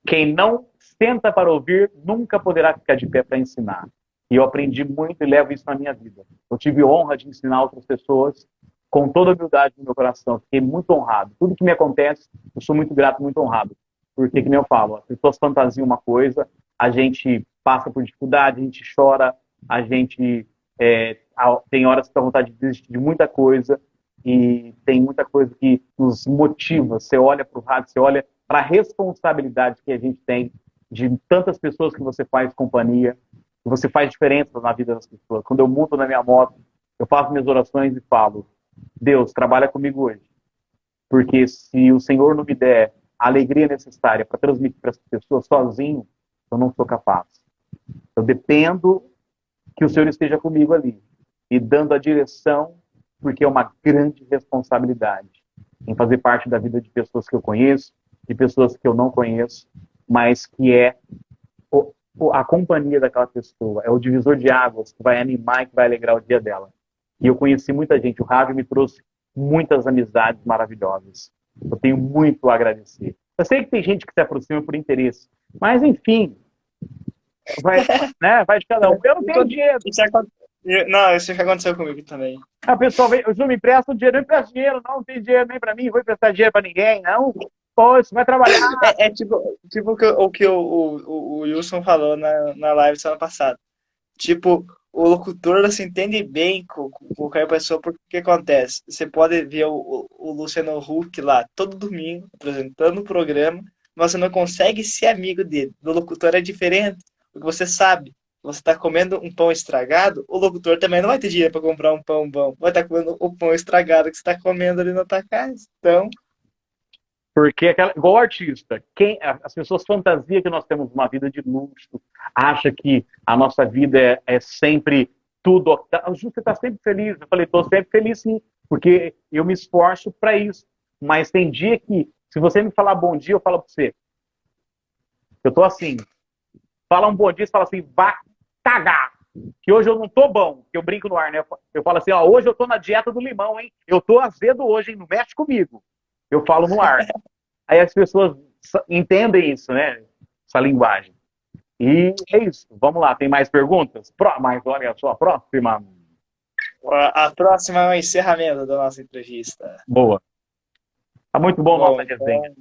Quem não senta para ouvir nunca poderá ficar de pé para ensinar. E eu aprendi muito e levo isso na minha vida. Eu tive honra de ensinar outras pessoas com toda a humildade no meu coração. Fiquei muito honrado. Tudo que me acontece, eu sou muito grato, muito honrado. Porque, como eu falo, as pessoas fantasiam uma coisa, a gente passa por dificuldade, a gente chora, a gente tem horas que dá vontade de desistir de muita coisa, e tem muita coisa que nos motiva. Você olha para o rádio, você olha para a responsabilidade que a gente tem de tantas pessoas que você faz companhia, que você faz diferença na vida das pessoas. Quando eu monto na minha moto, eu faço minhas orações e falo: Deus, trabalha comigo hoje. Porque se o Senhor não me der a alegria necessária para transmitir para as pessoas sozinho, eu não sou capaz. Eu dependo que o Senhor esteja comigo ali e dando a direção, porque é uma grande responsabilidade em fazer parte da vida de pessoas que eu conheço, de pessoas que eu não conheço, mas que é a companhia daquela pessoa, é o divisor de águas que vai animar e que vai alegrar o dia dela. E eu conheci muita gente, o Ravi me trouxe muitas amizades maravilhosas. Eu tenho muito a agradecer. Eu sei que tem gente que se aproxima por interesse, mas enfim, vai, né, vai de cada um. Eu não tenho dinheiro. Não, isso já aconteceu comigo também. A pessoa vem, eu me empresta dinheiro, não empresta dinheiro, não tem dinheiro nem para mim, vou emprestar dinheiro para ninguém, não. Pô, você vai trabalhar. É tipo o que o Wilson falou na live semana passada. Tipo, o locutor se entende bem com qualquer pessoa, porque o que acontece? Você pode ver o Luciano Huck lá todo domingo apresentando o programa, mas você não consegue ser amigo dele. Do locutor é diferente, porque você sabe. Você está comendo um pão estragado, o locutor também não vai ter dinheiro para comprar um pão bom. Vai estar comendo o pão estragado que você está comendo ali na tua casa. Então, Porque igual artista, as pessoas fantasiam que nós temos uma vida de luxo, acha que a nossa vida é sempre tudo. Você está sempre feliz. Eu falei, estou sempre feliz sim, porque eu me esforço para isso. Mas tem dia que, se você me falar bom dia, eu falo para você. Eu estou assim. Fala um bom dia, você fala assim, vá cagar. Que hoje eu não tô bom, que eu brinco no ar, né? Eu falo assim, ó, hoje eu tô na dieta do limão, hein? Eu tô azedo hoje, hein? Não mexe comigo. Eu falo no ar. Aí as pessoas entendem isso, né? Essa linguagem. E é isso. Vamos lá, tem mais perguntas? Mas olha só, a próxima. a próxima é o encerramento da nossa entrevista. Boa. Tá muito bom nossa resenha.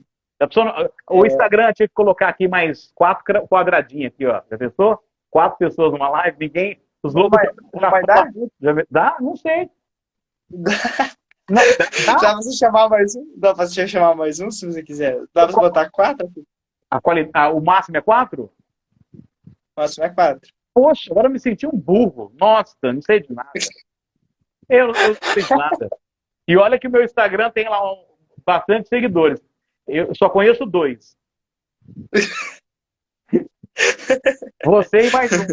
O Instagram tinha que colocar aqui mais 4 quadradinhos aqui, ó. Já pensou? 4 pessoas numa live, ninguém. Os loucos. Vai dar? Dá? Não sei. Não, dá pra você chamar mais um? Dá pra você chamar mais um, se você quiser. Dá pra você botar 4? O máximo é 4? O máximo é 4. Poxa, agora eu me senti um burro. Nossa, não sei de nada. Eu não sei de nada. E olha que o meu Instagram tem lá bastante seguidores. Eu só conheço 2. Você e mais um.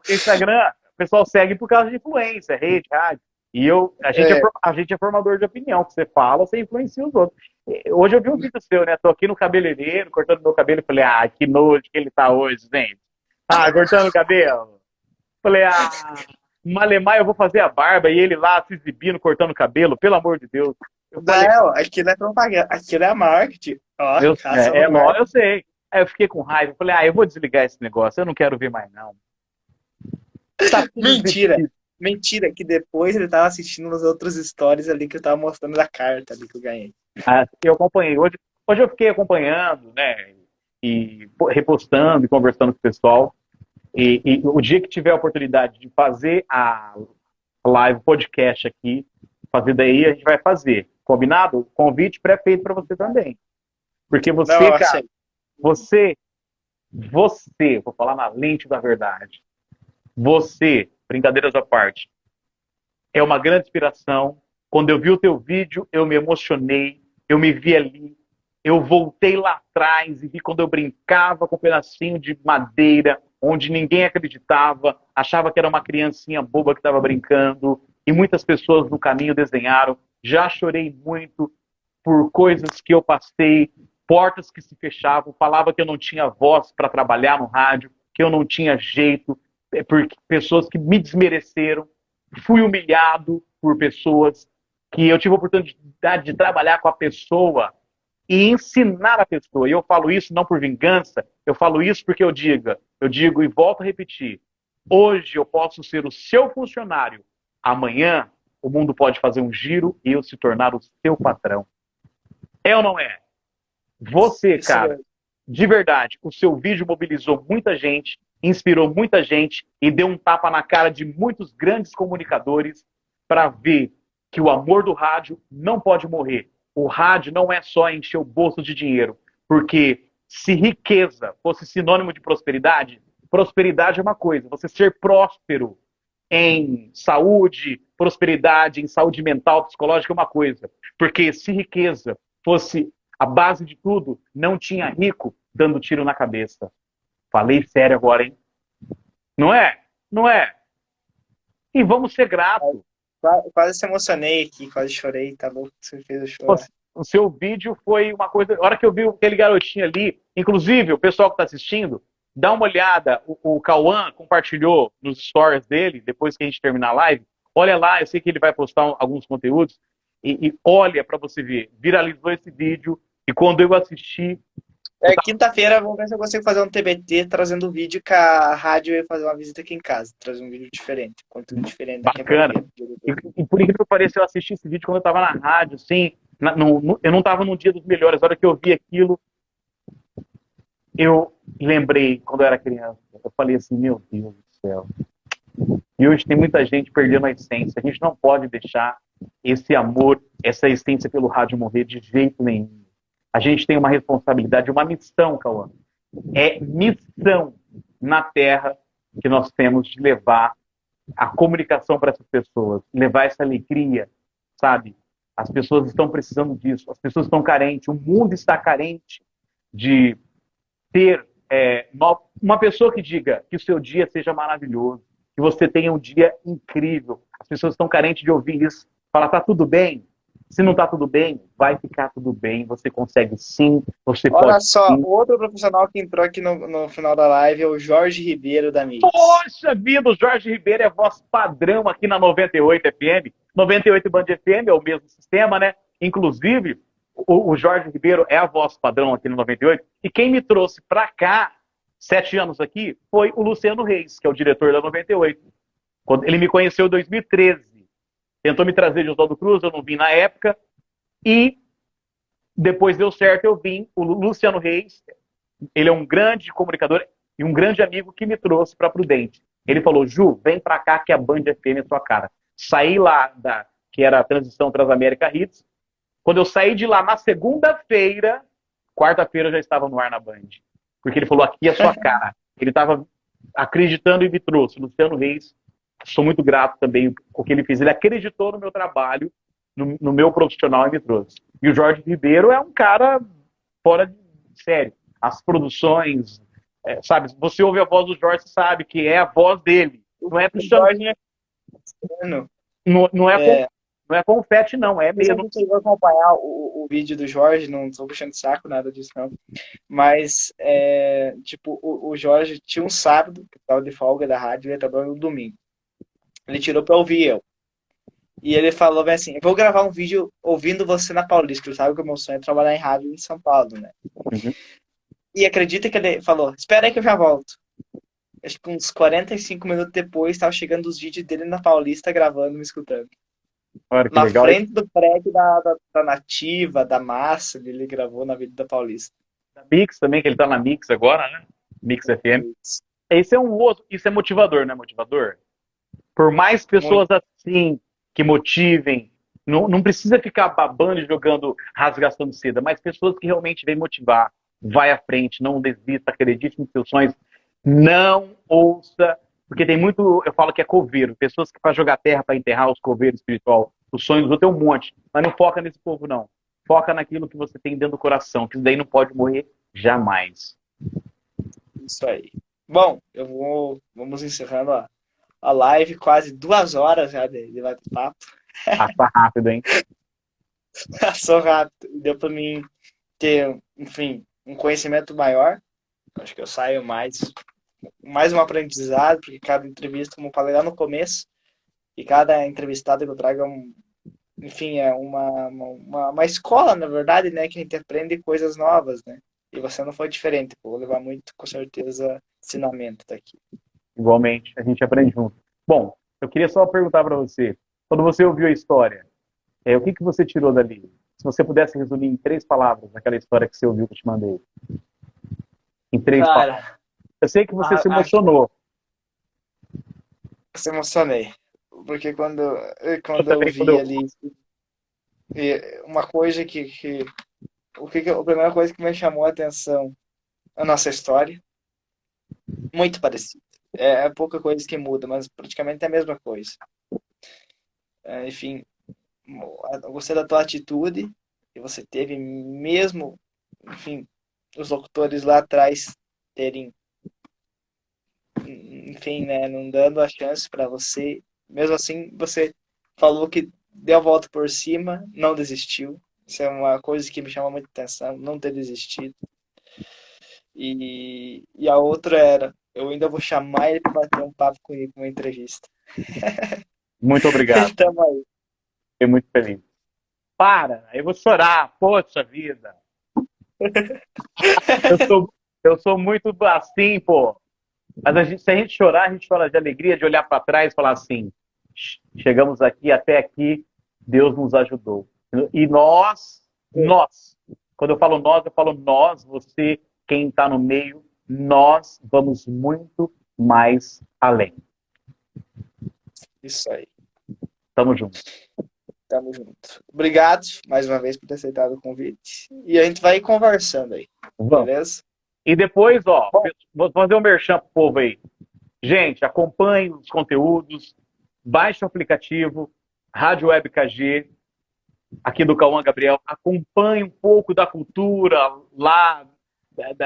Instagram, o pessoal segue por causa de influência, rede, rádio. E a gente é formador de opinião. Você fala, você influencia os outros. Hoje eu vi um vídeo seu, né? Tô aqui no cabeleireiro, cortando meu cabelo. E falei, que nojo que ele tá hoje, gente. Cortando o cabelo. Falei, Malemar, eu vou fazer a barba. E ele lá se exibindo, cortando o cabelo. Pelo amor de Deus. Não, aquilo é propaganda. Aquilo é marketing. Eu sei. Aí eu fiquei com raiva. Falei, eu vou desligar esse negócio. Eu não quero ver mais, não. Tá Mentira. Mentira, que depois ele tava assistindo nos outros stories ali que eu tava mostrando da carta ali que eu ganhei. Eu acompanhei. Hoje eu fiquei acompanhando, né? E repostando e conversando com o pessoal. E o dia que tiver a oportunidade de fazer a live podcast aqui, fazer daí, a gente vai fazer. Combinado? Convite pré-feito para você também. Porque você, não, cara, você, vou falar na lente da verdade. Você, brincadeiras à parte, é uma grande inspiração. Quando eu vi o teu vídeo, eu me emocionei, eu me vi ali, eu voltei lá atrás e vi quando eu brincava com um pedacinho de madeira, onde ninguém acreditava, achava que era uma criancinha boba que estava brincando, e muitas pessoas no caminho desenharam. Já chorei muito por coisas que eu passei, portas que se fechavam, falava que eu não tinha voz para trabalhar no rádio, que eu não tinha jeito, por pessoas que me desmereceram. Fui humilhado por pessoas que eu tive a oportunidade de trabalhar com a pessoa e ensinar a pessoa. E eu falo isso não por vingança, eu falo isso porque eu digo e volto a repetir, hoje eu posso ser o seu funcionário, amanhã o mundo pode fazer um giro e eu se tornar o seu patrão. É ou não é? Você, cara, de verdade, o seu vídeo mobilizou muita gente, inspirou muita gente e deu um tapa na cara de muitos grandes comunicadores para ver que o amor do rádio não pode morrer. O rádio não é só encher o bolso de dinheiro, porque se riqueza fosse sinônimo de prosperidade, prosperidade é uma coisa, você ser próspero em saúde, prosperidade em saúde mental, psicológica é uma coisa, porque se riqueza fosse a base de tudo, não tinha rico dando tiro na cabeça. Falei sério agora, hein? Não é? Não é? E vamos ser gratos. Quase se emocionei aqui, quase chorei, tá bom? Você me fez eu chorar. O seu vídeo foi uma coisa. A hora que eu vi aquele garotinho ali, inclusive o pessoal que está assistindo, dá uma olhada. O Cauã compartilhou nos stories dele, depois que a gente terminar a live. Olha lá, eu sei que ele vai postar alguns conteúdos. E olha para você ver. Viralizou esse vídeo. E quando eu assisti. Quinta-feira, vou ver se eu consigo fazer um TBT trazendo vídeo com a rádio e fazer uma visita aqui em casa. Trazer um vídeo diferente, conteúdo diferente. Bacana. E por incrível que pareça, eu assisti esse vídeo quando eu estava na rádio, assim. Eu não estava num dia dos melhores. A hora que eu vi aquilo, eu lembrei quando eu era criança. Eu falei assim, meu Deus do céu. E hoje tem muita gente perdendo a essência. A gente não pode deixar esse amor, essa essência pelo rádio morrer de jeito nenhum. A gente tem uma responsabilidade, uma missão, Cauã. É missão na Terra que nós temos de levar a comunicação para essas pessoas, levar essa alegria, sabe? As pessoas estão precisando disso, as pessoas estão carentes, o mundo está carente de ter uma pessoa que diga que o seu dia seja maravilhoso, que você tenha um dia incrível. As pessoas estão carentes de ouvir isso. Fala, tá tudo bem? Se não tá tudo bem, vai ficar tudo bem. Você consegue sim, você pode. Olha só, sim. outro profissional que entrou aqui no final da live é o Jorge Ribeiro da Mix. Poxa vida, o Jorge Ribeiro é voz padrão aqui na 98 FM. 98 Band FM é o mesmo sistema, né? Inclusive, o Jorge Ribeiro é a voz padrão aqui no 98. E quem me trouxe pra cá, 7 anos aqui, foi o Luciano Reis, que é o diretor da 98. Quando ele me conheceu em 2013. Tentou me trazer de Oswaldo Cruz, eu não vim na época. E depois deu certo, eu vim. O Luciano Reis, ele é um grande comunicador e um grande amigo que me trouxe para Prudente. Ele falou, Ju, vem para cá que a Band FM é sua cara. Saí lá, que era a transição Transamérica Hits. Quando eu saí de lá na segunda-feira, quarta-feira eu já estava no ar na Band. Porque ele falou, aqui é sua cara. Ele estava acreditando e me trouxe. Luciano Reis, sou muito grato também com o que ele fez. Ele acreditou no meu trabalho, no meu profissional e me trouxe. E o Jorge Ribeiro é um cara fora de série. As produções, sabe? Você ouve a voz do Jorge, sabe que é a voz dele. Não é puxando. Não é confete, não. É mesmo. Eu vou acompanhar o vídeo do Jorge, não estou puxando saco, nada disso, não. Mas, tipo, o Jorge tinha um sábado, que estava de folga da rádio, ele trabalhava no domingo. Ele tirou pra ouvir eu. E ele falou bem assim, eu vou gravar um vídeo ouvindo você na Paulista, porque sabe que o meu sonho é trabalhar em rádio em São Paulo, né? Uhum. E acredita que ele falou, espera aí que eu já volto. Acho que uns 45 minutos depois, estava chegando os vídeos dele na Paulista gravando, me escutando. Olha, que na legal. Frente do prédio da Nativa, da Massa, ele gravou na Avenida Paulista. Da Mix também, que ele tá na Mix agora, né? Mix FM. Esse é isso é motivador, né? Motivador. Por mais pessoas assim que motivem, não precisa ficar babando e jogando, rasgando seda, mas pessoas que realmente vêm motivar, vai à frente, não desista, acredite nos seus sonhos, não ouça, porque tem muito, eu falo que é coveiro, pessoas que para jogar terra para enterrar os coveiros espiritual, os sonhos do teu um monte, mas não foca nesse povo não, foca naquilo que você tem dentro do coração, que isso daí não pode morrer jamais. Isso aí. Bom, vamos encerrando a live, quase 2 horas já de bate-papo. Passa rápido, hein? Passou rápido. Deu para mim ter, enfim, um conhecimento maior. Acho que eu saio mais um aprendizado, porque cada entrevista, como eu falei lá no começo, e cada entrevistado que eu trago enfim, é uma escola, na verdade, né? Que a gente aprende coisas novas, né? E você não foi diferente. Vou levar muito, com certeza, ensinamento daqui. Igualmente, a gente aprende junto. Bom, eu queria só perguntar para você, quando você ouviu a história, o que você tirou dali? Se você pudesse resumir em 3 palavras aquela história que você ouviu que eu te mandei. Em 3 palavras. Eu sei que você se emocionou. Se emocionei. Porque quando eu vi ali, uma coisa a primeira coisa que me chamou a atenção, a nossa história, muito parecida. É pouca coisa que muda, mas praticamente é a mesma coisa. Enfim, eu gostei da tua atitude, que você teve mesmo, enfim, os locutores lá atrás terem, enfim, né, não dando a chance para você. Mesmo assim, você falou que deu a volta por cima, não desistiu. Isso é uma coisa que me chama muita atenção, não ter desistido. E a outra era, eu ainda vou chamar ele para bater um papo comigo, uma entrevista. Muito obrigado. Tamo aí. Fiquei muito feliz. Para, eu vou chorar. Poxa vida. Eu sou muito assim, pô. Mas se a gente chorar, a gente chora de alegria, de olhar para trás e falar assim: chegamos aqui, até aqui, Deus nos ajudou. E nós, quando eu falo nós, você, quem está no meio, nós vamos muito mais além. Isso aí. Tamo junto. Tamo junto. Obrigado mais uma vez por ter aceitado o convite. E a gente vai conversando aí. Vamos. Beleza? E depois, ó, vou fazer um merchan pro povo aí. Gente, acompanhe os conteúdos, baixe o aplicativo, Rádio Web KG, aqui do Cauã Gabriel. Acompanhe um pouco da cultura lá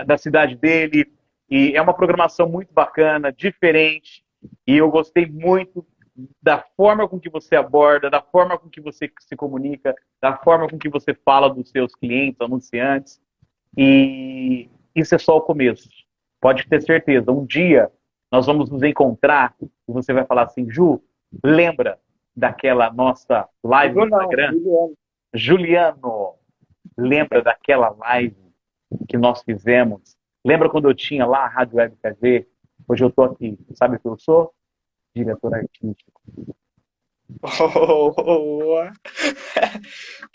da cidade dele. E é uma programação muito bacana, diferente. E eu gostei muito da forma com que você aborda, da forma com que você se comunica, da forma com que você fala dos seus clientes, anunciantes. E isso é só o começo. Pode ter certeza. Um dia nós vamos nos encontrar e você vai falar assim: Ju, lembra daquela nossa live no Instagram? Juliano, lembra daquela live que nós fizemos? Lembra quando eu tinha lá a Rádio Web KG? Hoje eu tô aqui. Sabe o que eu sou? Diretor artístico.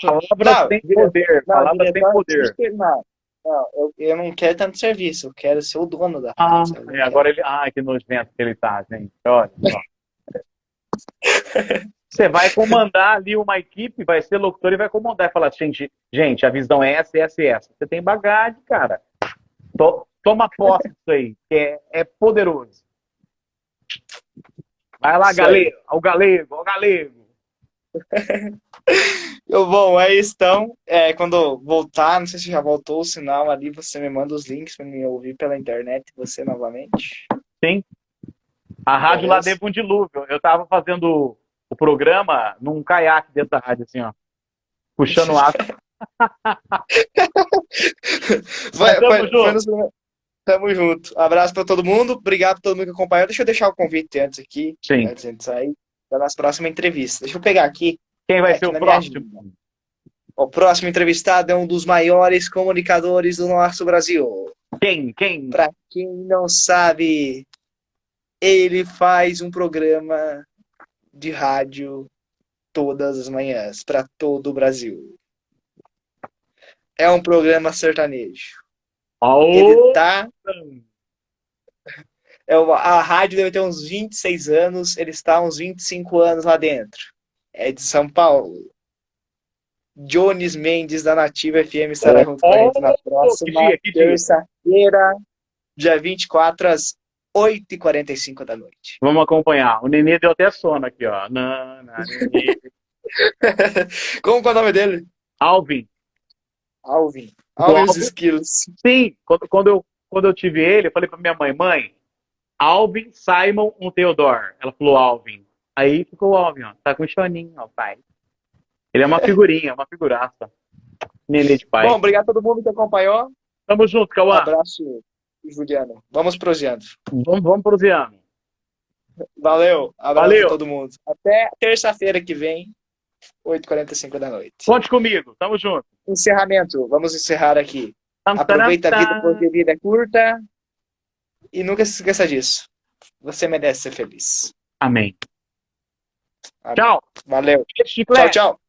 Palavras têm poder. Palavras têm poder. Não, eu não quero tanto serviço, eu quero ser o dono da rádio. Agora ele. Ai, que nojento que ele tá, gente. Olha só. Você vai comandar ali uma equipe, vai ser locutor e vai comandar e falar: gente, a visão é essa, essa e essa. Você tem bagagem, cara. Toma posse disso aí, que é poderoso. Vai lá, galego, ao galego. Bom, é isso então. Quando voltar, não sei se já voltou o sinal ali, você me manda os links para me ouvir pela internet, você novamente. Sim. A rádio lá dentro um dilúvio. Eu tava fazendo o programa num caiaque dentro da rádio, assim, ó. Puxando água. Tamo junto. Abraço pra todo mundo. Obrigado pra todo mundo que acompanhou. Deixa eu deixar o convite antes aqui. Sim. Antes de gente sair. Da nossa próxima entrevista. Deixa eu pegar aqui. Quem vai ser o próximo? O próximo entrevistado é um dos maiores comunicadores do nosso Brasil. Quem? Pra quem não sabe, ele faz um programa de rádio todas as manhãs para todo o Brasil. É um programa sertanejo. Ele tá... A rádio deve ter uns 26 anos, ele está há uns 25 anos lá dentro. É de São Paulo. Jones Mendes, da Nativa FM, estará junto com a gente na próxima terça-feira, dia 24, às 8h45 da noite. Vamos acompanhar. O Nenê deu até sono aqui, ó. Como é o nome dele? Alvin os esquilos. Sim, quando eu tive ele, eu falei pra minha mãe, Alvin, Simon, Theodore. Ela falou Alvin. Aí ficou o Alvin, ó. Tá com choninho, ó, pai. Ele é uma figurinha, uma figuraça. Nenê de pai. Bom, obrigado a todo mundo que acompanhou. Tamo junto, Cauã. Um abraço, Juliano. Vamos proseando. Vamos proseando. Valeu. Abraço a todo mundo. Até terça-feira que vem, 8h45 da noite. Conte comigo. Tamo junto. Encerramento. Vamos encerrar aqui. Aproveita a vida, porque a vida é curta. E nunca se esqueça disso. Você merece ser feliz. Amém. Amém. Tchau. Valeu. Chiclete. Tchau.